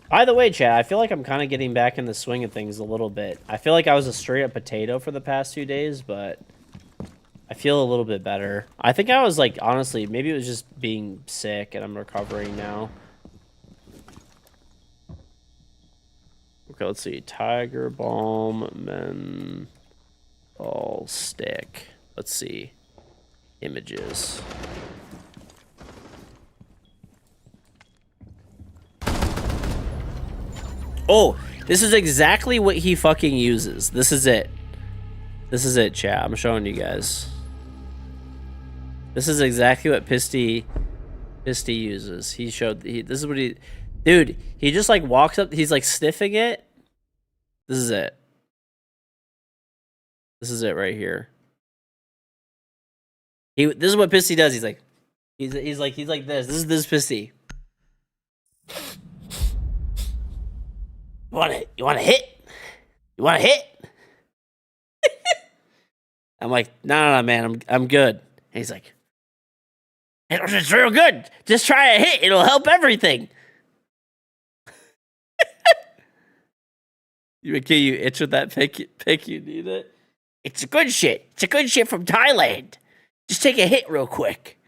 By the way, chat, I feel like I'm kind of getting back in the swing of things a little bit. I feel like I was a straight up potato for the past 2 days, but I feel a little bit better. I think I was like, honestly, maybe it was just being sick and I'm recovering now. Okay, let's see. Tiger Balm Menthol Stick. Let's see. Images. Oh, this is exactly what he fucking uses. This is it. This is it, chat. I'm showing you guys. This is exactly what Pisty uses. He showed. This is what he. Dude, he just like walks up. He's like sniffing it. This is it. This is it right here. This is what Pisty does. He's like this. This is this Pisty. You want to hit? You want to hit? I'm like, no, man. I'm good. And he's like, it's real good. Just try a hit. It'll help everything. You itch with that pick. You need it. It's a good shit. It's a good shit from Thailand. Just take a hit real quick.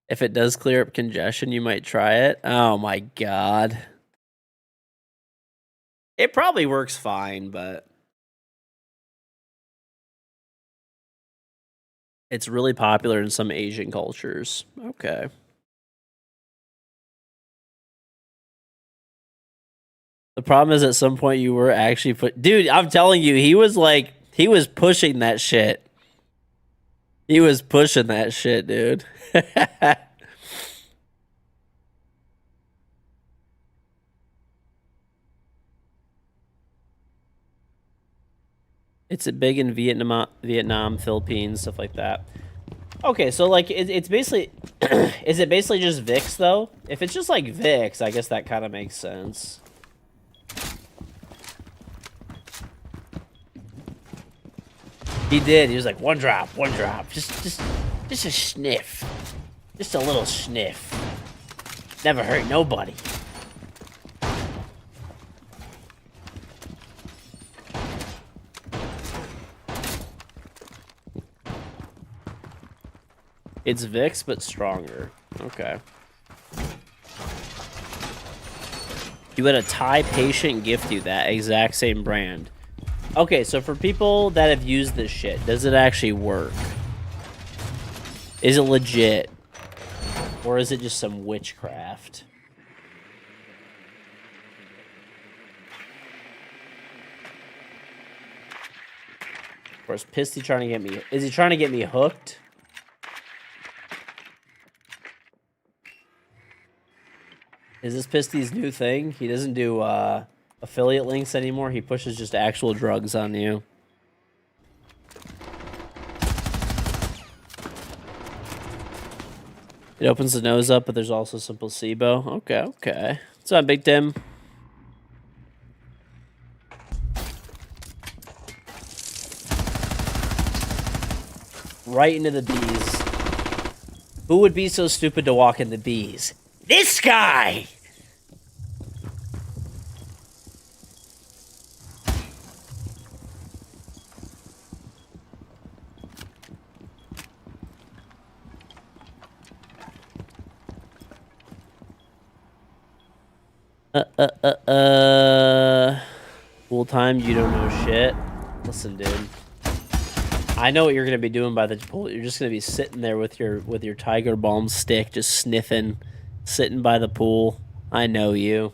If it does clear up congestion, you might try it. Oh my god. It probably works fine, but it's really popular in some Asian cultures. Okay. The problem is at some point you were actually dude, I'm telling you, he was pushing that shit. He was pushing that shit, dude. It's big in Vietnam, Philippines, stuff like that. Okay, so like it's basically, is it basically just Vicks though? If it's just like Vicks, I guess that kind of makes sense. He did. He was like one drop, just a sniff, just a little sniff. Never hurt nobody. It's Vicks, but stronger. Okay. You had a Thai patient gift you that exact same brand. Okay, so for people that have used this shit, does it actually work? Is it legit? Or is it just some witchcraft? Or is Pisty trying to get me... Is he trying to get me hooked? Is this Pisty's new thing? He doesn't do affiliate links anymore. He pushes just actual drugs on you. It opens the nose up, but there's also some placebo. Okay. What's up, Big Tim? Right into the bees. Who would be so stupid to walk in the bees? This guy! Full time, you don't know shit. Listen, dude. I know what you're gonna be doing by the pool. You're just gonna be sitting there with your tiger balm stick, just sniffing, sitting by the pool. I know you.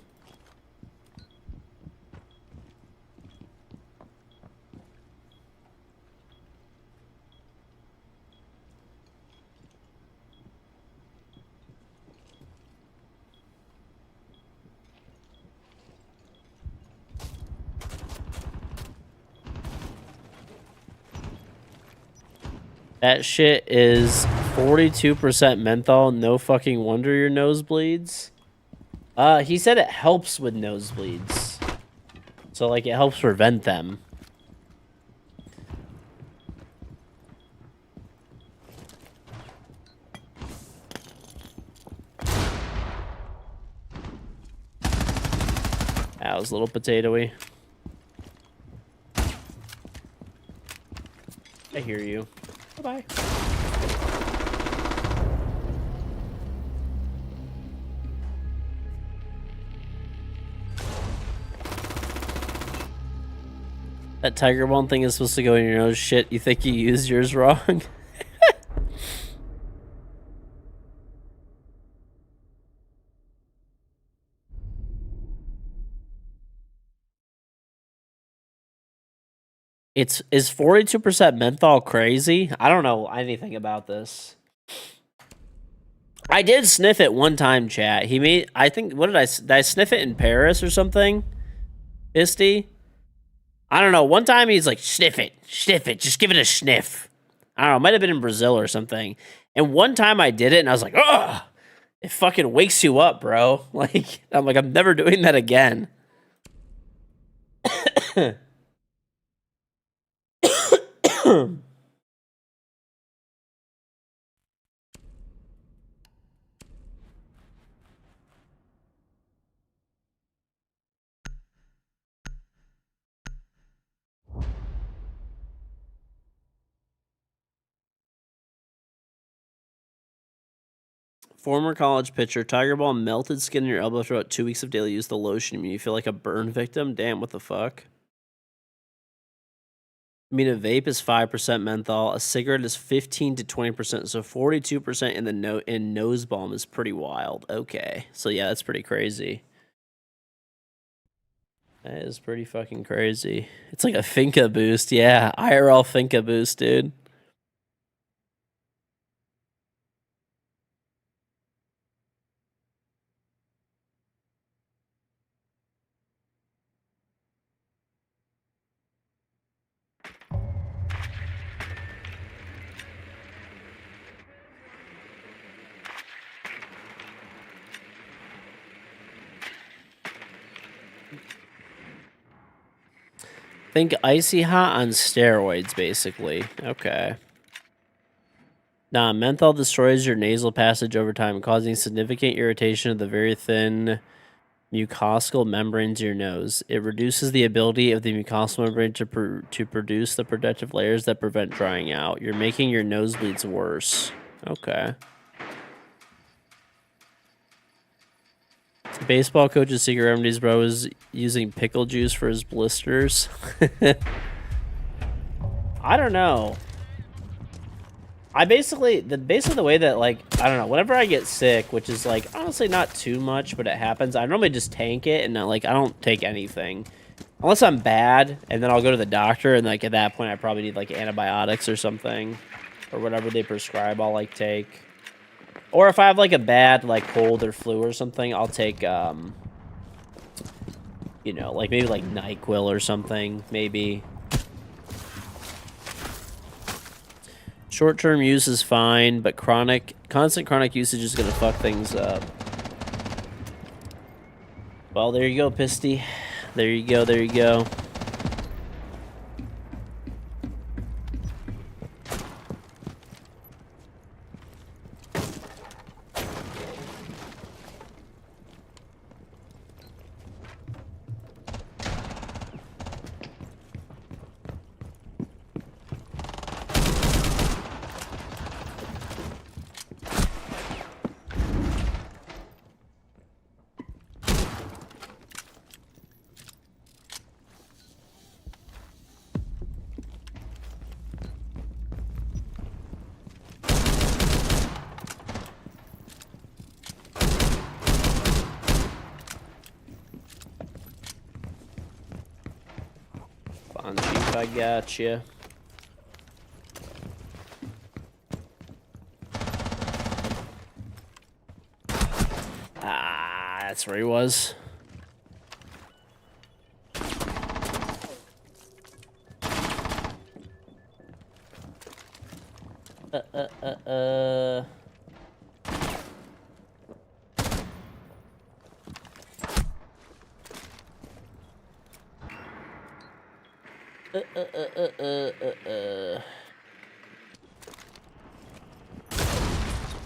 That shit is 42% menthol. No fucking wonder your nose bleeds. He said it helps with nosebleeds. So, like, it helps prevent them. That was a little potatoey. I hear you. Bye-bye. That tiger balm thing is supposed to go in your nose. Shit, you think you used yours wrong? Is 42% menthol crazy? I don't know anything about this. I did sniff it one time, chat. I think, did I sniff it in Paris or something? Isty? I don't know. One time he's like, sniff it, just give it a sniff. I don't know. It might have been in Brazil or something. And one time I did it and I was like, ugh, it fucking wakes you up, bro. Like, I'm never doing that again. Former college pitcher, tiger balm melted skin in your elbow after about 2 weeks of daily use. The lotion, you feel like a burn victim? Damn, what the fuck? I mean, a vape is 5% menthol. A cigarette is 15 to 20%. So 42% in nose balm is pretty wild. Okay, so yeah, that's pretty crazy. That is pretty fucking crazy. It's like a Finca boost. Yeah, IRL Finca boost, dude. Think icy hot on steroids, basically. Okay. Nah, menthol destroys your nasal passage over time, causing significant irritation of the very thin mucosal membranes of your nose. It reduces the ability of the mucosal membrane to produce the protective layers that prevent drying out. You're making your nosebleeds worse. Okay. Baseball coach's secret remedies, bro, is using pickle juice for his blisters. I don't know. Basically the way that, like, I don't know, whenever I get sick, which is, like, honestly not too much, but it happens, I normally just tank it, and I don't take anything. Unless I'm bad, and then I'll go to the doctor, and, like, at that point I probably need, like, antibiotics or something. Or whatever they prescribe, I'll, like, take. Or if I have, like, a bad, like, cold or flu or something, I'll take, you know, like, maybe, like, NyQuil or something, maybe. Short-term use is fine, but constant chronic usage is gonna fuck things up. Well, there you go, Pisty. There you go, there you go. I got you. Ah, that's where he was.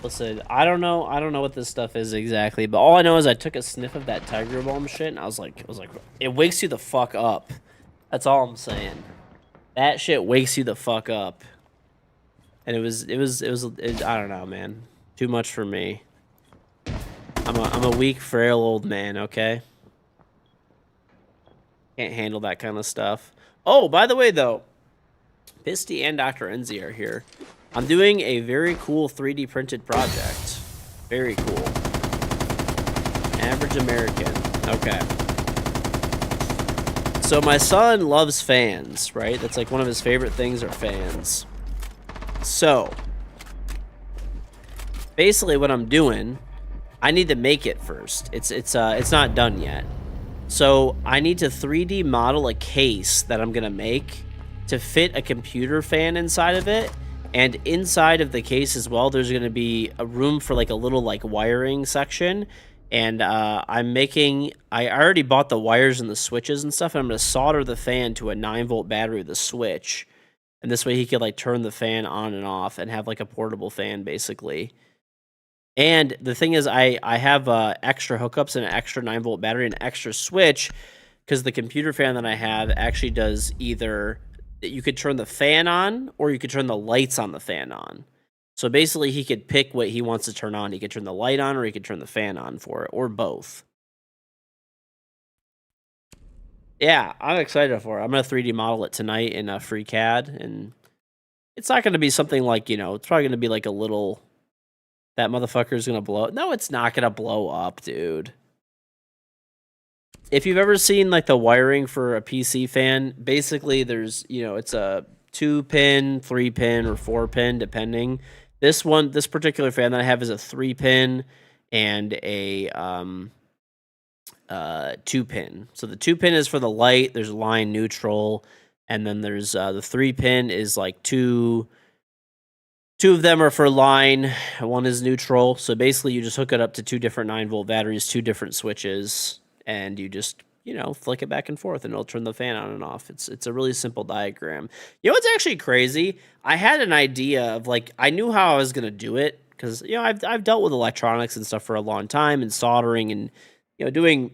Listen, I don't know what this stuff is exactly, but all I know is I took a sniff of that tiger balm shit, and I was like, it wakes you the fuck up. That's all I'm saying. That shit wakes you the fuck up. And it was I don't know, man. Too much for me. I'm a weak, frail old man, okay? Can't handle that kind of stuff. Oh, by the way, though, Pisty and Dr. Enzi are here. I'm doing a very cool 3D printed project. Very cool. Average American. Okay. So my son loves fans, right? That's like one of his favorite things are fans. So, basically what I'm doing, I need to make it first. It's not done yet. So I need to 3D model a case that I'm gonna make to fit a computer fan inside of it. And inside of the case as well, there's gonna be a room for like a little like wiring section. And I already bought the wires and the switches and stuff, and I'm gonna solder the fan to a 9-volt battery with a switch. And this way he could like turn the fan on and off and have like a portable fan basically. And the thing is, I have extra hookups and an extra 9-volt battery and an extra switch because the computer fan that I have actually does either you could turn the fan on or you could turn the lights on the fan on. So basically he could pick what he wants to turn on. He could turn the light on or he could turn the fan on for it or both. Yeah, I'm excited for it. I'm going to 3D model it tonight in a FreeCAD, and it's not going to be something like, you know, it's probably going to be like a little... That motherfucker's gonna blow up. No, it's not gonna blow up, dude. If you've ever seen like the wiring for a PC fan, basically there's, you know, it's a 2-pin, 3-pin, or 4-pin, depending. This particular fan that I have is a 3-pin and a 2-pin. So the 2-pin is for the light. There's line, neutral, and then there's the 3-pin is like two of them are for line, one is neutral. So basically you just hook it up to 2 different 9-volt batteries, 2 different switches, and you just, you know, flick it back and forth and it'll turn the fan on and off. It's a really simple diagram. You know what's actually crazy? I had an idea of like, I knew how I was going to do it because, you know, I've dealt with electronics and stuff for a long time and soldering and, you know, doing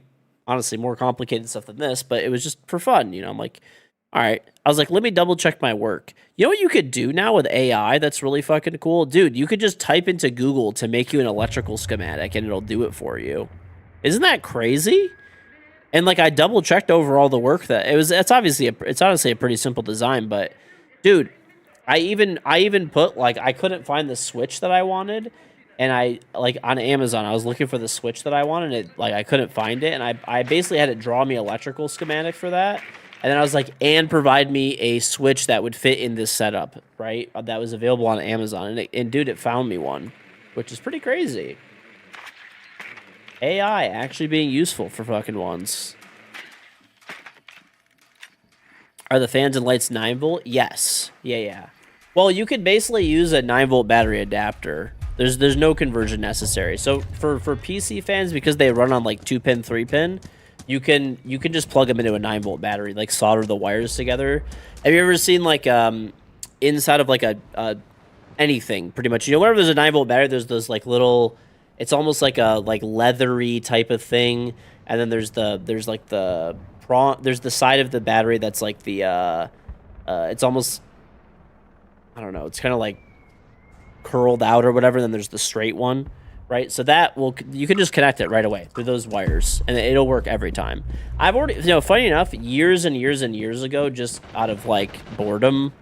honestly more complicated stuff than this, but it was just for fun. You know, I'm like, all right. I was like, let me double check my work. You know what you could do now with AI that's really fucking cool? Dude, you could just type into Google to make you an electrical schematic and it'll do it for you. Isn't that crazy? And like I double checked over all the work that it's honestly a pretty simple design, but dude, I even put like I couldn't find the switch that I wanted, and I like on Amazon I was looking for the switch that I wanted, and I couldn't find it, and I basically had it draw me electrical schematic for that. And then I was like, and provide me a switch that would fit in this setup, right? That was available on Amazon. And dude, it found me one, which is pretty crazy. AI actually being useful for fucking once. Are the fans and lights 9-volt? Yes. Yeah. Well, you could basically use a 9-volt battery adapter. There's no conversion necessary. So for PC fans, because they run on like 2-pin, 3-pin, you can just plug them into a 9-volt battery, like solder the wires together. Have you ever seen like inside of like a anything pretty much? You know, whenever there's a 9-volt battery, there's those like little. It's almost like a leathery type of thing, and then there's like the there's the side of the battery that's like the it's almost, I don't know, it's kind of like curled out or whatever. And then there's the straight one. Right, so you can just connect it right away through those wires, and it'll work every time. I've already, you know, funny enough, years and years and years ago, just out of like boredom,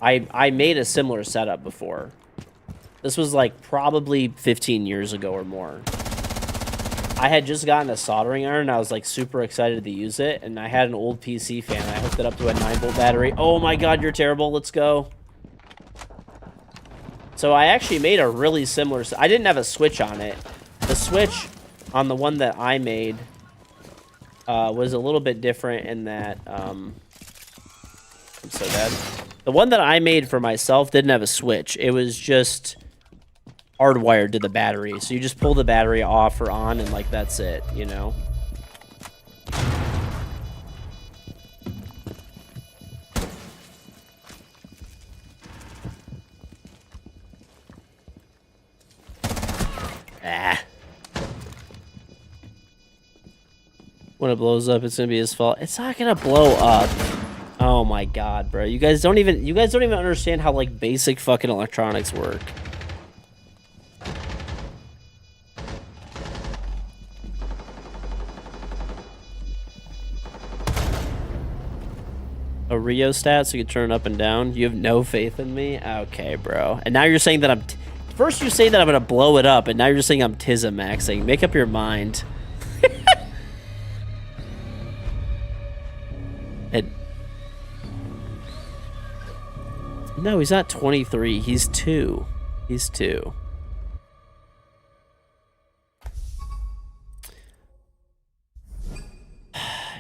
I made a similar setup before. This was like probably 15 years ago or more. I had just gotten a soldering iron, and I was like super excited to use it, and I had an old PC fan. I hooked it up to a 9-volt battery. Oh my god, you're terrible. Let's go. So I actually made a really similar... I didn't have a switch on it. The switch on the one that I made was a little bit different in that... I'm so dead. The one that I made for myself didn't have a switch. It was just hardwired to the battery. So you just pull the battery off or on, and like that's it, you know? When it blows up, it's gonna be his fault. It's not gonna blow up. Oh my god, bro. You guys don't even understand how like basic fucking electronics work. A rheostat so you can turn it up and down. You have no faith in me? Okay, bro. And now you're saying that I'm... First you say that I'm gonna blow it up, and now you're saying I'm Tizamaxing. Make up your mind. No, he's not 23. He's 2. He's 2.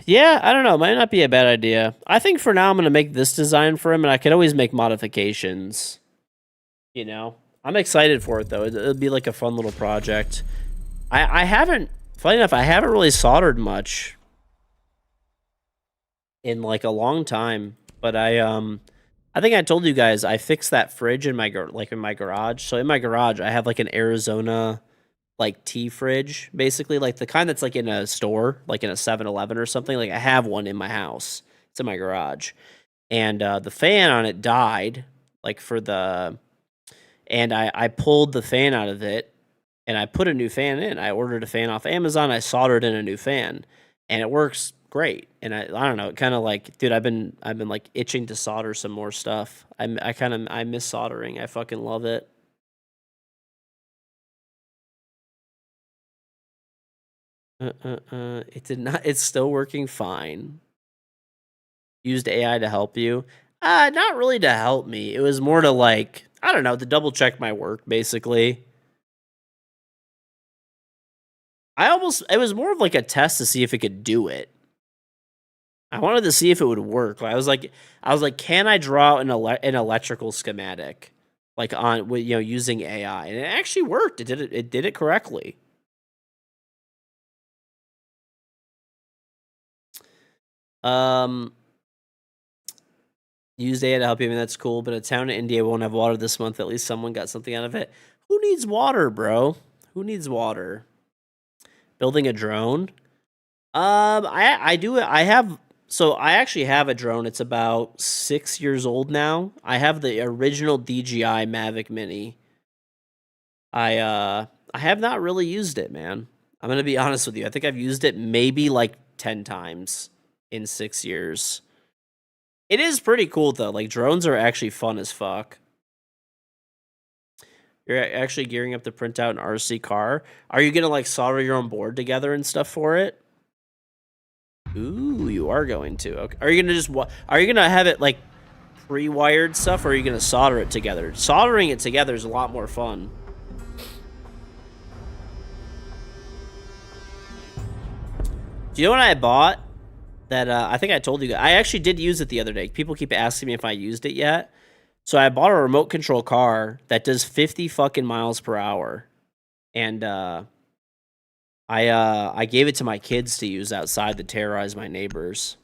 Yeah, I don't know. Might not be a bad idea. I think for now I'm going to make this design for him, and I could always make modifications. You know? I'm excited for it, though. It'll be like a fun little project. I haven't... Funny enough, I haven't really soldered much in like a long time. But I think I told you guys I fixed that fridge in my garage. So in my garage, I have like an Arizona like tea fridge, basically like the kind that's like in a store, like in a 7-Eleven or something. Like I have one in my house. It's in my garage, and the fan on it died. Like and I pulled the fan out of it, and I put a new fan in. I ordered a fan off Amazon. I soldered in a new fan, and it works great. And I don't know, it kind of like, dude, I've been like itching to solder some more stuff. I miss soldering. I fucking love it. It did not. It's still working fine. Used AI to help you? Not really to help me. It was more to like, I don't know, to double check my work basically. It was more of like a test to see if it could do it. I wanted to see if it would work. I was like, can I draw an electrical schematic, like using AI? And it actually worked. It did it correctly. Used AI to help you. I mean, that's cool. But a town in India won't have water this month. At least someone got something out of it. Who needs water, bro? Who needs water? Building a drone. I do. So I actually have a drone. It's about 6 years old now. I have the original DJI Mavic Mini. I have not really used it, man. I'm gonna be honest with you. I think I've used it maybe like 10 times in 6 years. It is pretty cool though. Like drones are actually fun as fuck. You're actually gearing up to print out an RC car. Are you gonna like solder your own board together and stuff for it? Ooh, you are going to. Okay. Are you gonna have it like pre-wired stuff, or are you gonna solder it together? Soldering it together is a lot more fun. Do you know what I bought? That I think I told you guys. I actually did use it the other day. People keep asking me if I used it yet. So I bought a remote control car that does 50 fucking miles per hour, and I gave it to my kids to use outside to terrorize my neighbors.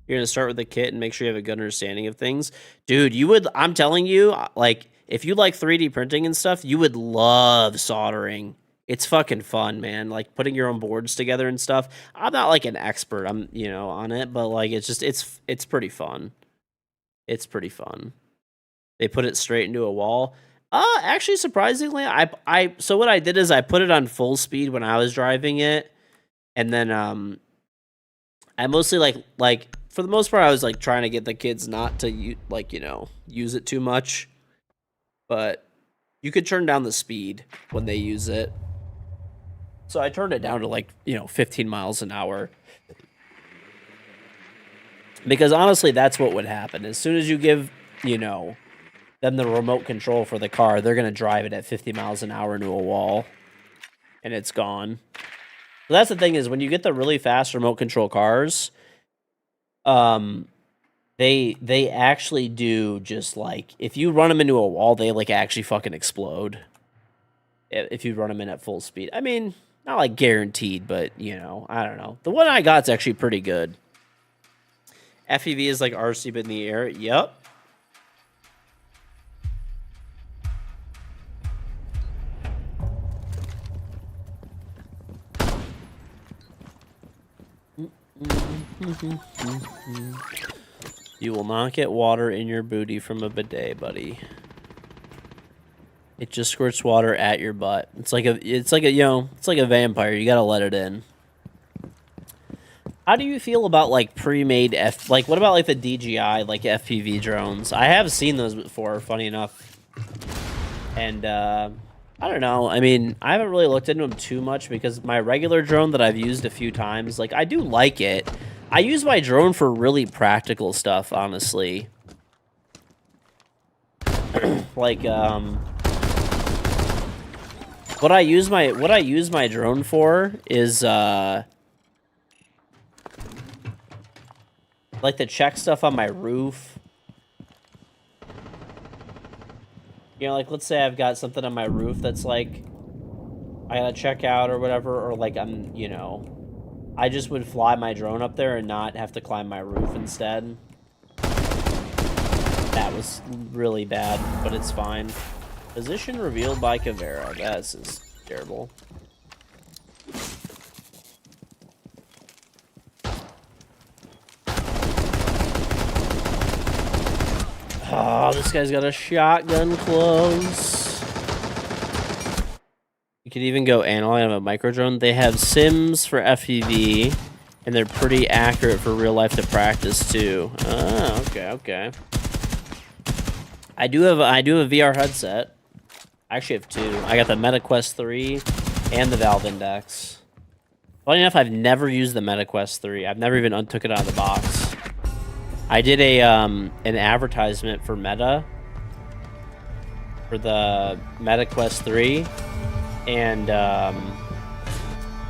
You're gonna start with the kit and make sure you have a good understanding of things, dude. I'm telling you, like if you like 3D printing and stuff, you would love soldering. It's fucking fun, man. Like putting your own boards together and stuff. I'm not like an expert, on it, but like it's pretty fun. It's pretty fun. They put it straight into a wall. Actually, surprisingly, so what I did is I put it on full speed when I was driving it, and then I mostly like for the most part I was like trying to get the kids not to use it too much, but You could turn down the speed when they use it. So I turned it down to like, 15 miles an hour. Because honestly, that's what would happen. As soon as you give, them the remote control for the car, they're going to drive it at 50 miles an hour into a wall. And it's gone. So that's the thing is when you get the really fast remote control cars, they actually do just like, if you run them into a wall, they like actually fucking explode. If you run them in at full speed. I mean, not like guaranteed, but I don't know. The one I got's actually pretty good. FEV is like RC but in the air. Yep. You will not get water in your booty from a bidet, buddy. It just squirts water at your butt. It's like a vampire. You gotta let it in. How do you feel about like pre-made what about like the DJI like FPV drones? I have seen those before, funny enough. And I don't know. I mean, I haven't really looked into them too much because my regular drone that I've used a few times, like I do like it. I use my drone for really practical stuff, honestly. Like what I use my drone for is like to check stuff on my roof. Like let's say I've got something on my roof that's like I gotta check out or whatever, or like I'm, I just would fly my drone up there and not have to climb my roof instead. That was really bad, but it's fine. Position revealed by Caveira. This is terrible. Oh, this guy's got a shotgun close. You could even go analog on a micro drone. They have sims for FPV, and they're pretty accurate for real life to practice too. Oh, okay. I do have a VR headset. I actually have two. I got the MetaQuest 3 and the Valve Index. Funny enough, I've never used the MetaQuest 3. I've never even untook it out of the box. I did an advertisement for Meta for the MetaQuest 3, and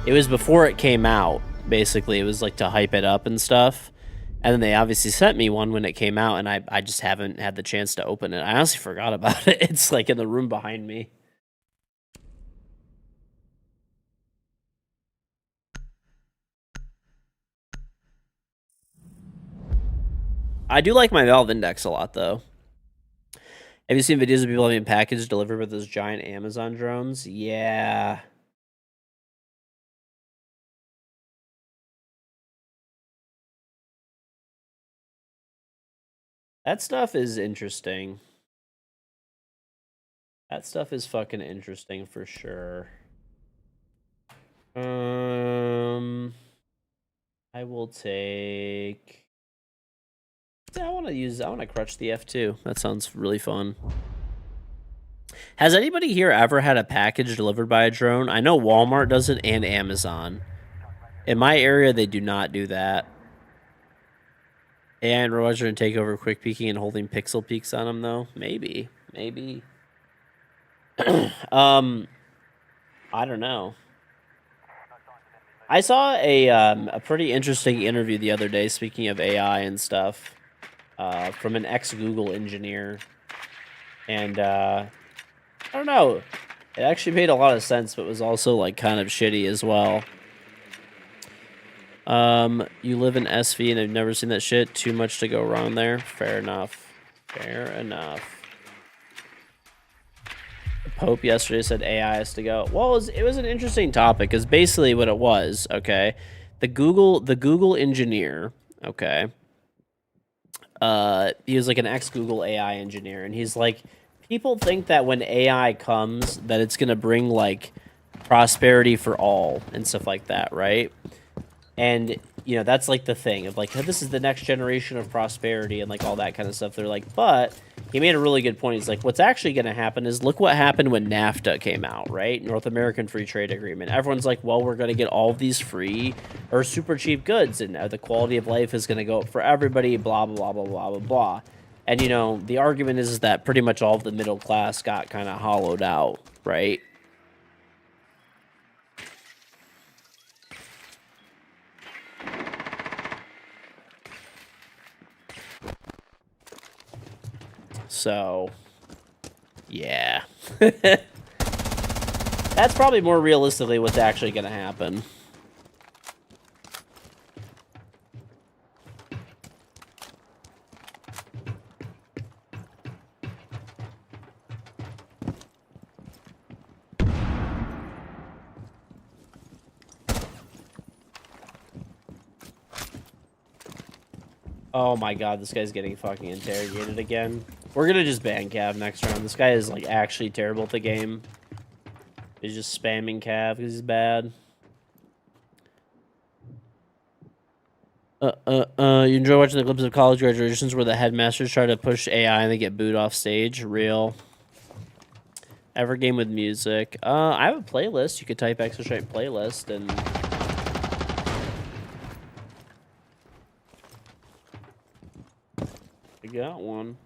it was before it came out. Basically, it was like to hype it up and stuff. And then they obviously sent me one when it came out, and I just haven't had the chance to open it. I honestly forgot about it. It's like in the room behind me. I do like my Valve Index a lot, though. Have you seen videos of people having packages delivered with those giant Amazon drones? Yeah. That stuff is interesting. That stuff is fucking interesting for sure. I will take... I want to crutch the F2. That sounds really fun. Has anybody here ever had a package delivered by a drone? I know Walmart does it and Amazon. In my area, they do not do that. And Roger and take over quick peeking and holding pixel peaks on them, though? Maybe. I don't know. I saw a pretty interesting interview the other day, speaking of AI and stuff, from an ex-Google engineer. And, I don't know. It actually made a lot of sense, but was also, like, kind of shitty as well. You live in SV and I've never seen that shit. Too much to go wrong there. Fair enough. The Pope yesterday said AI has to go. Well, it was an interesting topic, because basically what it was, okay, the Google engineer, okay, he was like an ex-Google AI engineer, and he's like, people think that when AI comes, that it's gonna bring like prosperity for all and stuff like that, right? And that's like the thing of like, this is the next generation of prosperity and like all that kind of stuff. They're like, but he made a really good point. He's like, what's actually going to happen is look what happened when NAFTA came out, right? North American Free Trade Agreement. Everyone's like, well, we're going to get all of these free or super cheap goods, and the quality of life is going to go up for everybody, blah, blah, blah, blah, blah, blah, blah. And, you know, the argument is that pretty much all of the middle class got kind of hollowed out, right? So, yeah. That's probably more realistically what's actually going to happen. Oh my god, this guy's getting fucking interrogated again. We're gonna just ban Cav next round. This guy is, like, actually terrible at the game. He's just spamming Cav because he's bad. You enjoy watching the clips of college graduations where the headmasters try to push AI and they get booed off stage? Real. Ever game with music? I have a playlist. You could type extra straight playlist and... I got one.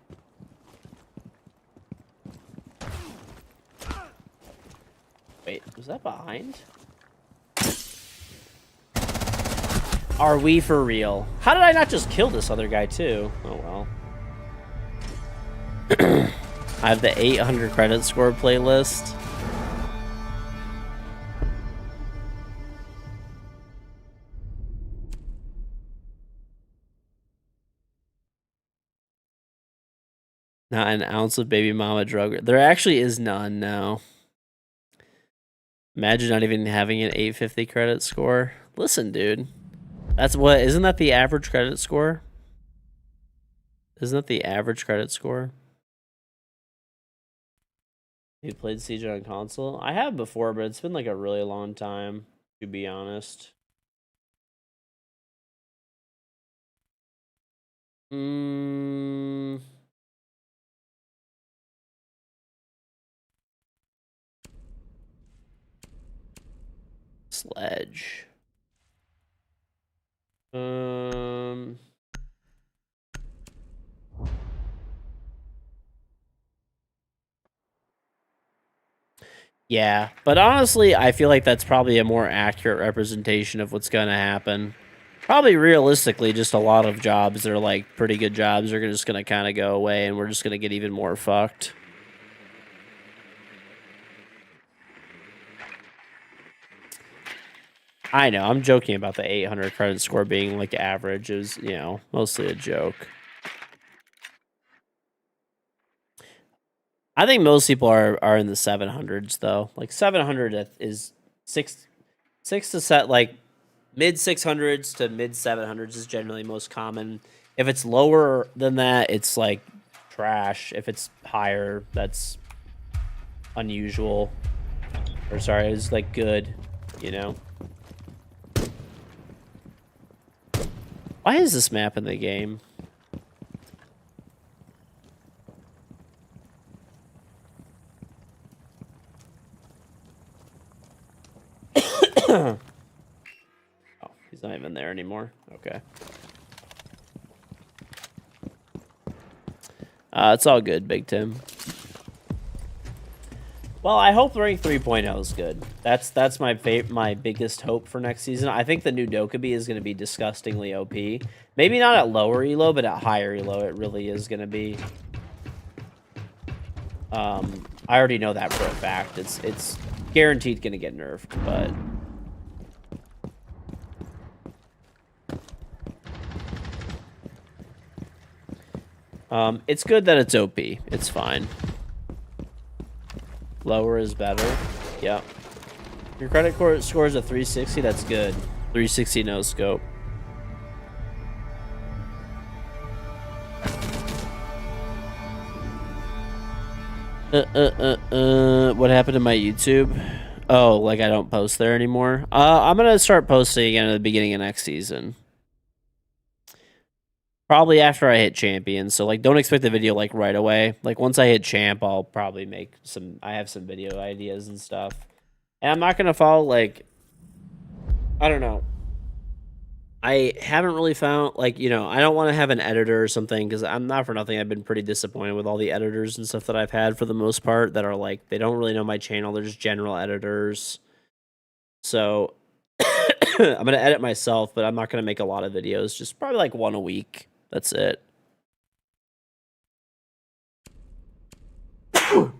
Wait, was that behind? Are we for real? How did I not just kill this other guy too? Oh well. I have the 800 credit score playlist. Not an ounce of baby mama drug. There actually is none now. Imagine not even having an 850 credit score. Listen, dude. That's what, isn't that the average credit score? Isn't that the average credit score? You played Siege on console? I have before, but it's been like a really long time, to be honest. Sledge. Yeah, but honestly, I feel like that's probably a more accurate representation of what's going to happen. Probably realistically, just a lot of jobs that are like pretty good jobs are just going to kind of go away, and we're just going to get even more fucked. I know, I'm joking about the 800 credit score being like average. It was, you know, mostly a joke. I think most people are in the 700s though. Like 700 is six to set, like mid 600s to mid 700s is generally most common. If it's lower than that, it's like trash. If it's higher, that's unusual. Or sorry, it's like good, you know. Why is this map in the game? Oh, he's not even there anymore. Okay. It's all good, Big Tim. Well, I hope rank 3.0 is good. That's my biggest hope for next season. I think the new Dokkaebi is going to be disgustingly OP. Maybe not at lower elo, but at higher elo, it really is going to be. I already know that for a fact. It's guaranteed going to get nerfed, but. It's good that it's OP. It's fine. Lower is better. Yep. Your credit score is a 360. That's good. 360 no scope. What happened to my YouTube? Oh, like I don't post there anymore. I'm gonna start posting again at the beginning of next season. Probably after I hit champion. So like, don't expect the video like right away. Like once I hit champ, I'll probably make some. I have some video ideas and stuff. And I'm not gonna follow like. I don't know. I haven't really found like I don't want to have an editor or something because I'm not for nothing. I've been pretty disappointed with all the editors and stuff that I've had for the most part that are like they don't really know my channel. They're just general editors. So I'm gonna edit myself, but I'm not gonna make a lot of videos. Just probably like one a week. That's it.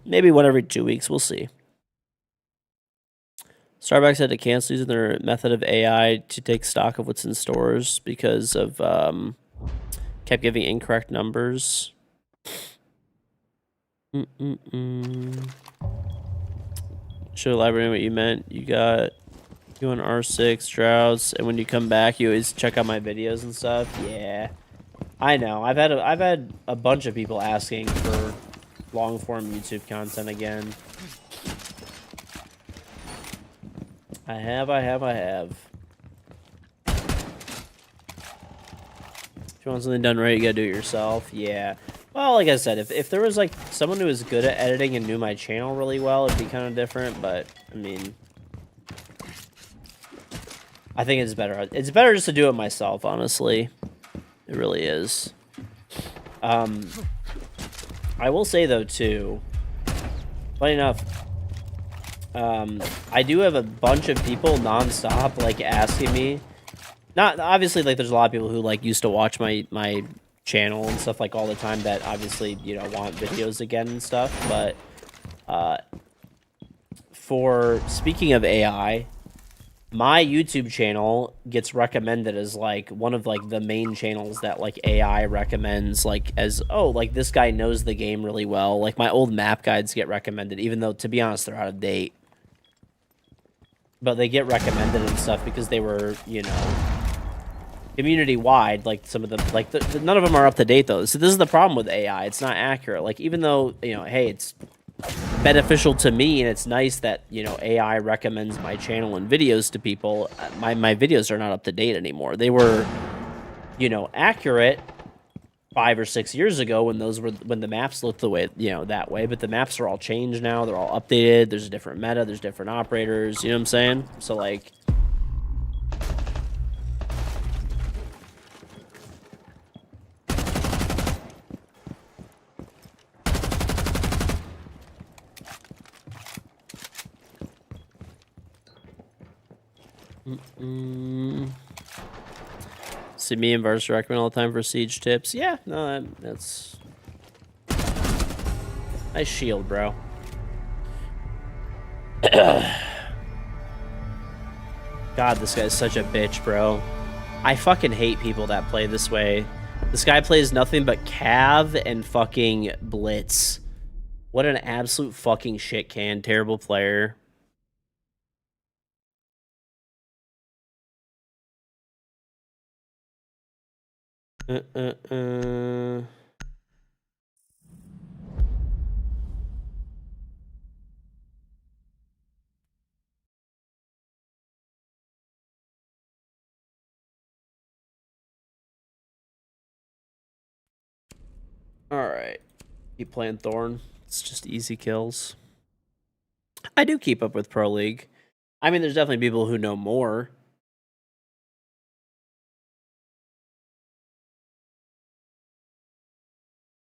Maybe one every 2 weeks. We'll see. Starbucks had to cancel using their method of AI to take stock of what's in stores because of kept giving incorrect numbers. Should elaborate on what you meant. You got you on R6 droughts, and when you come back, you always check out my videos and stuff. Yeah, I know. I've had a bunch of people asking for long form YouTube content again. I have. If you want something done right, you gotta do it yourself. Yeah. Well, like I said, if there was like someone who was good at editing and knew my channel really well, it'd be kind of different. But I mean, I think it's better. It's better just to do it myself, honestly. It really is. I will say though too. Funny enough. I do have a bunch of people nonstop like asking me. Not obviously like there's a lot of people who like used to watch my channel and stuff like all the time that obviously want videos again and stuff. But for speaking of AI, my YouTube channel gets recommended as like one of like the main channels that like AI recommends like as like this guy knows the game really well. Like my old map guides get recommended, even though to be honest they're out of date. But they get recommended and stuff because they were, community-wide. Like some of them, like none of them are up to date though. So this is the problem with AI. It's not accurate. Like even though hey, it's beneficial to me and it's nice that AI recommends my channel and videos to people. My videos are not up to date anymore. They were, accurate 5 or 6 years ago when the maps looked the way that way, but the maps are all changed now. They're all updated. There's a different meta. There's different operators. You know what I'm saying? So like, see me and Vars recommend all the time for siege tips. Yeah, no, that's nice shield, bro. God, this guy's such a bitch, bro. I fucking hate people that play this way. This guy plays nothing but Cav and fucking Blitz. What an absolute fucking shit can. Terrible player. Alright. Keep playing Thorn. It's just easy kills. I do keep up with Pro League. I mean, there's definitely people who know more.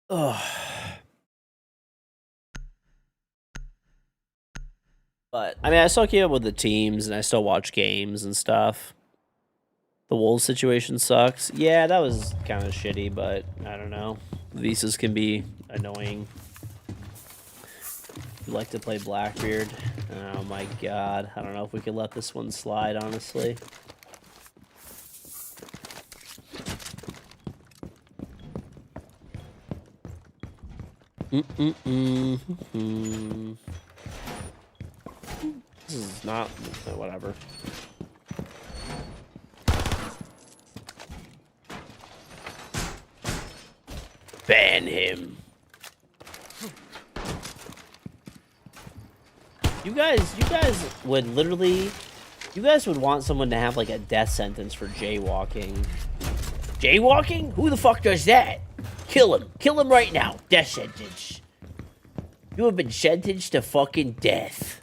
Ugh. But, I mean, I still keep up with the teams, and I still watch games and stuff. The Wolves situation sucks. Yeah, that was kind of shitty, but I don't know. Visas can be annoying. You like to play Blackbeard? Oh my god. I don't know if we could let this one slide, honestly. This is not... whatever. Ban him. You guys would literally... You guys would want someone to have, like, a death sentence for jaywalking. Jaywalking? Who the fuck does that? Kill him. Kill him right now. Death sentence. You have been sentenced to fucking death.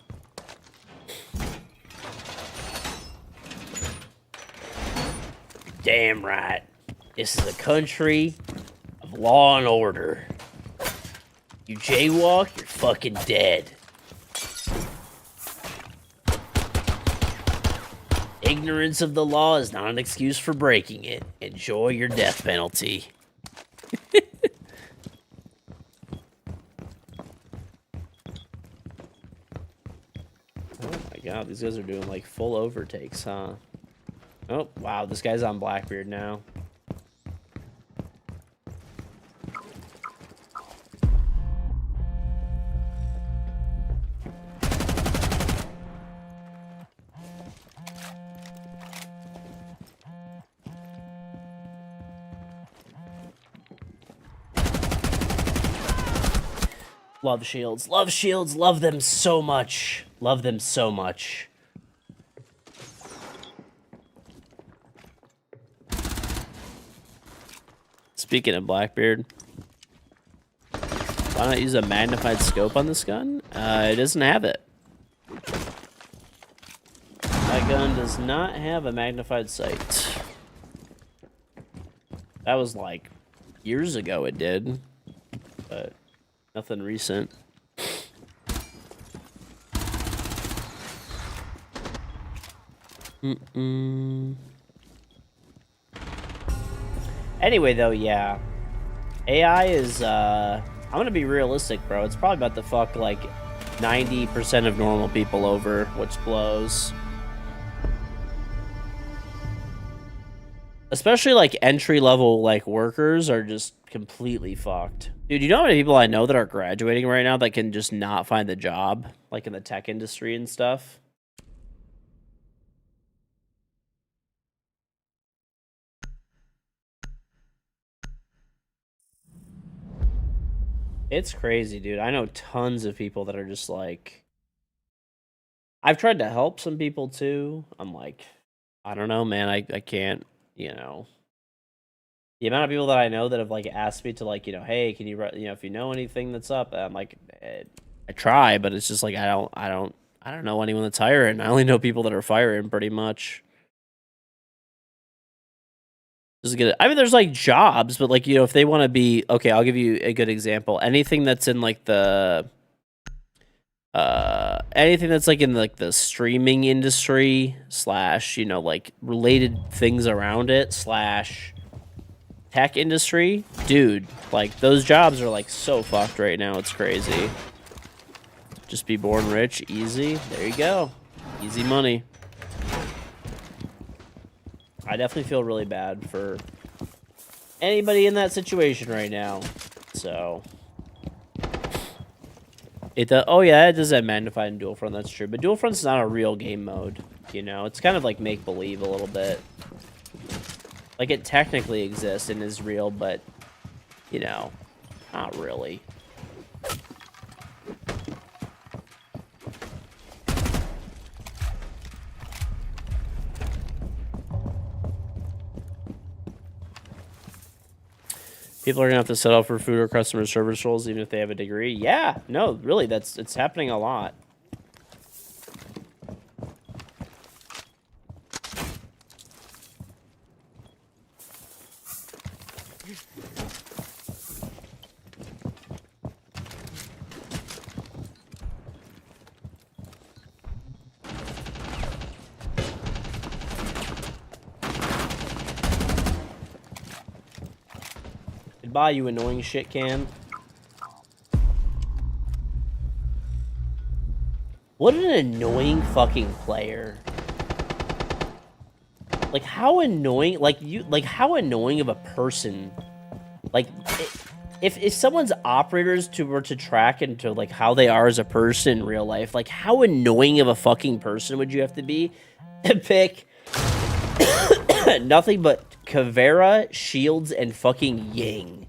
Damn right. This is a country of law and order. You jaywalk, you're fucking dead. Ignorance of the law is not an excuse for breaking it. Enjoy your death penalty. Oh my god, these guys are doing like full overtakes, huh? Oh, wow, this guy's on Blackbeard now. Love shields. Love shields. Love them so much. Love them so much. Speaking of Blackbeard, why not use a magnified scope on this gun? It doesn't have it. That gun does not have a magnified sight. That was like years ago it did, but nothing recent. Anyway, though, yeah. AI is, I'm gonna be realistic, bro. It's probably about to fuck, like, 90% of normal people over, which blows. Especially, like, entry-level, like, workers are just completely fucked. Dude, you know how many people I know that are graduating right now that can just not find a job? Like, in the tech industry and stuff? It's crazy, dude. I know tons of people that are just like... I've tried to help some people, too. I'm like, I don't know, man. I can't, you know... The amount of people that I know that have, like, asked me to, like, you know, hey, can you, you know, if you know anything that's up, I'm like, I try, but it's just like, I don't know anyone that's hiring. I only know people that are firing, pretty much. Just get it. I mean, there's, like, jobs, but, like, you know, if they want to be, okay, I'll give you a good example. Anything that's in, like, the, anything that's, like, in, like, the streaming industry, / you know, like, related things around it, / tech industry, dude, like, those jobs are, like, so fucked right now. It's crazy. Just be born rich, easy. There you go. Easy money. I definitely feel really bad for anybody in that situation right now. So, oh yeah, it does have magnified and dual front. That's true, but dual front's not a real game mode. You know, it's kind of like make believe a little bit. Like, it technically exists and is real, but, you know, not really. People are gonna have to settle for food or customer service roles even if they have a degree. Yeah, no, really, it's happening a lot. Goodbye, you annoying shit can. What an annoying fucking player. Like, how annoying, how annoying of a person, like, if someone's operators were to track into, like, how they are as a person in real life, like, how annoying of a fucking person would you have to be to pick nothing but Caveira, Shields, and fucking Ying?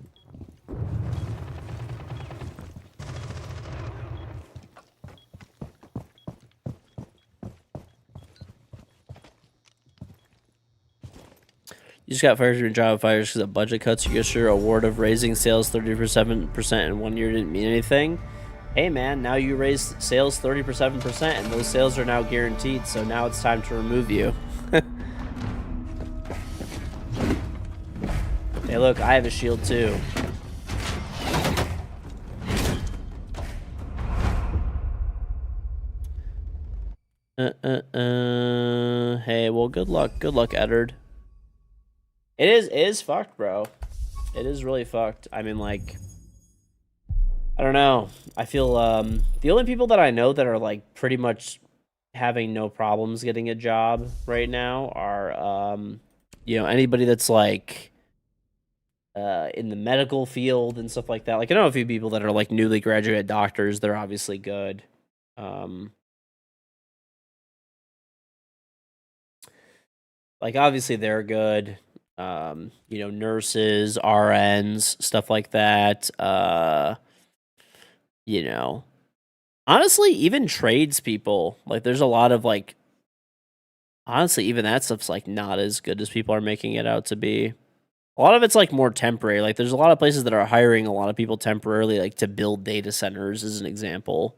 You just got fired from your job fires because of budget cuts. You guess your award of raising sales 37% in 1 year didn't mean anything. Hey man, now you raised sales 37% and those sales are now guaranteed, so now it's time to remove you. Hey look, I have a shield too. Hey, well, good luck, Eddard. It is fucked, bro. It is really fucked. I mean, like, I don't know. I feel the only people that I know that are like pretty much having no problems getting a job right now are you know, anybody that's like in the medical field and stuff like that. Like, I know a few people that are like newly graduate doctors. They're obviously good. Like, obviously they're good. You know, nurses, RNs, stuff like that. You know, honestly, even tradespeople. Like, there's a lot of like, honestly, even that stuff's like not as good as people are making it out to be. A lot of it's like more temporary. Like, there's a lot of places that are hiring a lot of people temporarily, like to build data centers, as an example.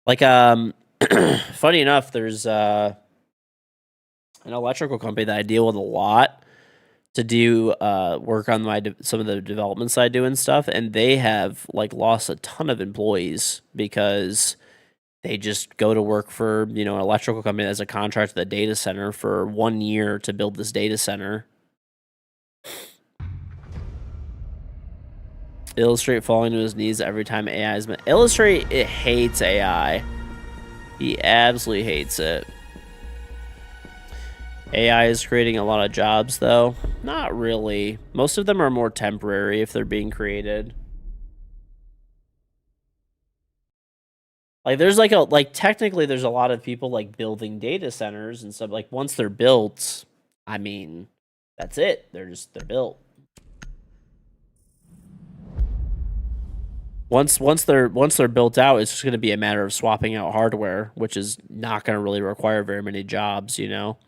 Like, funny enough, there's an electrical company that I deal with a lot to do work on some of the developments I do and stuff, and they have like lost a ton of employees because they just go to work for, you know, an electrical company as a contract to the data center for 1 year to build this data center. Illustrate falling to his knees every time AI is Illustrate, it hates AI. He absolutely hates it. AI is creating a lot of jobs, though. Not really. Most of them are more temporary if they're being created. Like, there's like technically there's a lot of people like building data centers and stuff. Like, once they're built, I mean, that's it. They're built. Once they're built out, it's just going to be a matter of swapping out hardware, which is not going to really require very many jobs, you know.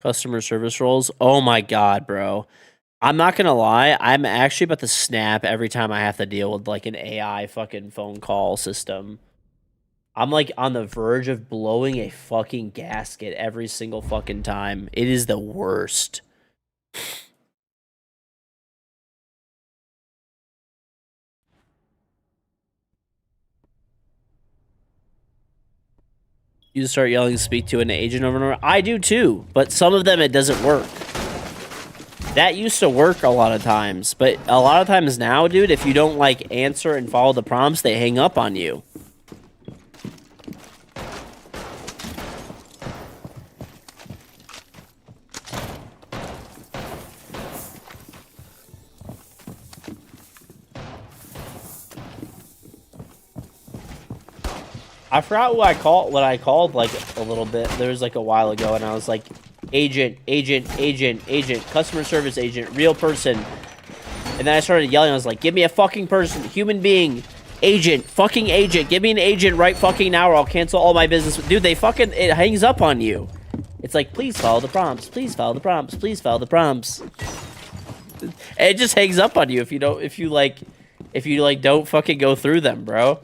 Customer service roles. Oh my god, bro. I'm not gonna lie, I'm actually about to snap every time I have to deal with like an AI fucking phone call system. I'm like on the verge of blowing a fucking gasket every single fucking time. It is the worst. You start yelling speak to an agent over and over. I do too, but some of them it doesn't work. That used to work a lot of times, but a lot of times now, dude, if you don't like answer and follow the prompts, they hang up on you. I forgot what I called like a little bit. There was like a while ago, and I was like, agent, customer service agent, real person. And then I started yelling. I was like, give me a fucking person, human being, agent, fucking agent. Give me an agent right fucking now, or I'll cancel all my business. Dude, it hangs up on you. It's like, please follow the prompts. Please follow the prompts. Please follow the prompts. And it just hangs up on you if you don't fucking go through them, bro.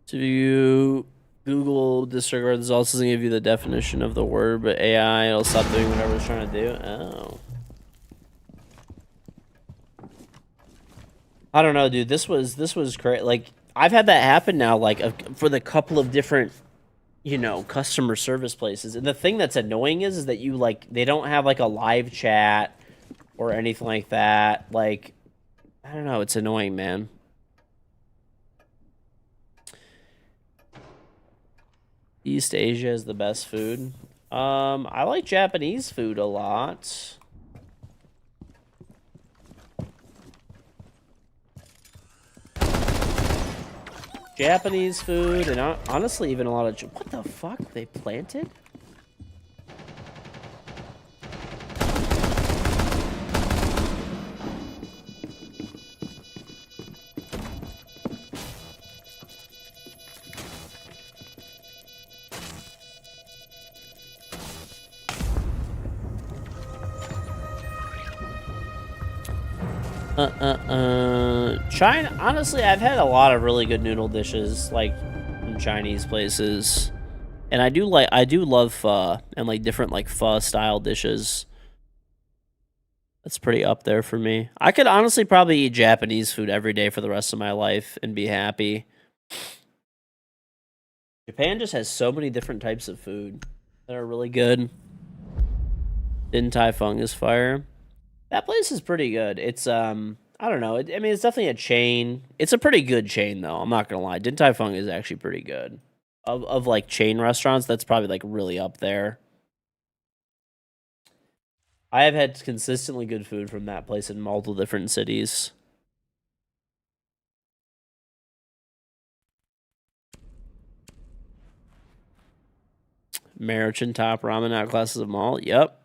So you Google disregard this also doesn't give you the definition of the word, but AI it'll stop doing whatever it's trying to do. Oh. I don't know, dude. This was great. Like, I've had that happen now, like for the couple of different, you know, customer service places. And the thing that's annoying is that you like they don't have like a live chat or anything like that. Like, I don't know. It's annoying, man. East Asia is the best food. I like Japanese food a lot. Japanese food, and honestly, even a lot of... What the fuck? They planted? China, honestly, I've had a lot of really good noodle dishes, like, from Chinese places. And I do love pho, and, like, different, like, pho-style dishes. That's pretty up there for me. I could honestly probably eat Japanese food every day for the rest of my life and be happy. Japan just has so many different types of food that are really good. Din Tai Fung is fire. That place is pretty good. It's I don't know. I mean, it's definitely a chain. It's a pretty good chain though. I'm not gonna lie. Din Tai Fung is actually pretty good. Of like chain restaurants, that's probably like really up there. I have had consistently good food from that place in multiple different cities. Marichin top ramen outclasses them all. Yep.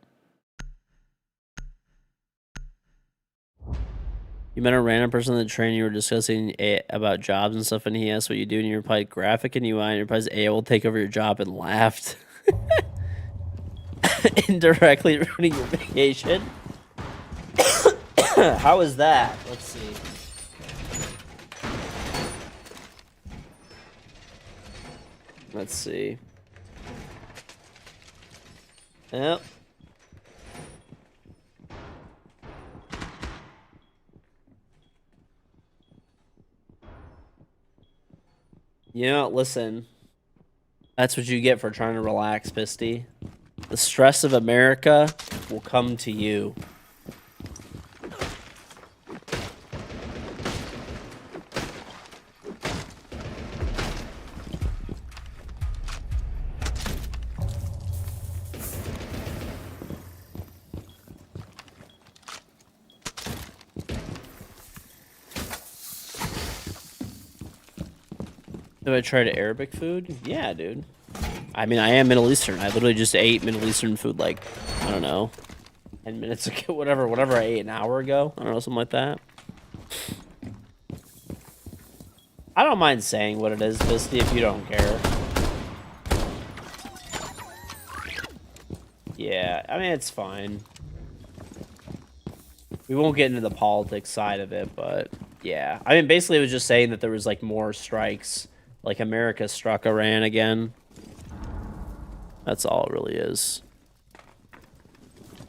You met a random person in the train, you were discussing about jobs and stuff, and he asked what you do, and you replied graphic and UI, and you replied AI will take over your job, and laughed. Indirectly ruining your vacation. How is that? Let's see. Let's see. Yep. You know, listen. That's what you get for trying to relax, Pisty. The stress of America will come to you. Have I tried Arabic food? Yeah, dude. I mean, I am Middle Eastern. I literally just ate Middle Eastern food like, I don't know, 10 minutes ago, whatever I ate an hour ago. I don't know, something like that. I don't mind saying what it is, Pisty, if you don't care. Yeah, I mean, it's fine. We won't get into the politics side of it, but yeah. I mean, basically, it was just saying that there was, like, more strikes. Like, America struck Iran again. That's all it really is.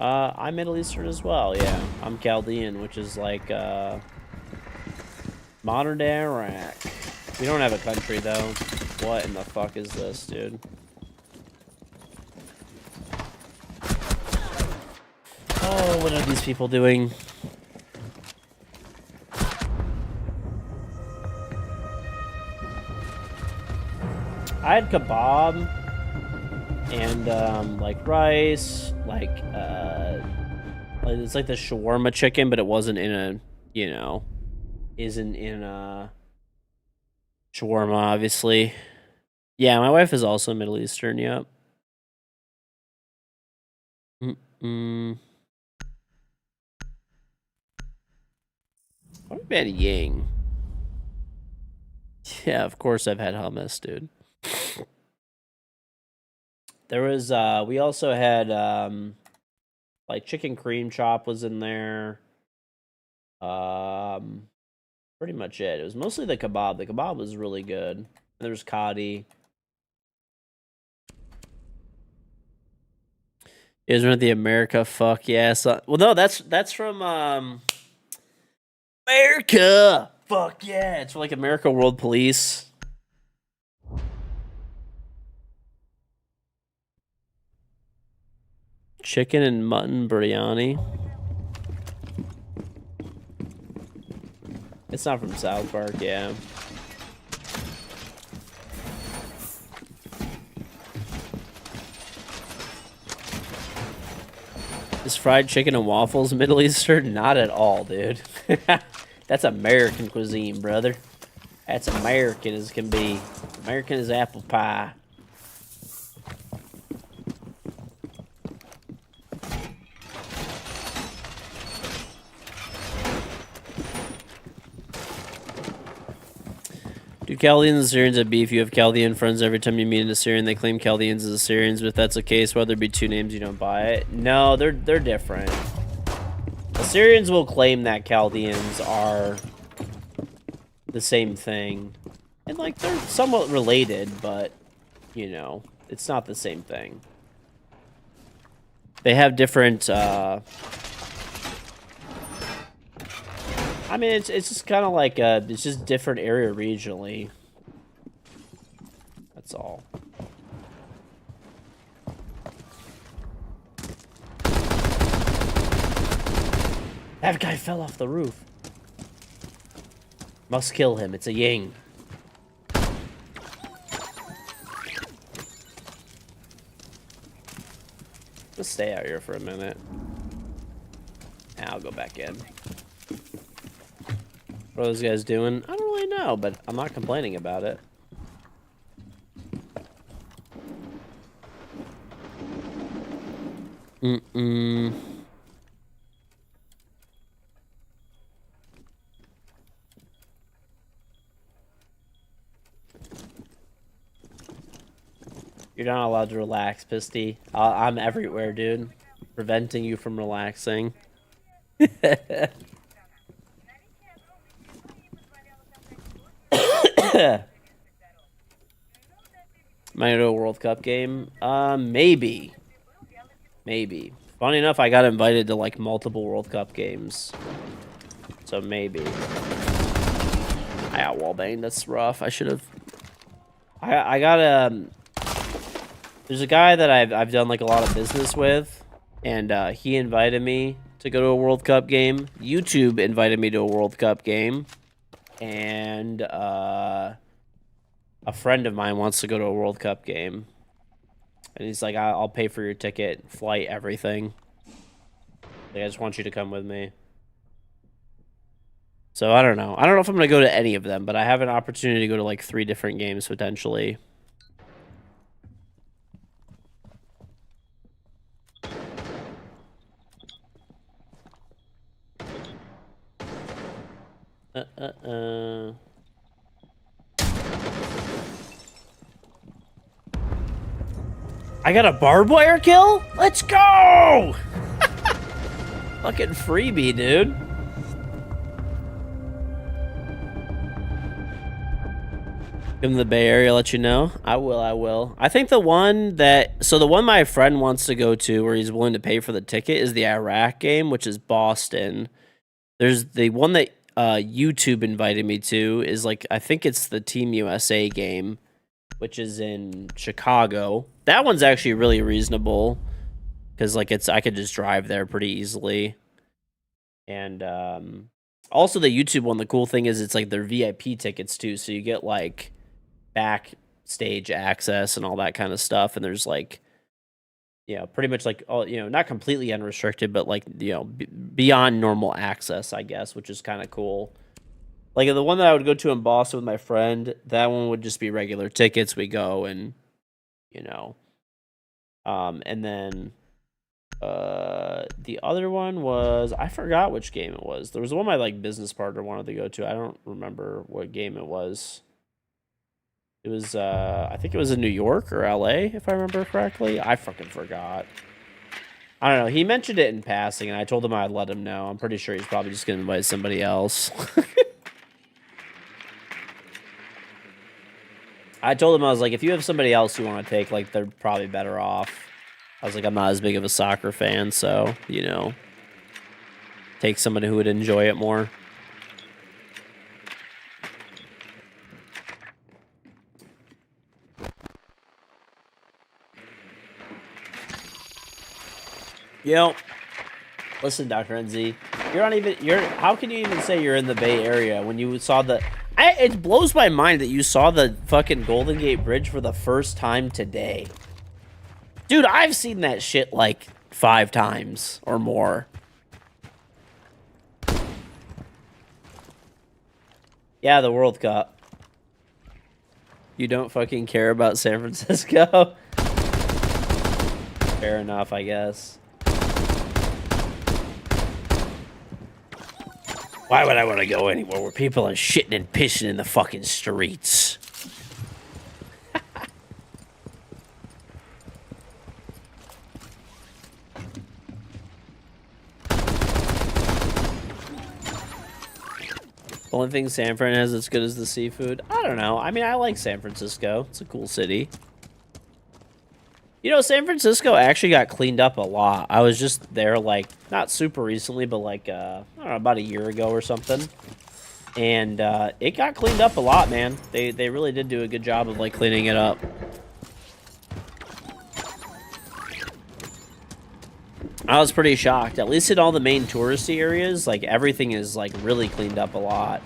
I'm Middle Eastern as well, yeah. I'm Chaldean, which is like, modern-day Iraq. We don't have a country, though. What in the fuck is this, dude? Oh, what are these people doing? I had kebab and like rice, like it's like the shawarma chicken, but it wasn't in a, you know, isn't in a shawarma, obviously. Yeah, my wife is also Middle Eastern. Yep. What about Ying? Yeah, of course I've had hummus, dude. There was we also had like chicken cream chop was in there. Pretty much it. It was mostly the kebab. The kebab was really good. And there's kadi. Isn't it the America? Fuck yeah. So, well, no, that's from America. Fuck yeah. It's from like America World Police. Chicken and mutton biryani. It's not from South Park, yeah. Is fried chicken and waffles Middle Eastern? Not at all, dude. That's American cuisine, brother. That's American as can be. American as apple pie. Do Chaldeans and Assyrians have beef? You have Chaldean friends every time you meet an Assyrian. They claim Chaldeans as Assyrians, but if that's the case, why there be two names, you don't buy it? No, they're different. Assyrians will claim that Chaldeans are the same thing. And, like, they're somewhat related, but, you know, it's not the same thing. They have different, I mean, it's just kind of like, it's just different area regionally. That's all. That guy fell off the roof. Must kill him. It's a Ying. Just stay out here for a minute. I'll go back in. What are those guys doing? I don't really know, but I'm not complaining about it. Mm-mm. You're not allowed to relax, Pisty. I'm everywhere, dude. Preventing you from relaxing. Might do a World Cup game? Maybe. Maybe. Funny enough, I got invited to, like, multiple World Cup games. So maybe. I got wallbanged. That's rough. I should have... I got, there's a guy that I've done, like, a lot of business with. And, he invited me to go to a World Cup game. YouTube invited me to a World Cup game. And, a friend of mine wants to go to a World Cup game. And he's like, I'll pay for your ticket, flight, everything. Like, I just want you to come with me. So, I don't know. I don't know if I'm going to go to any of them, but I have an opportunity to go to, like, 3 different games, potentially. I got a barbed wire kill? Let's go! Fucking freebie, dude. Come to the Bay Area, let you know. I will. I think the one that... So the one my friend wants to go to, where he's willing to pay for the ticket, is the Iraq game, which is Boston. There's the one that YouTube invited me to, is like... I think it's the Team USA game, which is in Chicago. That one's actually really reasonable, because, like, I could just drive there pretty easily. And, also the YouTube one, the cool thing is it's, like, their VIP tickets, too, so you get, like... backstage access and all that kind of stuff, and there's like, you know, pretty much like all, you know, not completely unrestricted, but like, you know, beyond normal access, I guess, which is kind of cool. Like the one that I would go to in Boston with my friend, that one would just be regular tickets. We go and, you know, and then the other one was, I forgot which game it was. There was one my like business partner wanted to go to. I don't remember what game it was. It was, I think it was in New York or LA, if I remember correctly. I fucking forgot. I don't know. He mentioned it in passing, and I told him I'd let him know. I'm pretty sure he's probably just going to invite somebody else. I told him, I was like, if you have somebody else you want to take, like, they're probably better off. I was like, I'm not as big of a soccer fan, so, you know, take somebody who would enjoy it more. Yep. Listen, Dr. NZ, you're not even. How can you even say you're in the Bay Area when you saw the? It blows my mind that you saw the fucking Golden Gate Bridge for the first time today. Dude, I've seen that shit like 5 times or more. Yeah, the World Cup. You don't fucking care about San Francisco? Fair enough, I guess. Why would I want to go anywhere where people are shitting and pissing in the fucking streets? The only thing San Fran has as good as the seafood? I don't know. I mean, I like San Francisco. It's a cool city. You know, San Francisco actually got cleaned up a lot. I was just there, like, not super recently, but like, I don't know, about a year ago or something. And it got cleaned up a lot, man. They really did do a good job of, like, cleaning it up. I was pretty shocked. At least in all the main touristy areas, like, everything is, like, really cleaned up a lot.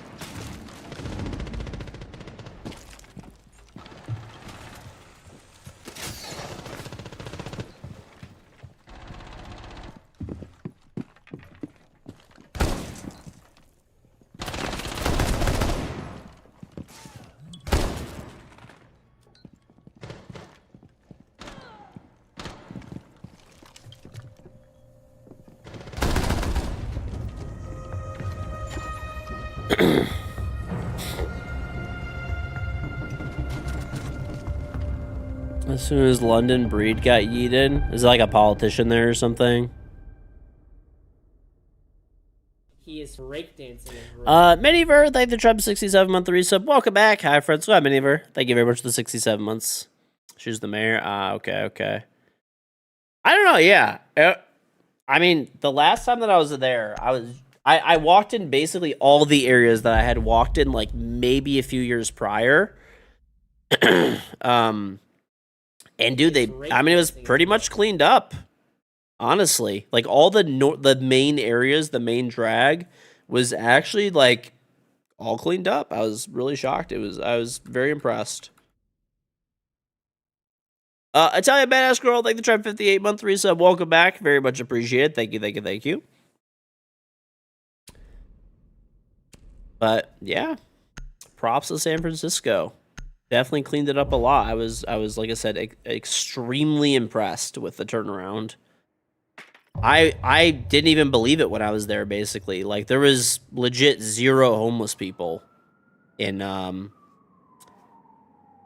As soon as London Breed got yeeted, is it like a politician there or something? He is breakdancing. Miniver, thank the Trump 67-month resub. Welcome back. Hi, friends. Hi, Miniver. Thank you very much for the 67 months. She's the mayor. Okay. I don't know, yeah. I mean, the last time that I was there, I walked in basically all the areas that I had walked in, like, maybe a few years prior. And dude, I mean, it was pretty much cleaned up. Honestly, like all the main areas, the main drag was actually like all cleaned up. I was really shocked. I was very impressed. Italian Badass Girl, thank the Trend 58-month resub. Welcome back. Very much appreciated. Thank you. But yeah, props to San Francisco. Definitely cleaned it up a lot. I was like I said, extremely impressed with the turnaround. I didn't even believe it when I was there, basically. Like, there was legit 0 homeless people. In,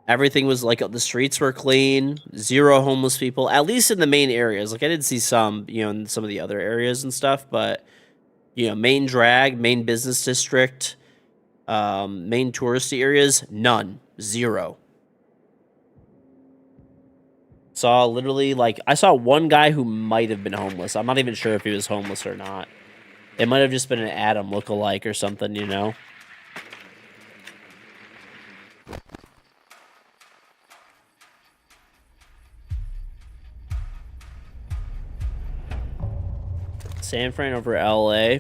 everything was, like, the streets were clean. 0 homeless people, at least in the main areas. Like, I did see some, you know, in some of the other areas and stuff, but, you know, main drag, main business district, main touristy areas, none. 0. Saw literally, like, I saw one guy who might have been homeless. I'm not even sure if he was homeless or not. It might have just been an Adam lookalike or something, you know? San Fran over LA.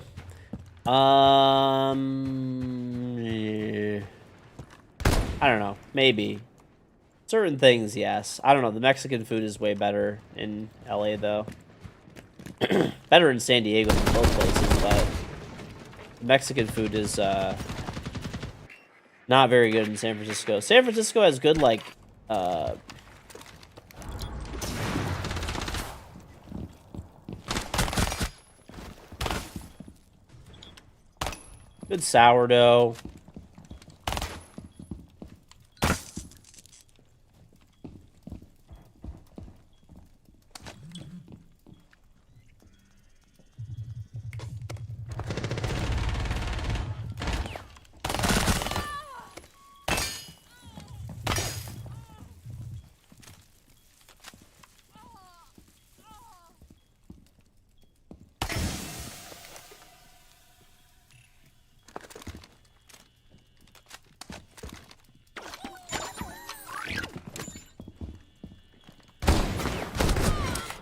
I don't know. Maybe. Certain things, yes. I don't know. The Mexican food is way better in LA, though. Better in San Diego than both places, but Mexican food is not very good in San Francisco. San Francisco has good, like, good sourdough.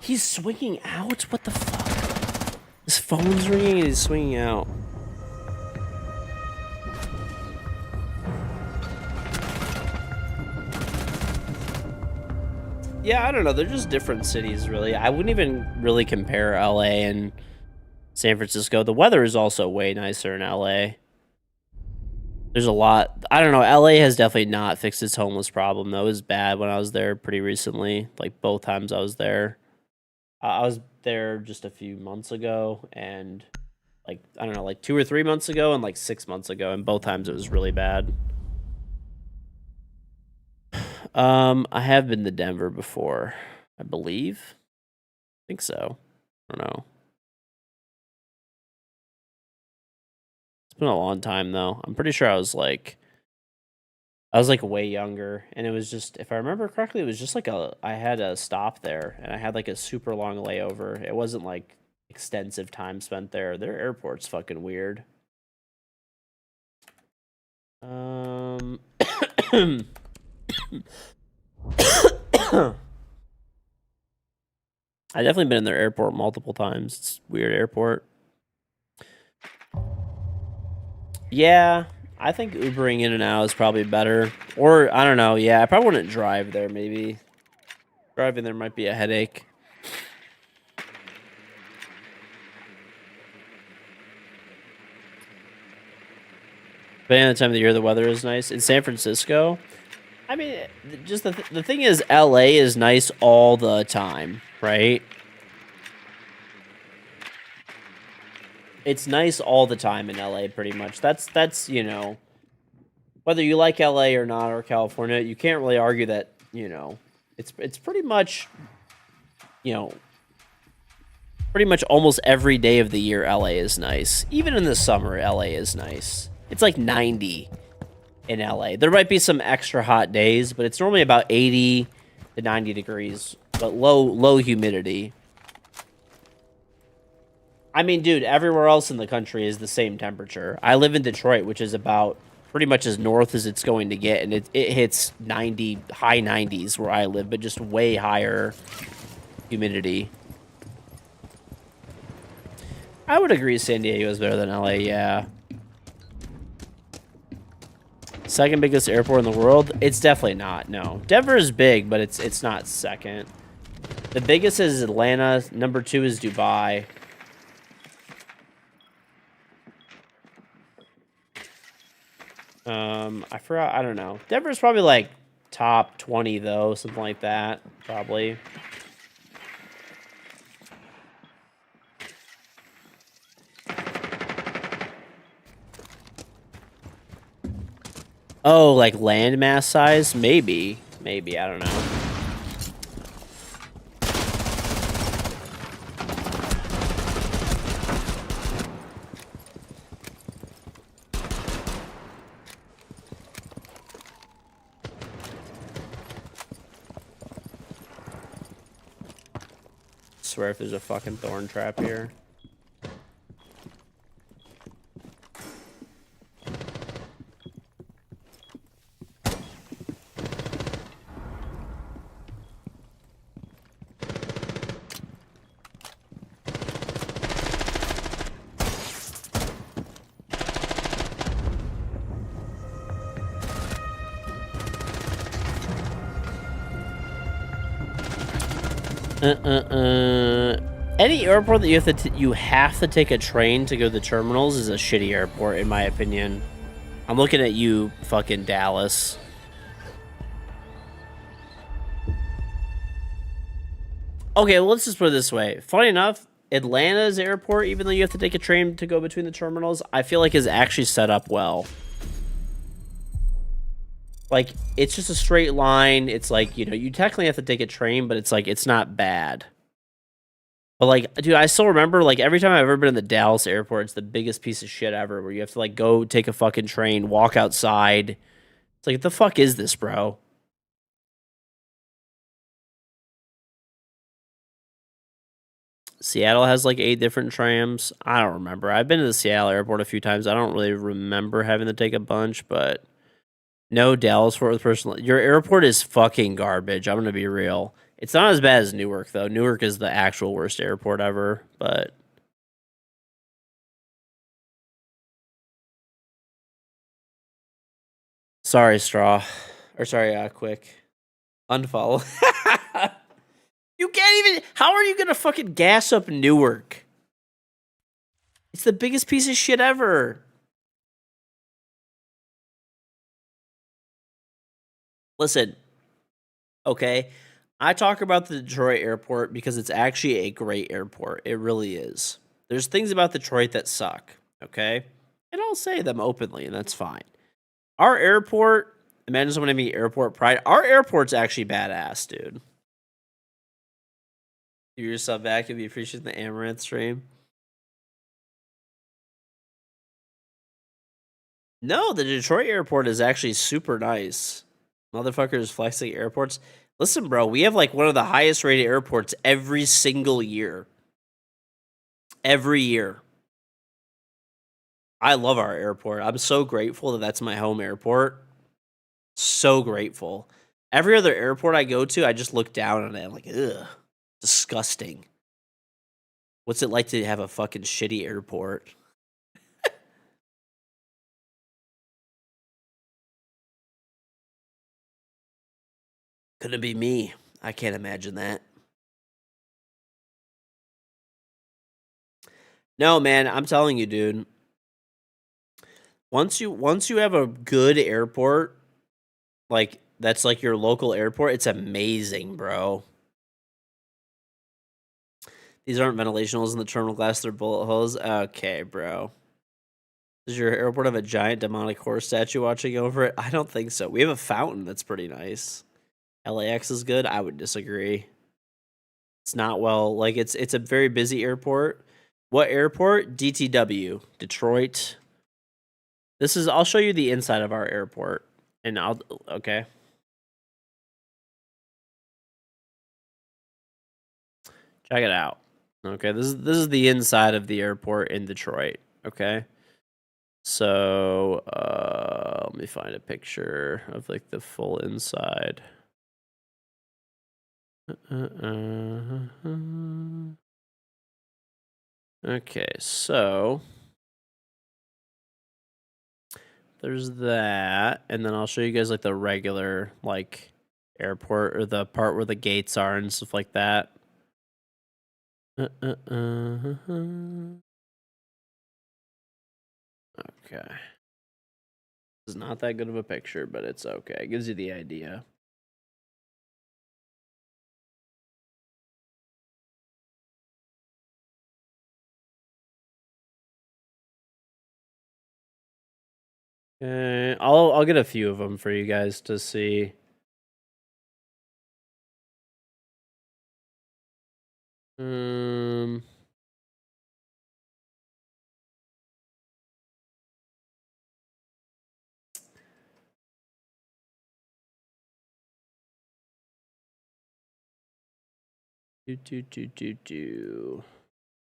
He's swinging out? What the fuck? His phone's ringing and he's swinging out. Yeah, I don't know. They're just different cities, really. I wouldn't even really compare LA and San Francisco. The weather is also way nicer in LA. There's a lot. I don't know. LA has definitely not fixed its homeless problem, though. It was bad when I was there pretty recently. Like, both times I was there. I was there just a few months ago, and like, I don't know, like 2 or 3 months ago and like 6 months ago, and both times it was really bad. I have been to Denver before, I believe. I think so. I don't know. It's been a long time though. I'm pretty sure I was like way younger, and it was just, if I remember correctly, it was just like I had a stop there, and I had like a super long layover. It wasn't like extensive time spent there. Their airport's fucking weird. I definitely been in their airport multiple times. It's a weird airport. Yeah, I think Ubering in and out is probably better. Or, I don't know, yeah, I probably wouldn't drive there, maybe. Driving there might be a headache. Depending on the time of the year, the weather is nice. In San Francisco, I mean, just the thing is, LA is nice all the time, right? It's nice all the time in LA, pretty much. That's you know, whether you like LA or not, or California, you can't really argue that, you know, it's pretty much, you know, pretty much almost every day of the year LA is nice. Even in the summer, LA is nice. It's like 90 in LA. There might be some extra hot days, but it's normally about 80 to 90 degrees, but low humidity. I mean, dude, everywhere else in the country is the same temperature. I live in Detroit, which is about pretty much as north as it's going to get, and it hits 90, high 90s where I live, but just way higher humidity. I would agree San Diego is better than LA, yeah. Second biggest airport in the world? It's definitely not, no. Denver is big, but it's not second. The biggest is Atlanta. Number 2 is Dubai. I forgot, I don't know. Denver's probably like top 20 though, something like that, probably. Oh, like landmass size? Maybe. Maybe, I don't know. Swear if there's a fucking thorn trap here. Any airport that you have to take a train to go to the terminals is a shitty airport, in my opinion. I'm looking at you, fucking Dallas. Okay, well, let's just put it this way. Funny enough, Atlanta's airport, even though you have to take a train to go between the terminals, I feel like is actually set up well. Like, it's just a straight line. It's like, you know, you technically have to take a train, but it's like, it's not bad. But like, dude, I still remember, like, every time I've ever been in the Dallas airport, it's the biggest piece of shit ever, where you have to like go take a fucking train, walk outside. It's like, the fuck is this, bro? Seattle has like 8 different trams. I don't remember. I've been to the Seattle airport a few times. I don't really remember having to take a bunch, but no, Dallas Fort Worth personal. Your airport is fucking garbage. I'm gonna be real. It's not as bad as Newark though. Newark is the actual worst airport ever, but Sorry, Straw. Or sorry, Quick. Unfollow. You can't even. How are you gonna fucking gas up Newark? It's the biggest piece of shit ever. Listen, okay? I talk about the Detroit airport because it's actually a great airport. It really is. There's things about Detroit that suck, okay? And I'll say them openly, and that's fine. Our airport, imagine someone having airport pride. Our airport's actually badass, dude. Give yourself back if you appreciate the Amaranth stream. No, the Detroit airport is actually super nice. Motherfuckers flexing airports. Listen, bro, we have like one of the highest rated airports every single year. Every year. I love our airport. I'm so grateful that that's my home airport. So grateful. Every other airport I go to, I just look down on it. I'm like, ugh, disgusting. What's it like to have a fucking shitty airport? Couldn't be me. I can't imagine that. No, man, I'm telling you, dude. Once you have a good airport, like that's like your local airport, it's amazing, bro. These aren't ventilation holes in the terminal glass, they're bullet holes. Okay, bro. Does your airport have a giant demonic horse statue watching over it? I don't think so. We have a fountain that's pretty nice. LAX is good. I would disagree. It's not well, like it's a very busy airport. What airport? DTW, Detroit. I'll show you the inside of our airport. And okay. Check it out. Okay, this is the inside of the airport in Detroit. Okay. So let me find a picture of like the full inside. Okay, so there's that, and then I'll show you guys like the regular like airport or the part where the gates are and stuff like that. Okay. This is not that good of a picture, but it's okay. It gives you the idea. I'll get a few of them for you guys to see. All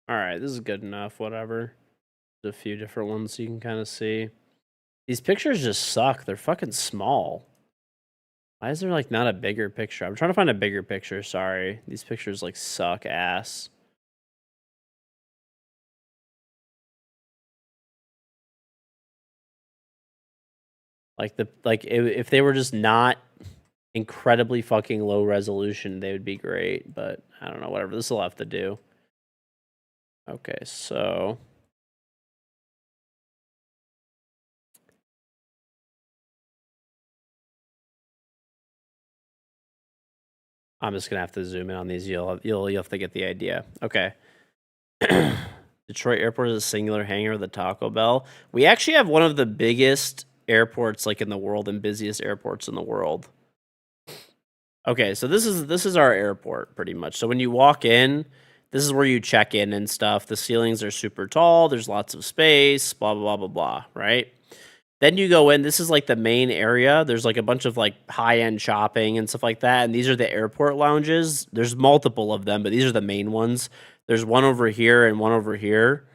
right, this is good enough. Whatever. There's a few different ones you can kind of see. These pictures just suck. They're fucking small. Why is there like not a bigger picture? I'm trying to find a bigger picture. Sorry, these pictures like suck ass. If they were just not incredibly fucking low resolution, they would be great. But I don't know. Whatever. This will have to do. Okay, so I'm just gonna have to zoom in on these. You'll have to get the idea. Okay. Detroit Airport is a singular hangar with a Taco Bell. We actually have one of the biggest airports like in the world and busiest airports in the world. Okay, so this is our airport pretty much. So when you walk in, this is where you check in and stuff. The ceilings are super tall. There's lots of space. Blah blah blah blah blah. Right. Then you go in. This is like the main area. There's like a bunch of like high end shopping and stuff like that. And these are the airport lounges. There's multiple of them, but these are the main ones. There's one over here and one over here.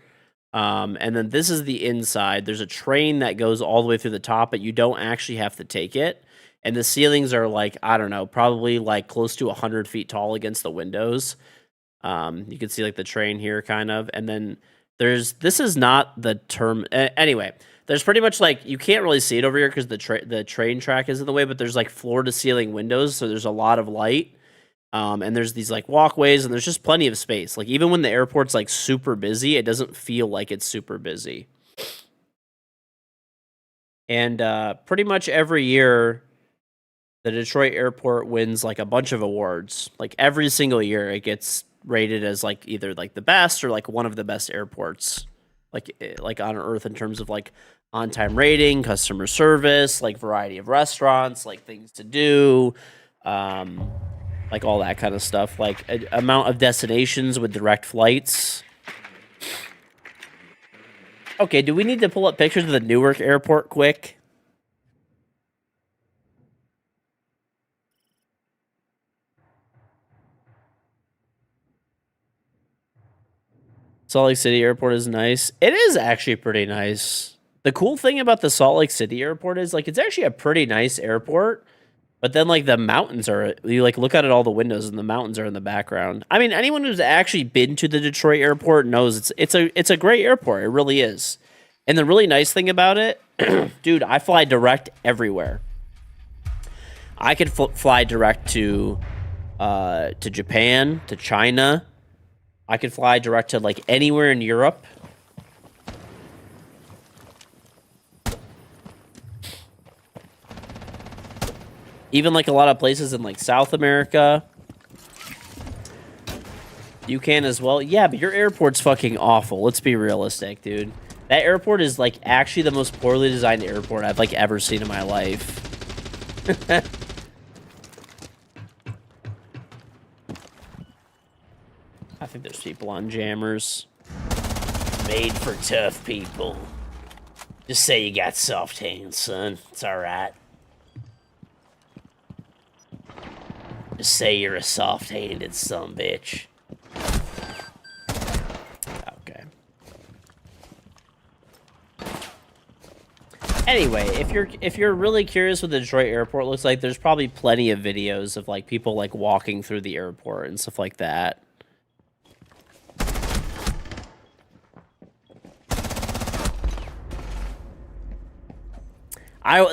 And then this is the inside. There's a train that goes all the way through the top, but you don't actually have to take it. And the ceilings are like, I don't know, probably like close to 100 feet tall against the windows. You can see like the train here kind of. And then this is not the term. Anyway, There's pretty much like you can't really see it over here because the train track is in the way, but there's like floor to ceiling windows, so there's a lot of light. And there's these like walkways, and there's just plenty of space. Like even when the airport's like super busy, it doesn't feel like it's super busy. And pretty much every year, the Detroit airport wins like a bunch of awards. Like every single year, it gets rated as like either like the best or like one of the best airports, like on Earth in terms of like on-time rating, customer service, like variety of restaurants, like things to do, like all that kind of stuff. Like amount of destinations with direct flights. Okay, do we need to pull up pictures of the Newark airport quick? Salt Lake City Airport is nice. It is actually pretty nice. The cool thing about the Salt Lake City Airport is like it's actually a pretty nice airport, but then like the mountains are, you like look out at all the windows and the mountains are in the background. I mean, anyone who's actually been to the Detroit airport knows it's a great airport. It really is. And the really nice thing about it, dude, I fly direct everywhere. I could fly direct to Japan, to China. I could fly direct to like anywhere in Europe. Even like a lot of places in like South America. You can as well. Yeah, but your airport's fucking awful. Let's be realistic, dude. That airport is like actually the most poorly designed airport I've like ever seen in my life. I think there's people on jammers. Made for tough people. Just say you got soft hands, son. It's alright. Just say you're a soft-handed sumbitch. Okay. Anyway, if you're really curious what the Detroit airport looks like, there's probably plenty of videos of like people like walking through the airport and stuff like that.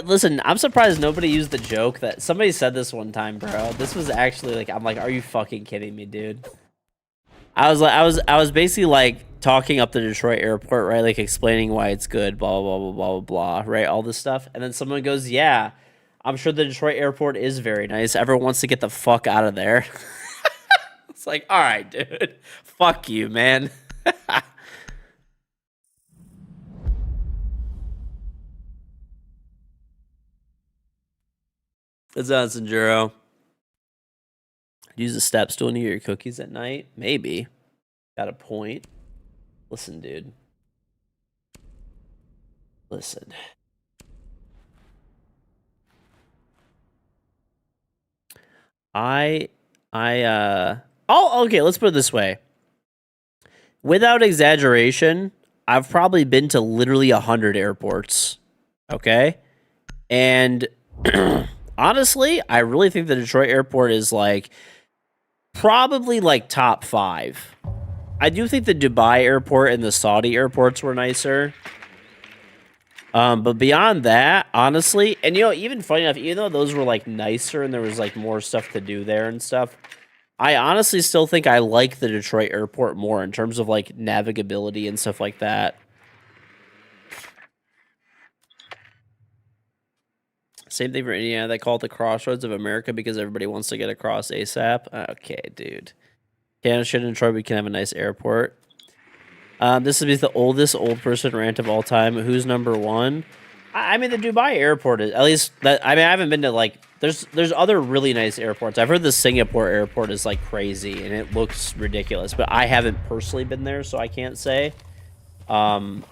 Listen, I'm surprised nobody used the joke that somebody said this one time, bro. This was actually like, I'm like, are you fucking kidding me, dude? I was basically like talking up the Detroit airport, right? Like explaining why it's good, blah, blah, blah, blah, blah, blah, right? All this stuff. And then someone goes, yeah, I'm sure the Detroit airport is very nice. Everyone wants to get the fuck out of there. It's like, all right, dude. Fuck you, man. It's on Juro. Use the step stool to eat your cookies at night? Maybe. Got a point. Listen, dude. Listen. Okay, let's put it this way. Without exaggeration, I've probably been to literally 100 airports. Okay? And honestly, I really think the Detroit airport is like probably like top 5. I do think the Dubai airport and the Saudi airports were nicer. But beyond that, honestly, and you know, even funny enough, even though those were like nicer and there was like more stuff to do there and stuff, I honestly still think I like the Detroit airport more in terms of like navigability and stuff like that. Same thing for Indiana. They call it the crossroads of America because everybody wants to get across ASAP. Okay, dude. Canada should in Detroit, we can have a nice airport. This is the oldest old person rant of all time. Who's number one? I mean, the Dubai airport is, at least, that. I mean, I haven't been to, like, there's other really nice airports. I've heard the Singapore airport is, like, crazy, and it looks ridiculous. But I haven't personally been there, so I can't say. But,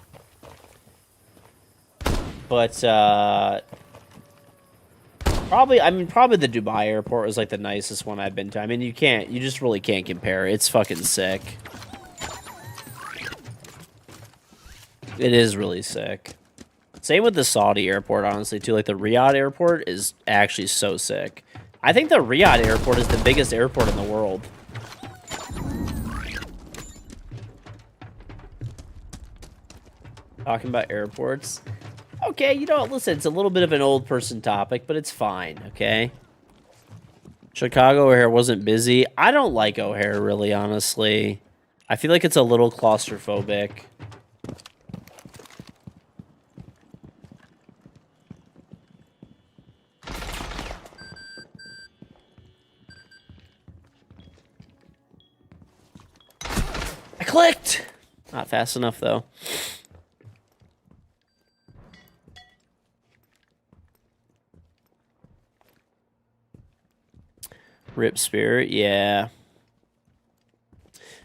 probably the Dubai airport was, like, the nicest one I've been to. I mean, you just really can't compare. It's fucking sick. It is really sick. Same with the Saudi airport, honestly, too. Like, the Riyadh airport is actually so sick. I think the Riyadh airport is the biggest airport in the world. Talking about airports. Okay, you know what? Listen, it's a little bit of an old person topic, but it's fine, okay? Chicago O'Hare wasn't busy. I don't like O'Hare, really, honestly. I feel like it's a little claustrophobic. I clicked! Not fast enough, though. Rip Spirit, yeah.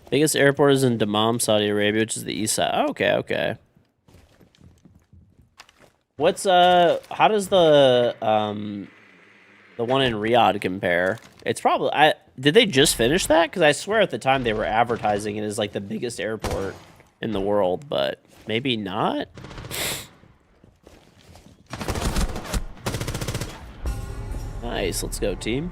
Biggest airport is in Dammam, Saudi Arabia, which is the east side. Oh, okay, okay. What's how does the one in Riyadh compare? It's probably did they just finish that? Because I swear at the time they were advertising it as like the biggest airport in the world, but maybe not. Nice, let's go, team.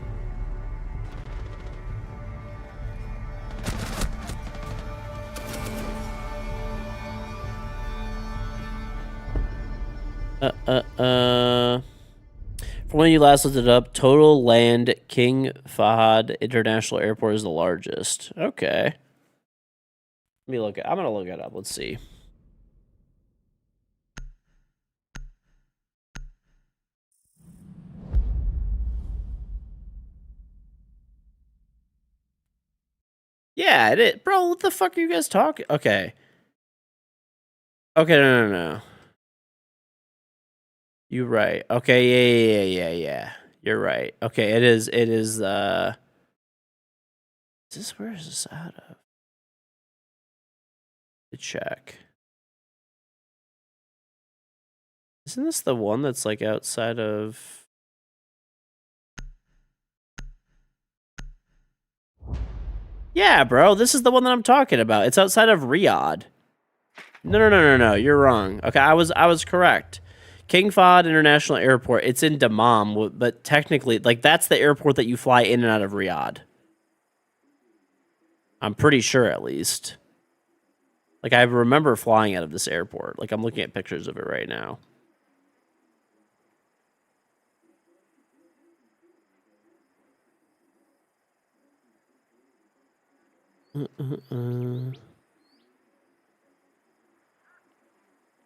From when you last looked it up, total land King Fahd International Airport is the largest. Okay. Let me look I'm gonna look it up. Let's see. Yeah, it is. Bro, what the fuck are you guys talking? Okay. Okay, no. You're right. Okay, yeah. You're right. Okay, it is, is this, where is this out of? To check. Isn't this the one that's like outside of? Yeah, bro, this is the one that I'm talking about. It's outside of Riyadh. No. You're wrong. Okay, I was correct. King Fahd International Airport. It's in Dammam, but technically, like that's the airport that you fly in and out of Riyadh. I'm pretty sure, at least. Like I remember flying out of this airport. Like I'm looking at pictures of it right now.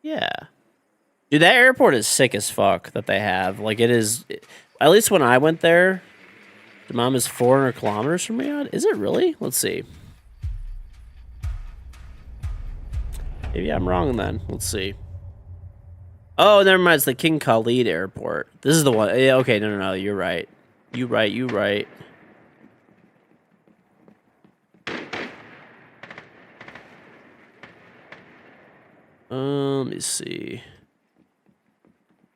Yeah. Dude, that airport is sick as fuck that they have. Like, it is... At least when I went there, Dammam is 400 kilometers from Riyadh. Is it really? Let's see. Maybe I'm wrong then. Let's see. Oh, never mind. It's the King Khalid Airport. This is the one. Yeah, okay, no. You're right. You right. Let me see.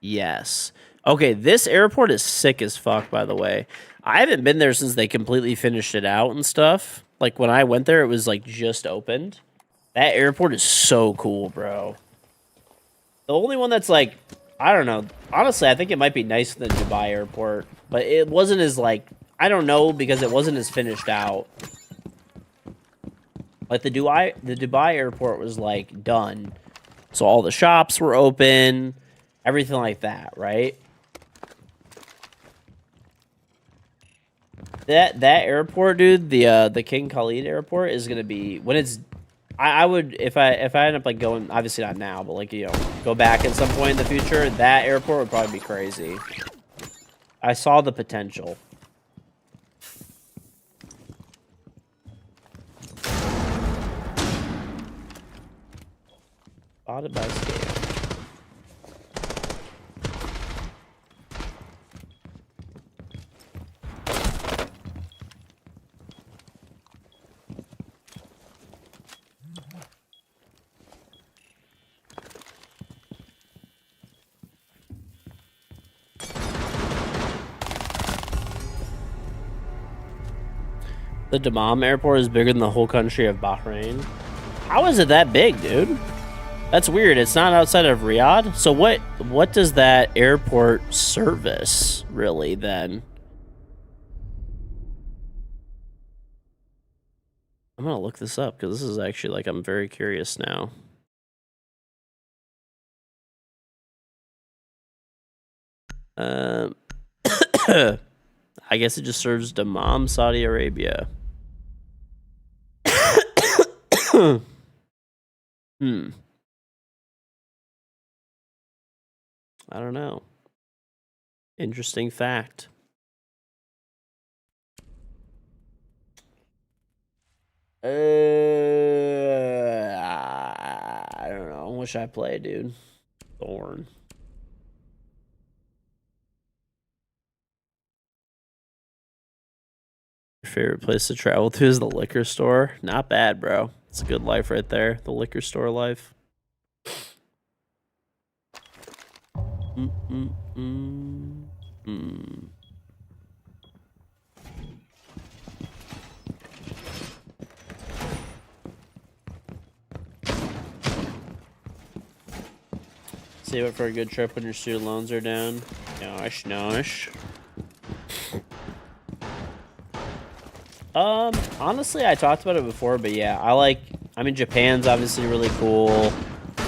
Yes. Okay, this airport is sick as fuck, by the way. I haven't been there since they completely finished it out and stuff. Like, when I went there, it was, like, just opened. That airport is so cool, bro. The only one that's, like, I don't know. Honestly, I think it might be nicer than Dubai Airport. But it wasn't as, like, I don't know, because it wasn't as finished out. Like, the Dubai Airport was, like, done. So all the shops were open, everything like that, right? That airport, dude, the King Khalid Airport is gonna be when it's. I would if I end up like going, obviously not now, but like go back at some point in the future. That airport would probably be crazy. I saw the potential. Spotted by scale. The Dammam airport is bigger than the whole country of Bahrain. How is it that big, dude? That's weird. It's not outside of Riyadh. So what does that airport service really then? I'm gonna look this up because this is actually like I'm very curious now. I guess it just serves Dammam, Saudi Arabia. I don't know. Interesting fact. I don't know. Wish I played, dude. Thorn. Your favorite place to travel to is the liquor store? Not bad, bro. It's a good life right there. The liquor store life. Save it for a good trip when your student loans are down. Nosh, nosh. Honestly, I talked about it before, but yeah, I mean, Japan's obviously really cool.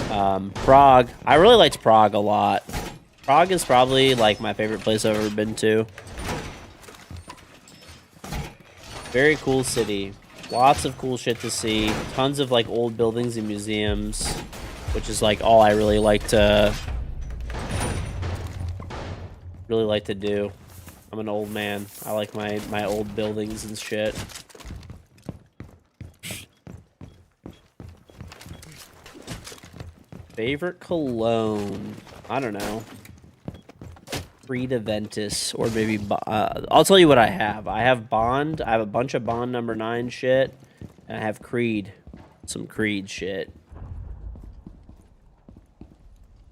Prague. I really liked Prague a lot. Prague is probably, like, my favorite place I've ever been to. Very cool city. Lots of cool shit to see. Tons of, like, old buildings and museums, which is, like, all I really like to do. I'm an old man. I like my old buildings and shit. Favorite cologne? I don't know. Creed Aventus, or maybe I'll tell you what I have. I have Bond. I have a bunch of Bond number 9 shit, and I have Creed, some Creed shit.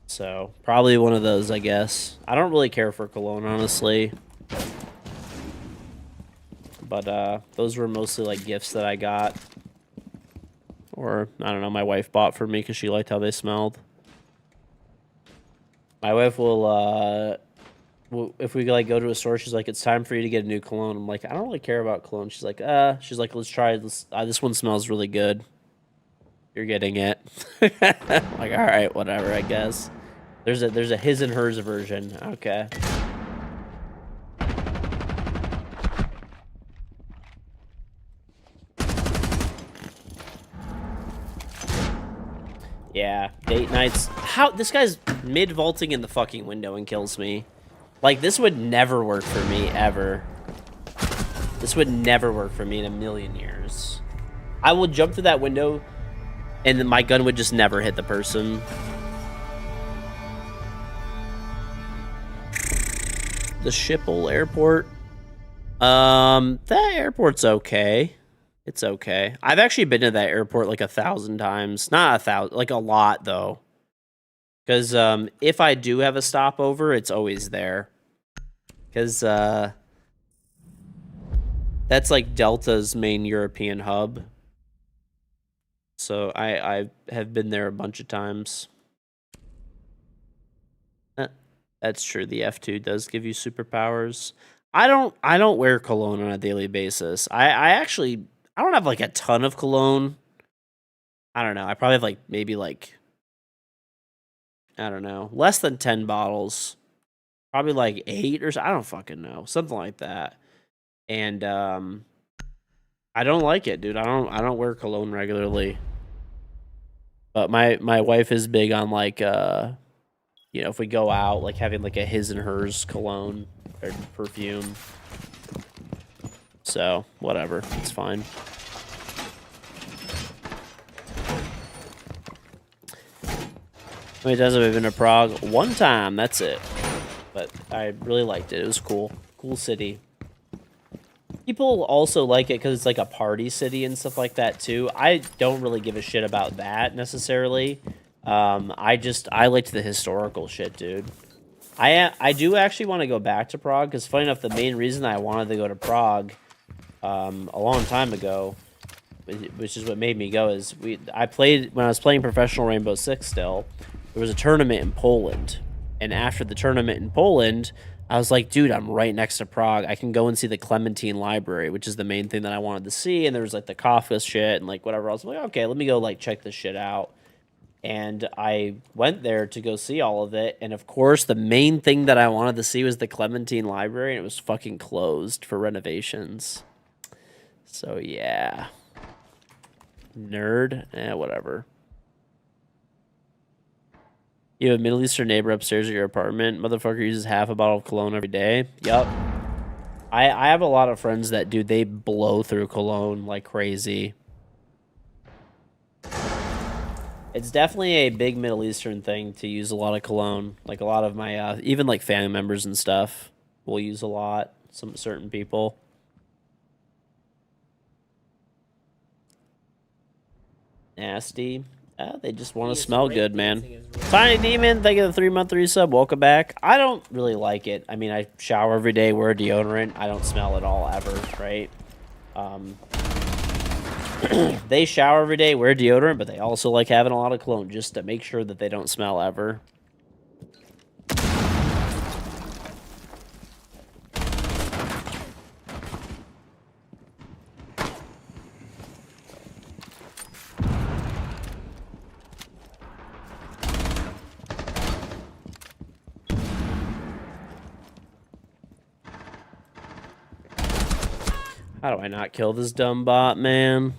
So probably one of those, I guess. I don't really care for cologne, honestly. But those were mostly like gifts that I got, or I don't know, my wife bought for me because she liked how they smelled. My wife will, if we like go to a store, she's like, "It's time for you to get a new cologne." I'm like, "I don't really care about cologne." She's like, "Let's try this. This one smells really good. You're getting it." Like, all right, whatever, I guess. There's a his and hers version. Okay. Yeah, date nights. How this guy's mid vaulting in the fucking window and kills me. Like, this would never work for me ever. This would never work for me in a million years. I would jump through that window, and then my gun would just never hit the person. The Schiphol Airport. That airport's okay. It's okay. I've actually been to that airport like 1,000 times. Not 1,000, like a lot though. Because if I do have a stopover, it's always there. Because that's like Delta's main European hub. So I have been there a bunch of times. That's true. The F2 does give you superpowers. I don't wear cologne on a daily basis. I don't have like a ton of cologne. I don't know. I probably have like maybe like, I don't know, less than 10 bottles. Probably like 8 or so. I don't fucking know. Something like that. And I don't like it, dude. I don't wear cologne regularly. But my wife is big on like you know, if we go out, like having like a his and hers cologne or perfume. So, whatever. It's fine. How many times have I been to Prague? One time, that's it. But I really liked it. It was cool. Cool city. People also like it because it's like a party city and stuff like that too. I don't really give a shit about that necessarily. I liked the historical shit, dude. I do actually want to go back to Prague because, funny enough, the main reason I wanted to go to Prague a long time ago, which is what made me go, is I played when I was playing professional Rainbow Six. Still, there was a tournament in Poland, and after the tournament in Poland, I was like, dude, I'm right next to Prague. I can go and see the Clementine Library, which is the main thing that I wanted to see. And there was like the Kafka shit and like whatever else. I'm like, okay, let me go like check this shit out. And I went there to go see all of it. And of course, the main thing that I wanted to see was the Clementine Library, and it was fucking closed for renovations. So yeah. Nerd. Whatever. You have a Middle Eastern neighbor upstairs at your apartment. Motherfucker uses half a bottle of cologne every day. Yup. I have a lot of friends that, dude, they blow through cologne like crazy. It's definitely a big Middle Eastern thing to use a lot of cologne. Like a lot of my, even like family members and stuff will use a lot. Some certain people. Nasty. They just want to smell good, man. Tiny Demon, thank you for the 3-month resub. Welcome back. I don't really like it. I mean, I shower every day, wear deodorant. I don't smell at all ever, right? They shower every day, wear deodorant, but they also like having a lot of cologne just to make sure that they don't smell ever. How do I not kill this dumb bot, man?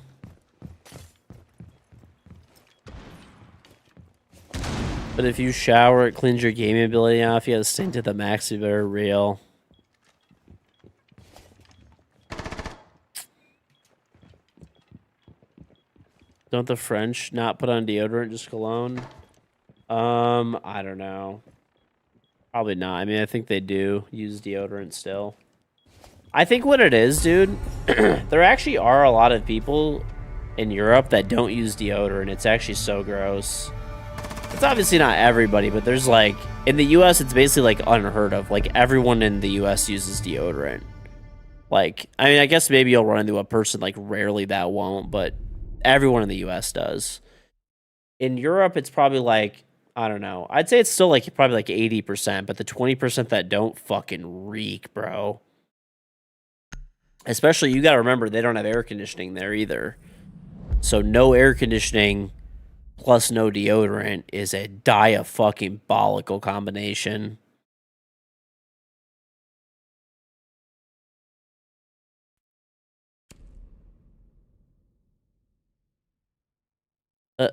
But if you shower, it cleans your gaming ability off. You have to stay to the max, if they're real. Don't the French not put on deodorant, just cologne? I don't know. Probably not. I mean, I think they do use deodorant still. I think what it is, dude, there actually are a lot of people in Europe that don't use deodorant. It's actually so gross. It's obviously not everybody, but there's like, in the US, it's basically like unheard of. Like everyone in the US uses deodorant. Like, I mean, I guess maybe you'll run into a person like rarely that won't, but everyone in the US does. In Europe, it's probably like, I don't know. I'd say it's still like probably like 80%, but the 20% that don't fucking reek, bro. Especially, you got to remember, they don't have air conditioning there either. So no air conditioning plus no deodorant is a dia-fucking-bolical combination. You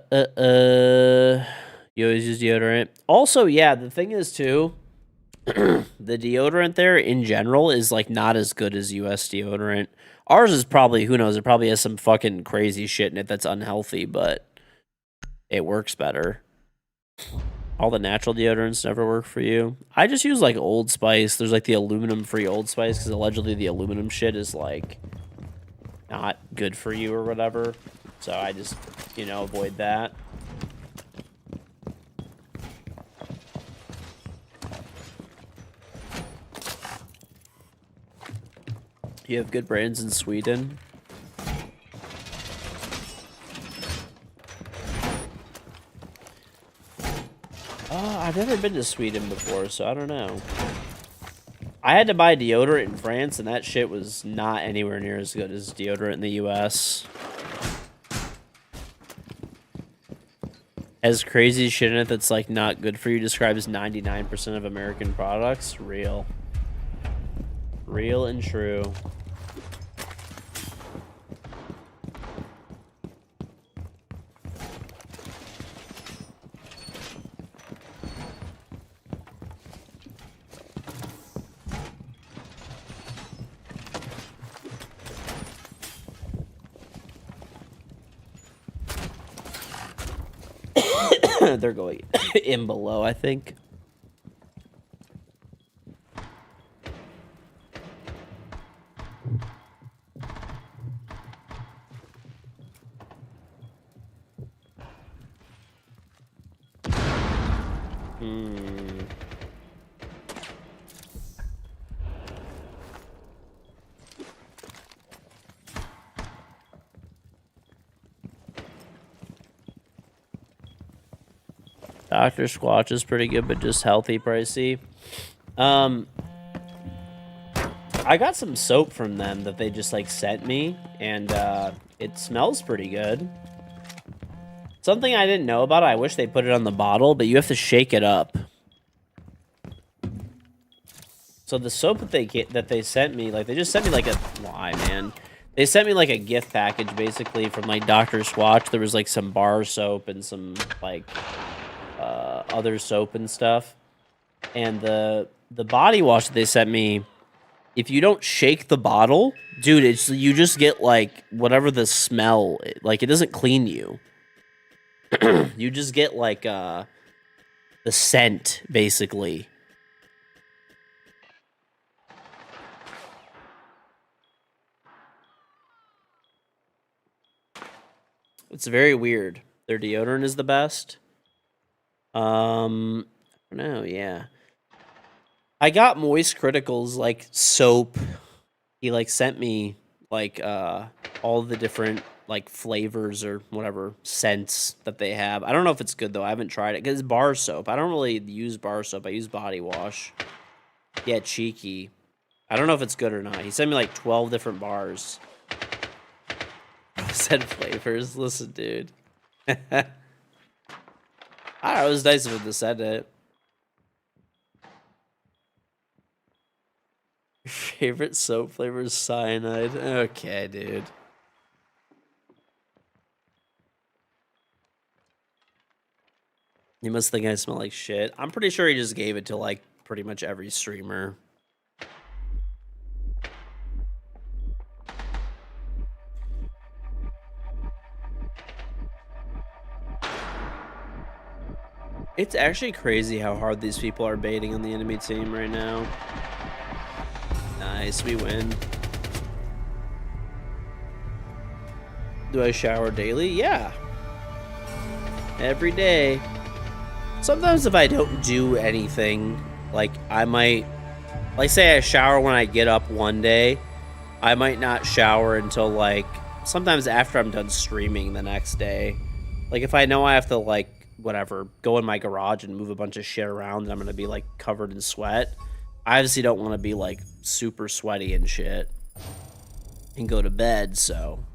always use deodorant. Also, yeah, the thing is, too, the deodorant there in general is like not as good as US deodorant. Ours is probably, who knows, it probably has some fucking crazy shit in it that's unhealthy, but it works better. All the natural deodorants never work for you. I just use like Old Spice. There's like the aluminum free Old Spice because allegedly the aluminum shit is like not good for you or whatever. So I just, you know, avoid that. You have good brands in Sweden. I've never been to Sweden before, so I don't know. I had to buy deodorant in France, and that shit was not anywhere near as good as deodorant in the US. As crazy shit in it that's like not good for you describes 99% of American products. Real. Real and true. They're going in below, I think. Dr. Squatch is pretty good, but just healthy, pricey. I got some soap from them that they just like sent me, and it smells pretty good. Something I didn't know about, I wish they put it on the bottle, but you have to shake it up. So the soap that they sent me, like, they just sent me, like, why, man? They sent me, like, a gift package, basically, from, like, Dr. Swatch. There was, like, some bar soap and some, like, other soap and stuff. And the body wash that they sent me, if you don't shake the bottle, dude, you just get, like, whatever the smell, like, it doesn't clean you. You just get, like, the scent, basically. It's very weird. Their deodorant is the best. No, yeah. I got Moist Critical's, like, soap. He, like, sent me, like, all the different, like, flavors or whatever scents that they have. I don't know if it's good, though. I haven't tried it, because it's bar soap. I don't really use bar soap. I use body wash. Yeah, cheeky. I don't know if it's good or not. He sent me, like, 12 different bars. Said flavors. Listen, dude. I don't know. It was nice of him to send it. Your favorite soap flavor is cyanide. Okay, dude. You must think I smell like shit. I'm pretty sure he just gave it to, like, pretty much every streamer. It's actually crazy how hard these people are baiting on the enemy team right now. Nice, we win. Do I shower daily? Yeah. Every day. Sometimes if I don't do anything, like, I might... Like, say I shower when I get up one day, I might not shower until, like, sometimes after I'm done streaming the next day. Like, if I know I have to, like, whatever, go in my garage and move a bunch of shit around and I'm gonna be, like, covered in sweat, I obviously don't want to be, like, super sweaty and shit and go to bed, so...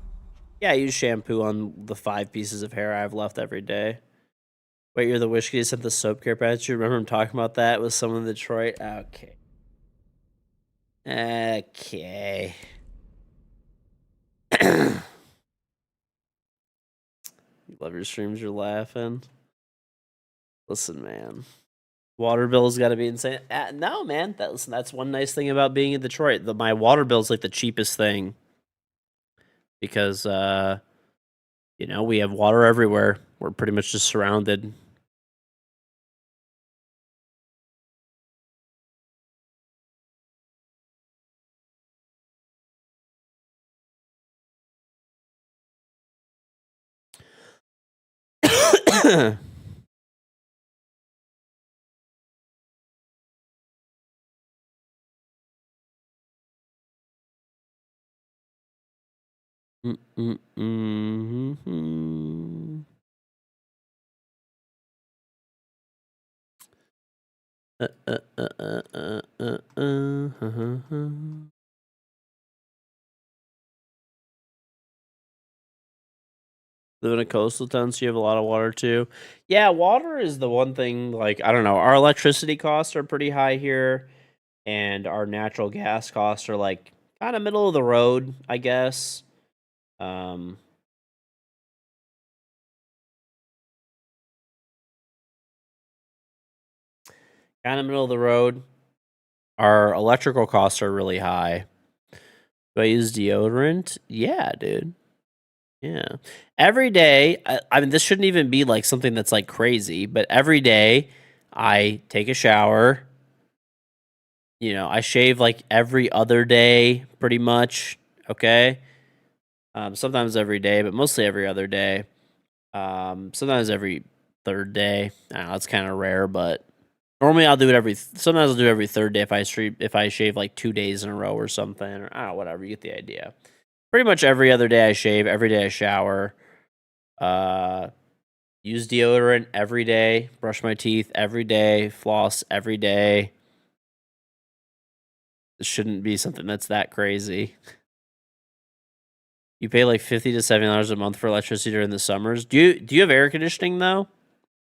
Yeah, I use shampoo on the 5 pieces of hair I have left every day. Wait, you're the wish kid who sent the soap care patch? You remember him talking about that with someone in Detroit? Okay. Okay. You love your streams, you're laughing. Listen, man. Water bill's got to be insane. No, man. That's one nice thing about being in Detroit. My water bill's like the cheapest thing. Because, you know, we have water everywhere. We're pretty much just surrounded. Live in a coastal town, so you have a lot of water too. Yeah, water is the one thing, like, I don't know, our electricity costs are pretty high here, and our natural gas costs are, like, kind of middle of the road, I guess. Kind of middle of the road. Our electrical costs are really high. Do I use deodorant? Yeah, dude. Yeah. Every day, I mean, this shouldn't even be, like, something that's, like, crazy, but every day I take a shower. You know, I shave, like, every other day, pretty much, okay? Sometimes every day, but mostly every other day. Sometimes every third day. I don't know, it's kind of rare, but normally I'll do it sometimes I'll do it every third day if I shave, like, 2 days in a row or something, or I don't know, whatever, you get the idea. Pretty much every other day I shave, every day I shower. Use deodorant every day, brush my teeth every day, floss every day. This shouldn't be something that's that crazy. You pay like $50 to $70 a month for electricity during the summers. Do you have air conditioning though?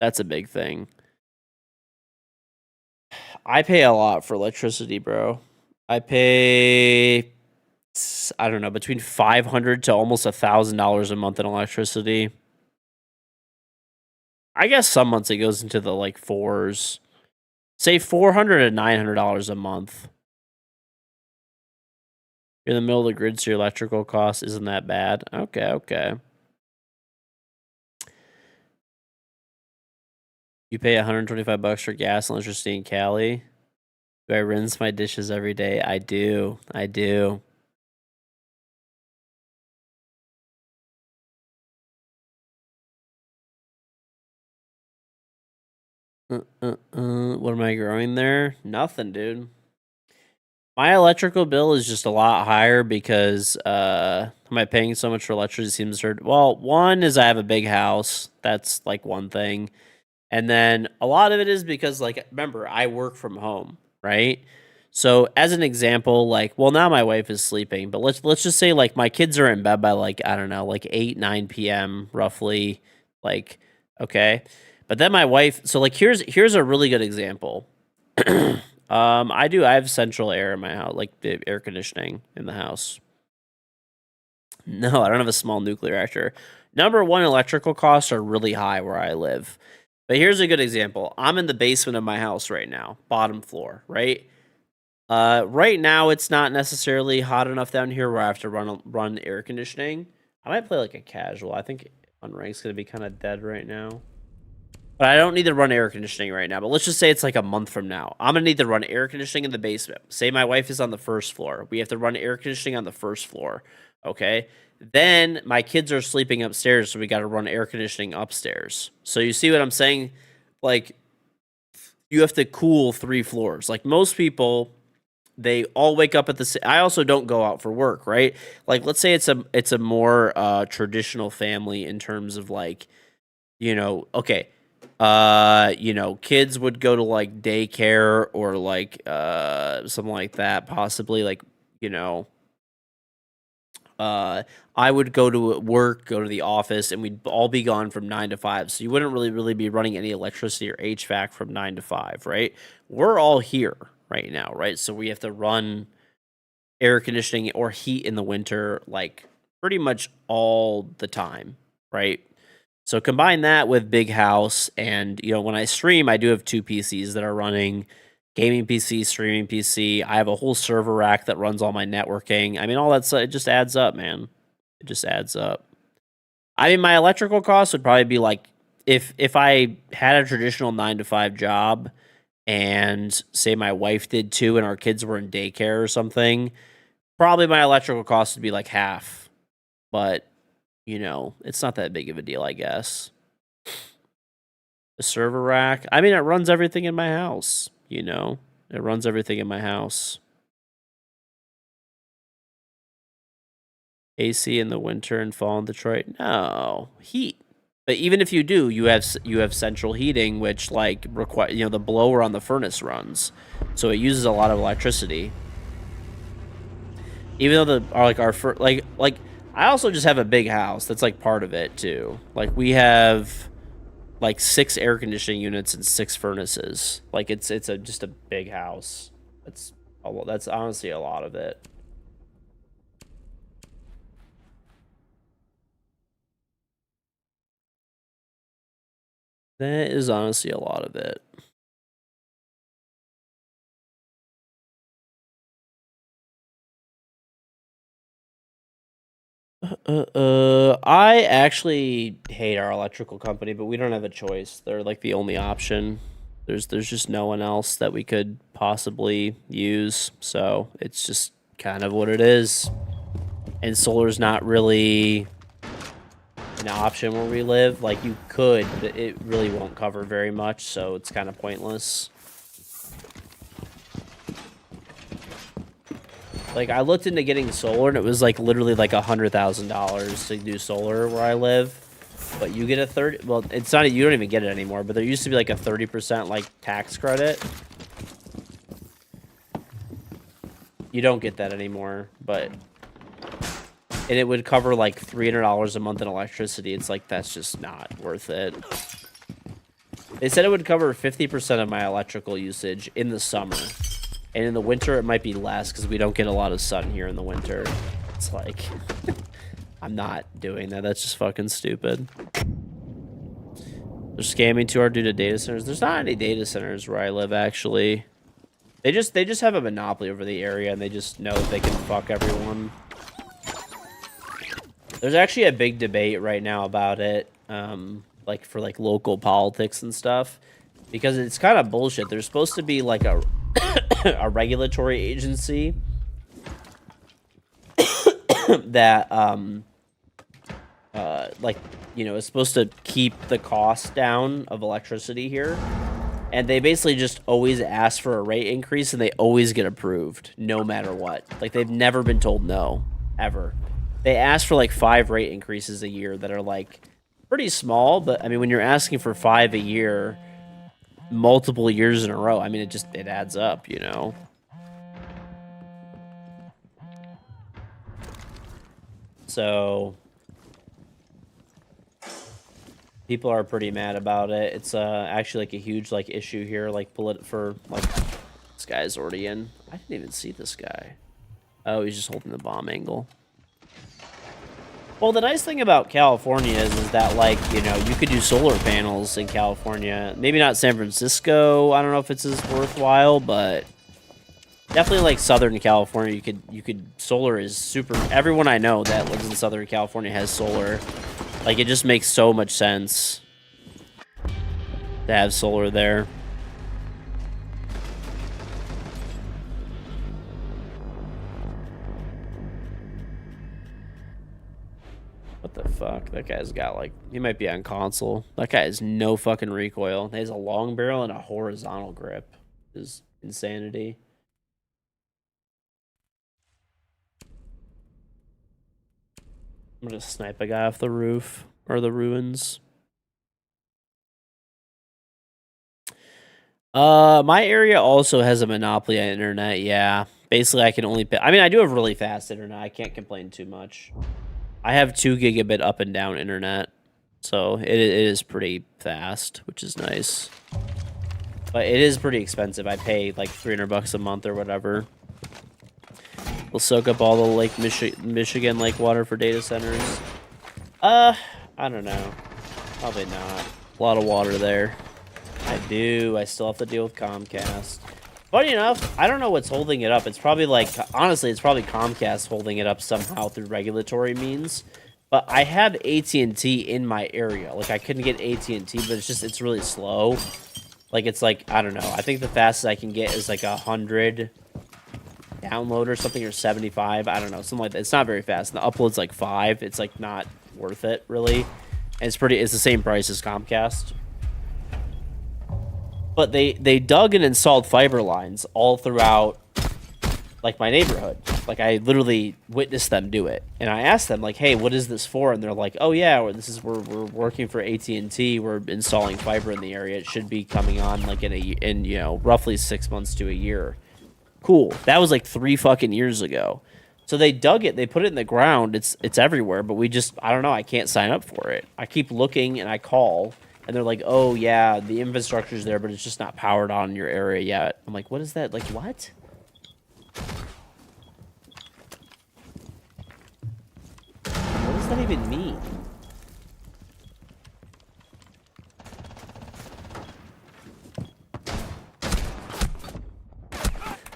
That's a big thing. I pay a lot for electricity, bro. I pay, I don't know, between $500 to almost $1,000 a month in electricity. I guess some months it goes into the like fours. Say $400 to $900 a month. You're in the middle of the grid, so your electrical cost isn't that bad. Okay. You pay $125 for gas and electricity in Cali. Do I rinse my dishes every day? I do. What am I growing there? Nothing, dude. My electrical bill is just a lot higher because am I paying so much for electricity? Seems absurd. Well, one is I have a big house. That's like one thing. And then a lot of it is because, like, remember, I work from home, right? So as an example, like, well, now my wife is sleeping, but let's just say like my kids are in bed by like, I don't know, like 8, 9 p.m. roughly. Like, okay. But then my wife, so like here's a really good example. I have central air in my house, like the air conditioning in the house. No, I don't have a small nuclear reactor. Number one, electrical costs are really high where I live. But here's a good example. I'm in the basement of my house right now, bottom floor, right? Right now it's not necessarily hot enough down here where I have to run air conditioning. I might play like a casual. I think Unranked's gonna be kind of dead right now. But I don't need to run air conditioning right now. But let's just say it's like a month from now. I'm going to need to run air conditioning in the basement. Say my wife is on the first floor. We have to run air conditioning on the first floor. Okay. Then my kids are sleeping upstairs. So we got to run air conditioning upstairs. So you see what I'm saying? Like, you have to cool 3 floors. Like most people, they all wake up at the I also don't go out for work, right? Like, let's say it's a more traditional family in terms of like, okay. Kids would go to like daycare or like something like that, possibly like, I would go to work, go to the office, and we'd all be gone from 9 to 5. So you wouldn't really be running any electricity or HVAC from 9 to 5, right? We're all here right now, right? So we have to run air conditioning or heat in the winter like pretty much all the time, right? So combine that with big house, and when I stream, I do have 2 PCs that are running, gaming PC, streaming PC. I have a whole server rack that runs all my networking. I mean, all that it just adds up, man. It just adds up. I mean, my electrical costs would probably be like if I had a traditional 9 to 5 job, and say my wife did too, and our kids were in daycare or something. Probably my electrical costs would be like half, but. It's not that big of a deal, I guess. The server rack. I mean, it runs everything in my house, It runs everything in my house. AC in the winter and fall in Detroit? No. Heat. But even if you do, you have central heating, which like require the blower on the furnace runs. So it uses a lot of electricity. Even though I also just have a big house. That's like part of it too. Like we have like 6 air conditioning units and 6 furnaces. Like it's just a big house. That's honestly a lot of it. That is honestly a lot of it. I actually hate our electrical company, but we don't have a choice. They're like the only option. There's just no one else that we could possibly use, so it's just kind of what it is. And solar's not really an option where we live. Like you could, but it really won't cover very much, so it's kind of pointless. Like, I looked into getting solar, and it was, like, literally, like, $100,000 to do solar where I live. But you get a 30... Well, it's not... You don't even get it anymore, but there used to be, like, a 30%, like, tax credit. You don't get that anymore, but... and it would cover like $300 a month in electricity. It's like, that's just not worth it. They said it would cover 50% of my electrical usage in the summer. And in the winter, it might be less because we don't get a lot of sun here in the winter. It's like, I'm not doing that. That's just fucking stupid. They're scamming too hard due to data centers. There's not any data centers where I live, actually. They just have a monopoly over the area, and they just know that they can fuck everyone. There's actually a big debate right now about it, like for like local politics and stuff, because it's kind of bullshit. There's supposed to be like a a regulatory agency that like, you know, is supposed to keep the cost down of electricity here. And they basically just always ask for a rate increase, and they always get approved, no matter what. Like, they've never been told no, ever. They ask for, like, 5 rate increases a year that are, like, pretty small. But, I mean, when you're asking for 5 a year, multiple years in a row, I mean, it adds up, you know? So people are pretty mad about it. It's actually like a huge like issue here, like for like this guy's already in. I didn't even see this guy. Oh, he's just holding the bomb angle. Well, the nice thing about California is that, like, you know, you could do solar panels in California. Maybe not San Francisco. I don't know if it's as worthwhile, but definitely like Southern California, you could solar is super. Everyone I know that lives in Southern California has solar. Like, it just makes so much sense to have solar there. What the fuck? That guy's got, like, he might be on console. That guy has no fucking recoil. He has a long barrel and a horizontal grip. Is insanity. I'm gonna snipe a guy off the roof or the ruins. My area also has a monopoly on internet. Yeah, basically I can only pay. I mean, I do have really fast internet. I can't complain too much. I have 2 gigabit up and down internet, so it is pretty fast, which is nice. But it is pretty expensive. I pay like $300 a month or whatever. We'll soak up all the Lake Michigan lake water for data centers. I don't know. Probably not. A lot of water there. I do. I still have to deal with Comcast. Funny enough, I don't know what's holding it up. It's probably like, honestly, it's probably Comcast holding it up somehow through regulatory means. But I have AT&T in my area. Like, I couldn't get AT&T, but it's really slow. Like, it's like, I don't know. I think the fastest I can get is like 100 download or something, or 75. I don't know, something like that. It's not very fast. The upload's like 5. It's like not worth it really. And it's the same price as Comcast. But they dug and installed fiber lines all throughout like my neighborhood. Like, I literally witnessed them do it. And I asked them, like, hey, what is this for? And they're like, oh yeah, we're working for AT&T. We're installing fiber in the area. It should be coming on like in you know, roughly 6 months to a year. Cool. That was like 3 fucking years ago. So they dug it, they put it in the ground. It's everywhere, but I don't know, I can't sign up for it. I keep looking and I call, and they're like, oh yeah, the infrastructure's there, but it's just not powered on in your area yet. I'm like, what is that? Like, what? What does that even mean?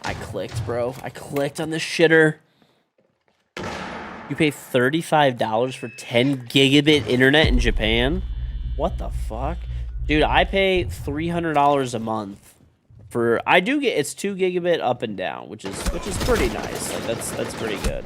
I clicked, bro. I clicked on this shitter. You pay $35 for 10 gigabit internet in Japan? What the fuck? Dude, I pay $300 a month for, I do get, it's 2 gigabit up and down, which is pretty nice. Like, that's pretty good.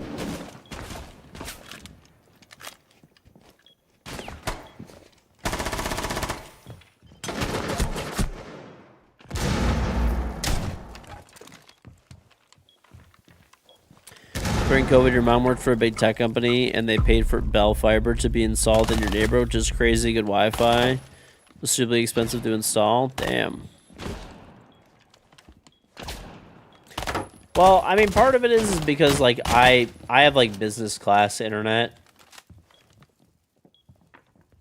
During COVID, your mom worked for a big tech company, and they paid for Bell Fiber to be installed in your neighborhood, which is crazy good Wi-Fi. It was stupidly expensive to install. Damn. Well, I mean, part of it is because like I have like business class internet.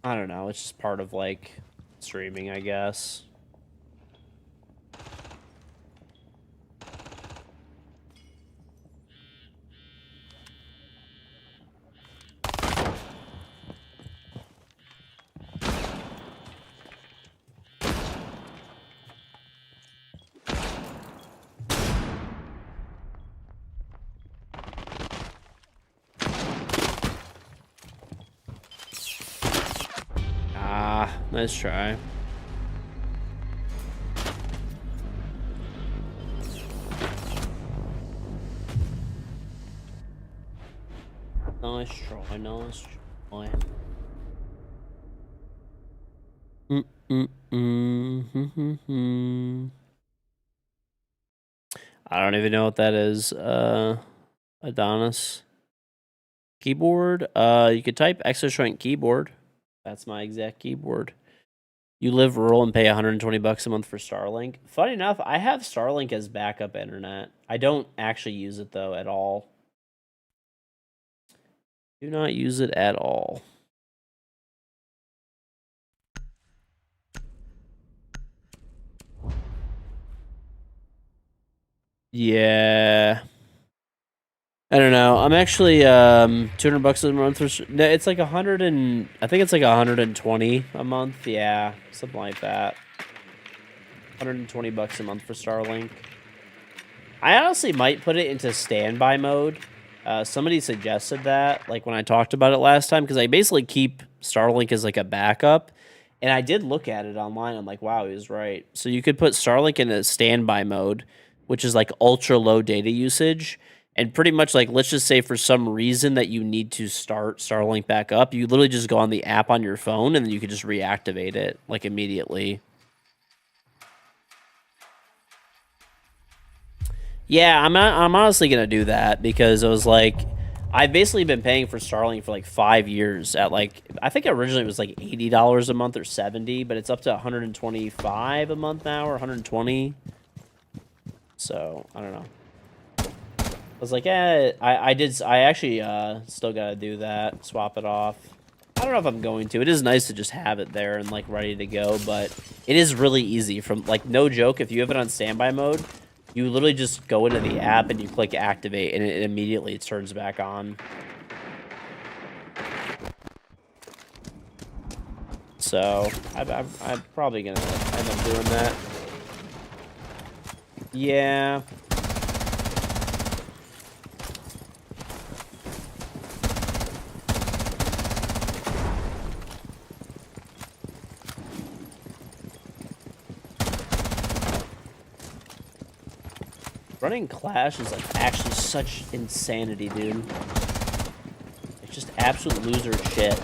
I don't know. It's just part of like streaming, I guess. Ah, nice try. Nice try, nice try. I don't even know what that is. Adonis. Keyboard. You could type extra shrink keyboard. That's my exact keyboard. You live rural and pay 120 bucks a month for Starlink. Funny enough, I have Starlink as backup internet. I don't actually use it though at all. Do not use it at all. Yeah. I don't know. I'm actually 200 bucks a month for no, it's like 100 and I think it's like 120 a month. Yeah, something like that. 120 bucks a month for Starlink. I honestly might put it into standby mode. Somebody suggested that, like when I talked about it last time, because I basically keep Starlink as like a backup. And I did look at it online. I'm like, wow, he was right. So you could put Starlink in a standby mode, which is like ultra low data usage. And pretty much like, let's just say for some reason that you need to start Starlink back up, you literally just go on the app on your phone and then you could just reactivate it like immediately. Yeah, I'm honestly gonna do that because it was like I've basically been paying for Starlink for like 5 years at like I think originally it was like $80 a month or 70, but it's up to 125 a month now or 120. So I don't know. I was like, I actually still gotta do that, swap it off. I don't know if I'm going to. It is nice to just have it there and like ready to go, but it is really easy from like no joke. If you have it on standby mode, you literally just go into the app and you click activate and it immediately turns back on. So I'm probably gonna end up doing that. Yeah. Running Clash is like actually such insanity, dude. It's just absolute loser shit.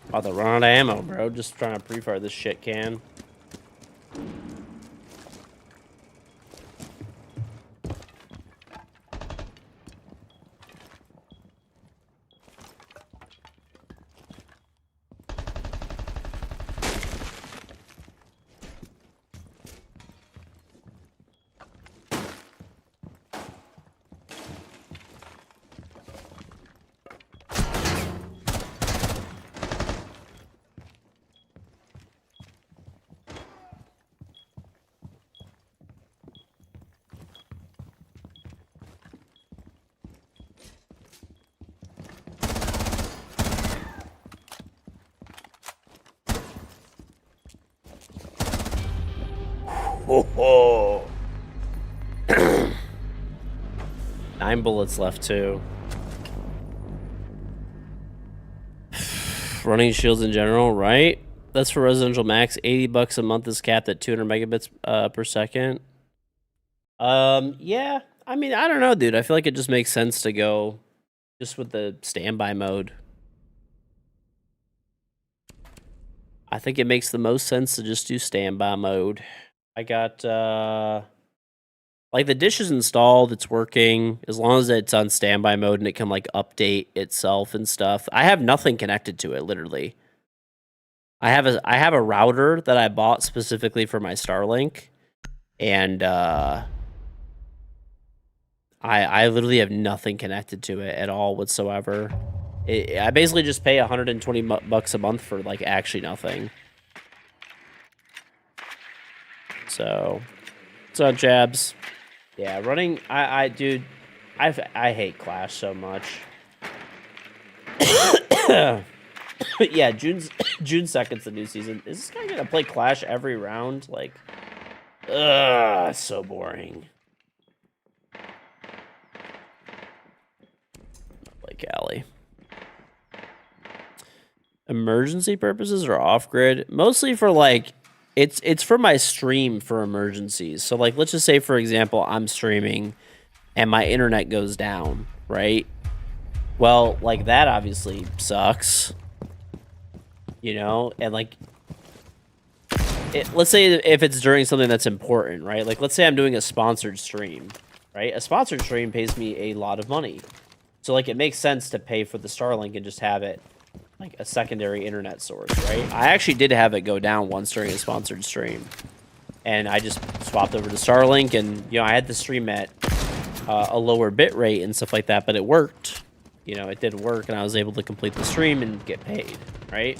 About to run out of ammo, bro. Just trying to pre-fire this shit can. Oh, 9 bullets left too. Running shields in general, right? That's for residential max. 80 bucks a month is capped at 200 megabits per second. Yeah, I mean, I don't know, dude. I feel like it just makes sense to go just with the standby mode. I think it makes the most sense to just do standby mode. I got like the dish is installed, it's working as long as it's on standby mode and it can like update itself and stuff. I have nothing connected to it, literally. I have a router that I bought specifically for my Starlink, and I literally have nothing connected to it at all whatsoever. I basically just pay 120 bucks a month for like actually nothing. So, what's up, Jabs? Yeah, running. Dude, I hate Clash so much. Yeah, June 2nd's the new season. Is this guy gonna play Clash every round? Like, ugh, so boring. Like Callie. Emergency purposes or off grid? Mostly for like, it's for my stream for emergencies. So like, let's just say for example, I'm streaming and my internet goes down, right? Well, like that obviously sucks. You know, and like, let's say if it's during something that's important, right? Like, let's say I'm doing a sponsored stream, right? A sponsored stream pays me a lot of money. So, like, it makes sense to pay for the Starlink and just have it, like, a secondary internet source, right? I actually did have it go down once during a sponsored stream. And I just swapped over to Starlink, and, you know, I had the stream at a lower bit rate and stuff like that, but it worked. You know, it did work, and I was able to complete the stream and get paid, right?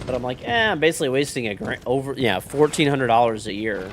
But I'm like, I'm basically wasting $1,400 a year.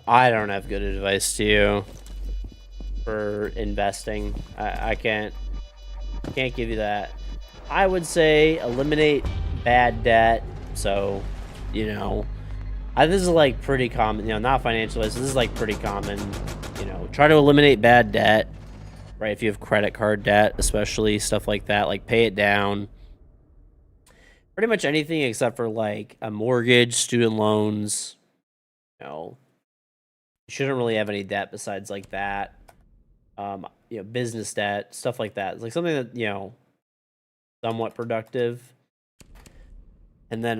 I don't have good advice to you for investing. I can't give you that. I would say eliminate bad debt. So, you know, this is like pretty common. You know, not financial advice. This is like pretty common. You know, try to eliminate bad debt. Right, if you have credit card debt, especially stuff like that, like pay it down. Pretty much anything except for like a mortgage, student loans. You know, you shouldn't really have any debt besides like that. You know, business debt, stuff like that. It's like something that, you know, somewhat productive. And then,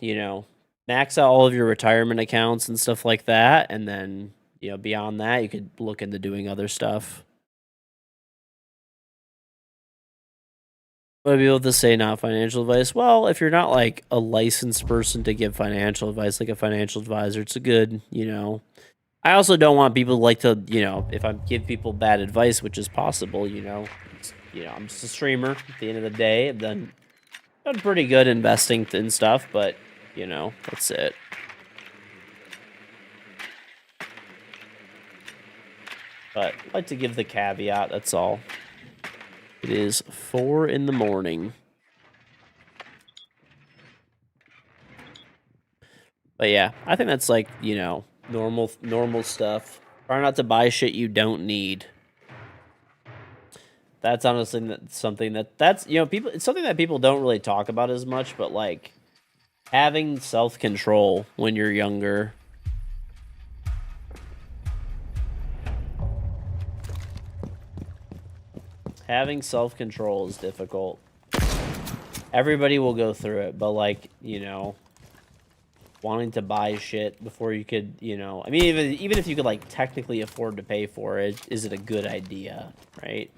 you know, max out all of your retirement accounts and stuff like that. And then, you know, beyond that, you could look into doing other stuff. What do people have to say not financial advice? Well, if you're not like a licensed person to give financial advice, like a financial advisor, it's a good, you know. I also don't want people to like to, you know, if I give people bad advice, which is possible, you know, I'm just a streamer at the end of the day. I've done pretty good investing and stuff, but, you know, that's it. But I like to give the caveat, that's all. It is 4 in the morning. But yeah, I think that's like, you know, normal stuff. Try not to buy shit you don't need. That's honestly something that's, you know, people, it's something that people don't really talk about as much, but like having self-control when you're younger. Having self-control is difficult. Everybody will go through it, but like, you know, wanting to buy shit before you could, you know, I mean, even if you could like technically afford to pay for it, is it a good idea, right?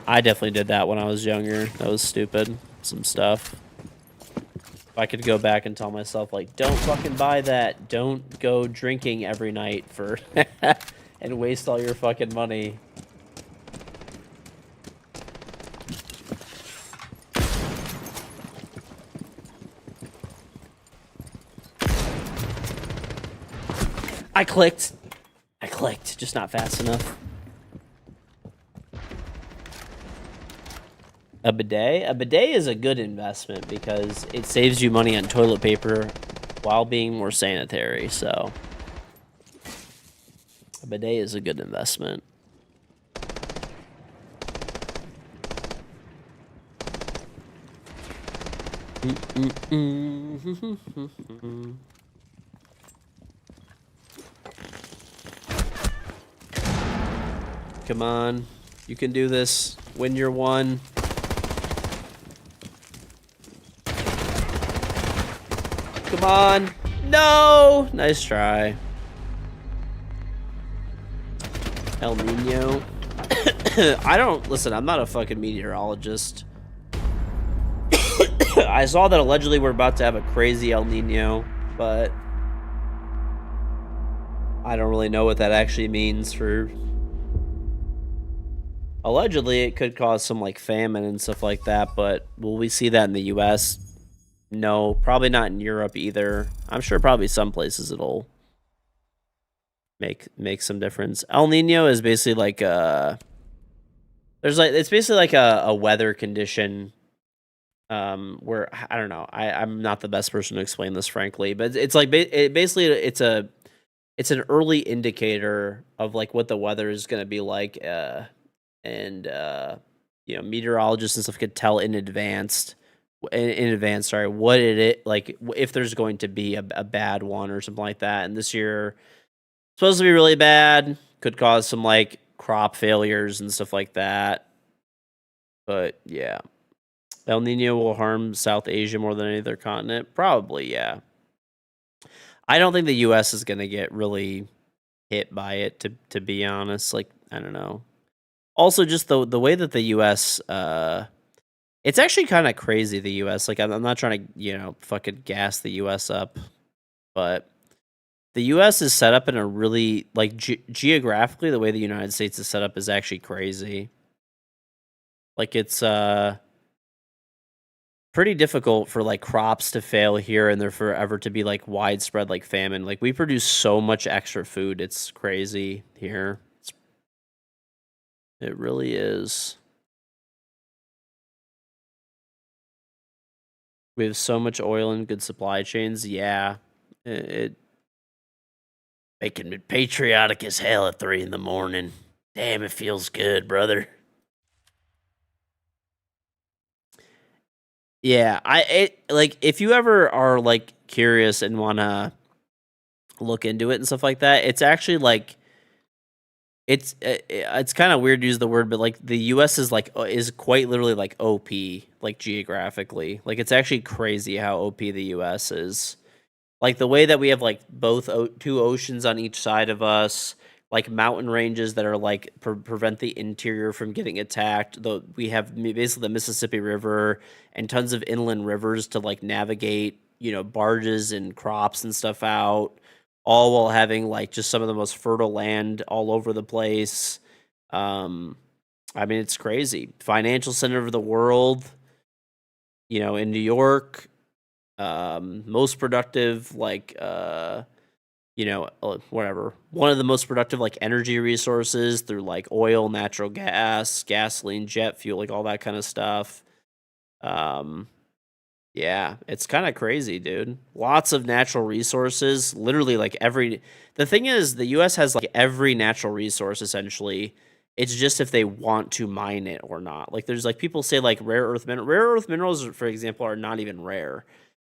I definitely did that when I was younger. That was stupid. Some stuff. If I could go back and tell myself, like, don't fucking buy that. Don't go drinking every night for and waste all your fucking money. I clicked, just not fast enough. A bidet? A bidet is a good investment because it saves you money on toilet paper while being more sanitary, so a bidet is a good investment. Come on. You can do this. Win your one. Come on. No! Nice try. El Nino. I don't... Listen, I'm not a fucking meteorologist. I saw that allegedly we're about to have a crazy El Nino, but I don't really know what that actually means for... Allegedly, it could cause some, like, famine and stuff like that, but will we see that in the U.S.? No, probably not in Europe either. I'm sure probably some places it'll make some difference. El Nino is basically like it's basically like a weather condition where I don't know. I'm not the best person to explain this, frankly, but it's like basically it's an early indicator of like what the weather is going to be like, and you know, meteorologists and stuff could tell in advance. Sorry, what like if there's going to be a bad one or something like that. And this year, supposed to be really bad, could cause some like crop failures and stuff like that. But yeah, El Nino will harm South Asia more than any other continent. Probably, yeah. I don't think the U.S. is going to get really hit by it. To be honest, like I don't know. Also, just the way that the U.S. It's actually kind of crazy, the U.S. Like, I'm not trying to, you know, fucking gas the U.S. up, but the U.S. is set up in a really, like, geographically, the way the United States is set up is actually crazy. Like, it's pretty difficult for, like, crops to fail here and there forever to be, like, widespread, like, famine. Like, we produce so much extra food. It's crazy here. It really is. We have so much oil and good supply chains. Yeah, it making me patriotic as hell at 3 a.m. Damn, it feels good, brother. Yeah, like if you ever are like curious and wanna look into it and stuff like that, it's actually like it's kind of weird to use the word, but like the U.S. is quite literally like OP, like geographically. Like it's actually crazy how OP the U.S. is. Like the way that we have like both two oceans on each side of us, like mountain ranges that are like prevent the interior from getting attacked. Though we have basically the Mississippi River and tons of inland rivers to like navigate, you know, barges and crops and stuff out, all while having like just some of the most fertile land all over the place. I mean, it's crazy. Financial center of the world, you know, in New York, most productive, like, you know, whatever. One of the most productive, like, energy resources through, like, oil, natural gas, gasoline, jet fuel, like, all that kind of stuff. Yeah, it's kind of crazy, dude. Lots of natural resources. Literally, like, the thing is, the U.S. has, like, every natural resource, essentially. It's just if they want to mine it or not. Like, there's, like, people say, like, rare earth minerals, for example, are not even rare.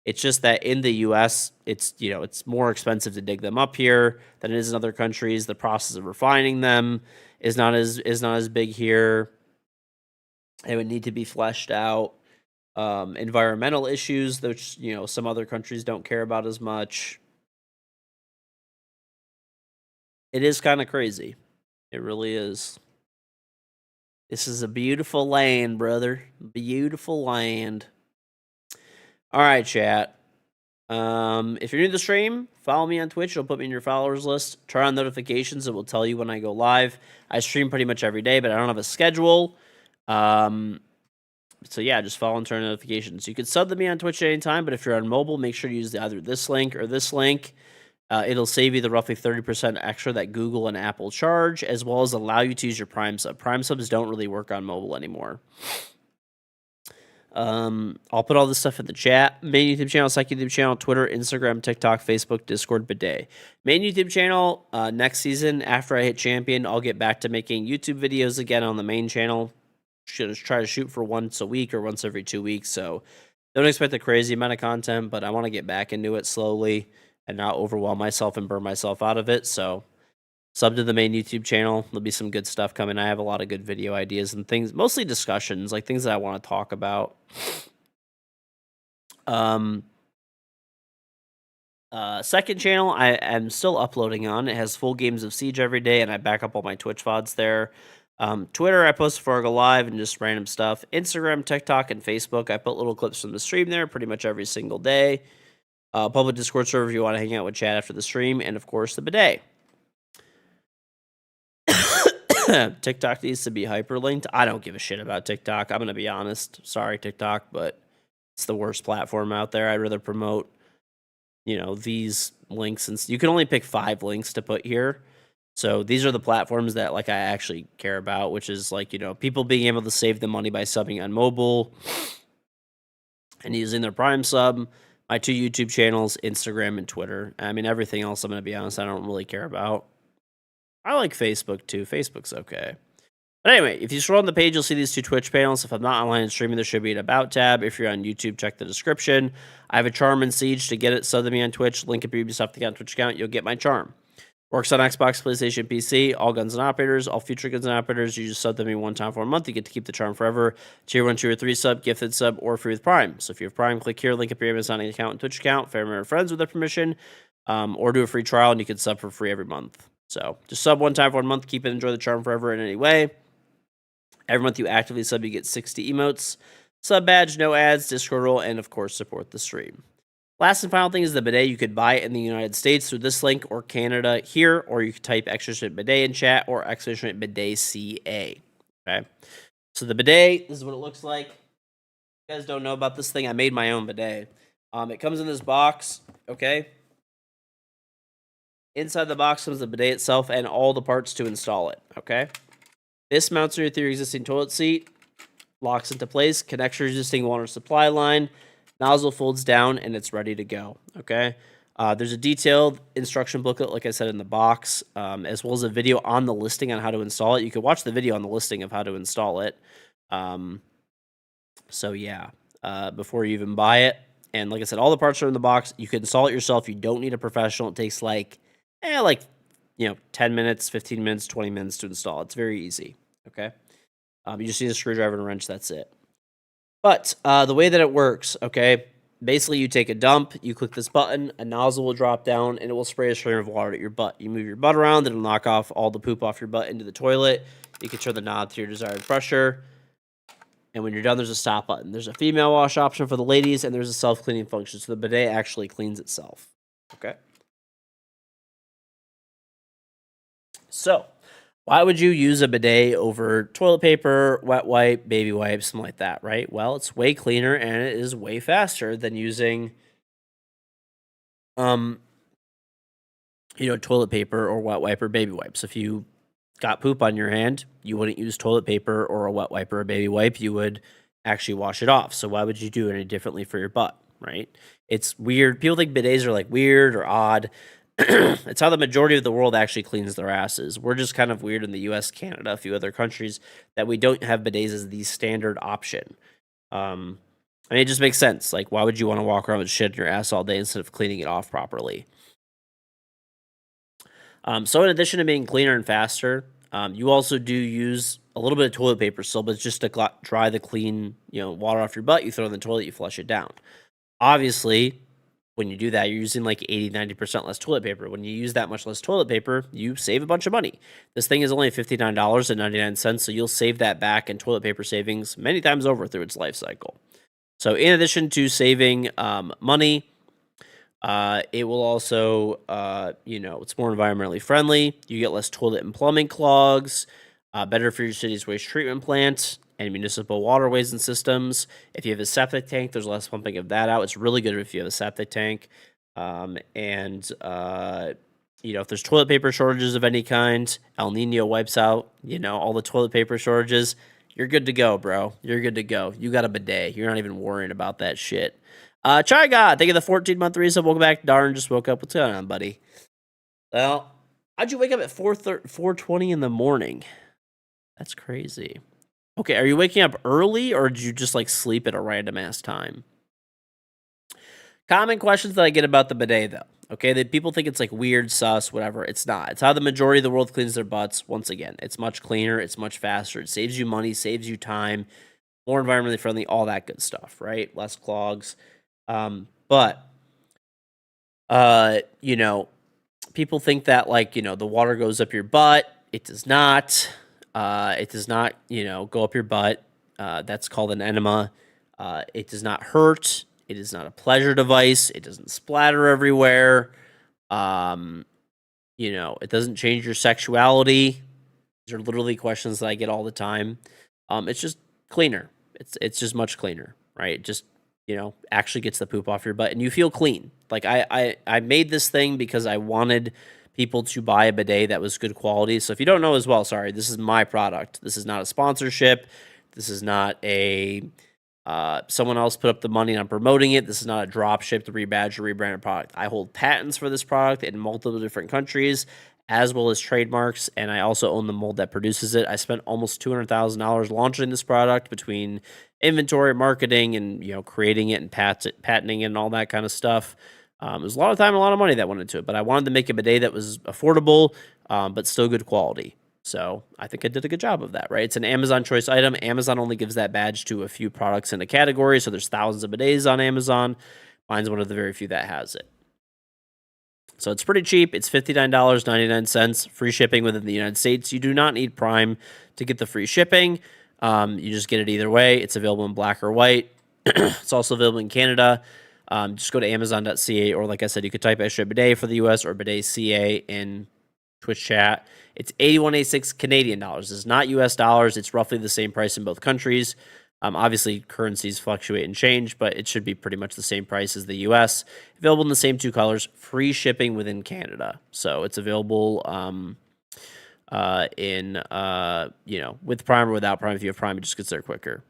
It's just that in the U.S., it's, you know, it's more expensive to dig them up here than it is in other countries. The process of refining them is not as big here. It would need to be fleshed out. environmental issues, which, you know, some other countries don't care about as much. It is kind of crazy. It really is. This is a beautiful land, brother. Beautiful land. All right, chat. If you're new to the stream, follow me on Twitch. It'll put me in your followers list. Turn on notifications. It will tell you when I go live. I stream pretty much every day, but I don't have a schedule. So yeah, just follow and turn on notifications. You can sub to me on Twitch at any time, but if you're on mobile, make sure you use either this link or this link. It'll save you the roughly 30% extra that Google and Apple charge, as well as allow you to use your Prime sub. Prime subs don't really work on mobile anymore. I'll put all this stuff in the chat. Main YouTube channel, sec YouTube channel, Twitter, Instagram, TikTok, Facebook, Discord, Bidet. Main YouTube channel, next season, after I hit champion, I'll get back to making YouTube videos again on the main channel. Should try to shoot for once a week or once every 2 weeks, so don't expect a crazy amount of content, but I want to get back into it slowly and not overwhelm myself and burn myself out of it. So sub to the main YouTube channel. There'll be some good stuff coming. I have a lot of good video ideas and things, mostly discussions, like things that I want to talk about. Second channel I am still uploading on. It has full games of Siege every day, and I back up all my Twitch VODs there. Twitter, I post before I go live and just random stuff. Instagram, TikTok, and Facebook, I put little clips from the stream there pretty much every single day. Public Discord server if you want to hang out with chat after the stream, and of course the bidet. TikTok needs to be hyperlinked. I don't give a shit about TikTok. I'm going to be honest. Sorry, TikTok, but it's the worst platform out there. I'd rather promote, you know, these links. And you can only pick 5 links to put here. So these are the platforms that, like, I actually care about, which is, like, you know, people being able to save the money by subbing on mobile and using their Prime sub, my 2 YouTube channels, Instagram and Twitter. I mean, everything else, I'm going to be honest, I don't really care about. I like Facebook, too. Facebook's okay. But anyway, if you scroll on the page, you'll see these 2 Twitch panels. If I'm not online and streaming, there should be an About tab. If you're on YouTube, check the description. I have a charm in Siege. To get it, sub to me on Twitch. Link in Ubisoft account, Twitch account. You'll get my charm. Works on Xbox, PlayStation, PC, all guns and operators, all future guns and operators. You just sub to me one time for a month. You get to keep the charm forever. Tier 1, Tier 3 sub, gifted sub, or free with Prime. So if you have Prime, click here, link up your Amazon account and Twitch account, family or friends with their permission, or do a free trial, and you can sub for free every month. So just sub one time for 1 month, keep it, enjoy the charm forever in any way. Every month you actively sub, you get 60 emotes, sub badge, no ads, Discord role, and of course support the stream. Last and final thing is the bidet. You could buy it in the United States through this link, or Canada here, or you could type !bidet in chat, or !bidet CA. Okay, so the bidet, this is what it looks like. If you guys don't know about this thing, I made my own bidet. It comes in this box, okay? Inside the box comes the bidet itself and all the parts to install it, okay? This mounts underneath your existing toilet seat, locks into place, connects your existing water supply line, nozzle folds down, and it's ready to go, okay? There's a detailed instruction booklet, like I said, in the box, as well as a video on the listing on how to install it. You can watch the video on the listing of how to install it. So yeah, before you even buy it. And like I said, all the parts are in the box. You can install it yourself. You don't need a professional. It takes like 10 minutes, 15 minutes, 20 minutes to install. It's very easy, okay? You just need a screwdriver and a wrench. That's it. But the way that it works, okay, basically you take a dump, you click this button, a nozzle will drop down, and it will spray a stream of water at your butt. You move your butt around, it'll knock off all the poop off your butt into the toilet. You can turn the knob to your desired pressure. And when you're done, there's a stop button. There's a female wash option for the ladies, and there's a self-cleaning function. So the bidet actually cleans itself, okay? So why would you use a bidet over toilet paper, wet wipe, baby wipes, something like that, right? Well, it's way cleaner and it is way faster than using, toilet paper or wet wipe or baby wipes. If you got poop on your hand, you wouldn't use toilet paper or a wet wipe or a baby wipe. You would actually wash it off. So why would you do it any differently for your butt, right? It's weird. People think bidets are like weird or odd. It's how the majority of the world actually cleans their asses. We're just kind of weird in the US, Canada, a few other countries, that we don't have bidets as the standard option. I mean, it just makes sense. Like, why would you want to walk around with shit in your ass all day instead of cleaning it off properly? So in addition to being cleaner and faster, You also do use a little bit of toilet paper still, but it's just to dry the clean, water off your butt. You throw it in the toilet, you flush it down. Obviously, when you do that, you're using like 80, 90% less toilet paper. When you use that much less toilet paper, you save a bunch of money. This thing is only $59.99, so you'll save that back in toilet paper savings many times over through its life cycle. So in addition to saving money, it will also, it's more environmentally friendly. You get less toilet and plumbing clogs, better for your city's waste treatment plant and municipal waterways and systems. If you have a septic tank, there's less pumping of that out. It's really good if you have a septic tank. If there's toilet paper shortages of any kind, El Nino wipes out, all the toilet paper shortages. You're good to go, bro. You're good to go. You got a bidet. You're not even worrying about that shit. Chai God, thank you the 14-month resub. Welcome back. Darn, just woke up. What's going on, buddy? Well, how'd you wake up at 4:20 in the morning? That's crazy. Okay, are you waking up early or did you just sleep at a random ass time? Common questions that I get about the bidet, though. Okay, that people think it's weird, sus, whatever. It's not. It's how the majority of the world cleans their butts. Once again, it's much cleaner. It's much faster. It saves you money, saves you time, more environmentally friendly, all that good stuff, right? Less clogs. People think that the water goes up your butt. It does not. It does not, go up your butt. That's called an enema. It does not hurt. It is not a pleasure device. It doesn't splatter everywhere. It doesn't change your sexuality. These are literally questions that I get all the time. It's just cleaner. It's just much cleaner, right? It just, actually gets the poop off your butt and you feel clean. I made this thing because I wanted people to buy a bidet that was good quality. So if you don't know as well, sorry, this is my product. This is not a sponsorship. This is not a someone else put up the money and I'm promoting it. This is not a drop shipped, rebadged, or rebranded product. I hold patents for this product in multiple different countries, as well as trademarks, and I also own the mold that produces it. I spent almost $200,000 launching this product between inventory, marketing, and creating it and patenting it and all that kind of stuff. It was a lot of time and a lot of money that went into it, but I wanted to make a bidet that was affordable, but still good quality. So I think I did a good job of that, right? It's an Amazon choice item. Amazon only gives that badge to a few products in a category, so there's thousands of bidets on Amazon. Mine's one of the very few that has it. So it's pretty cheap. It's $59.99, free shipping within the United States. You do not need Prime to get the free shipping. You just get it either way. It's available in black or white. It's also available in Canada. Just go to Amazon.ca, or like I said, you could type extra bidet for the US or bidet CA in Twitch chat. It's $81.86 Canadian dollars. This is not US dollars. It's roughly the same price in both countries. Obviously, currencies fluctuate and change, but it should be pretty much the same price as the US. Available in the same two colors. Free shipping within Canada. So it's available with Prime or without Prime. If you have Prime, it just gets there quicker.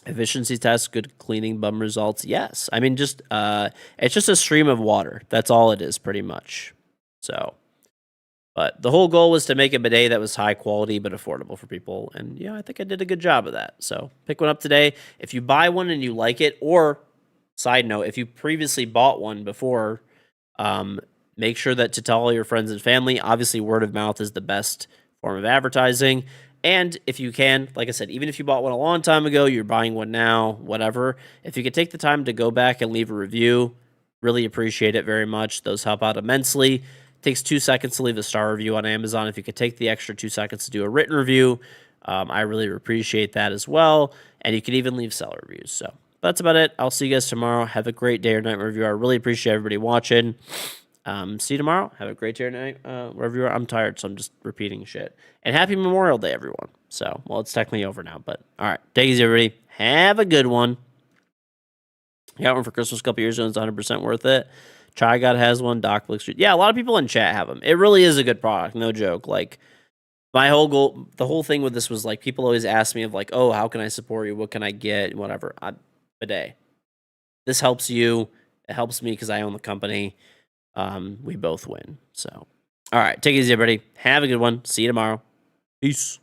Efficiency test, good cleaning, bum results. Yes. I mean, it's just a stream of water. That's all it is, pretty much. So, but the whole goal was to make a bidet that was high quality but affordable for people. And I think I did a good job of that. So pick one up today. If you buy one and you like it, or side note, if you previously bought one before, make sure that to tell all your friends and family. Obviously, word of mouth is the best form of advertising. And if you can, like I said, even if you bought one a long time ago, you're buying one now, whatever, if you could take the time to go back and leave a review, really appreciate it very much. Those help out immensely. It takes 2 seconds to leave a star review on Amazon. If you could take the extra 2 seconds to do a written review, I really appreciate that as well. And you can even leave seller reviews. So that's about it. I'll see you guys tomorrow. Have a great day or night wherever you are. I really appreciate everybody watching. See you tomorrow. Have a great day or night wherever you are. I'm tired, so I'm just repeating shit. And happy Memorial Day, everyone. So, well, it's technically over now, but all right. Take it easy, everybody. Have a good one. Got one for Christmas a couple years ago. It's 100% worth it. Chai God has one. Doc looks. Yeah, a lot of people in chat have them. It really is a good product. No joke. My whole goal, the whole thing with this was people always ask me of oh, how can I support you? What can I get? Whatever. Bidet. This helps you. It helps me because I own the company. We both win. So, all right. Take it easy, everybody. Have a good one. See you tomorrow. Peace.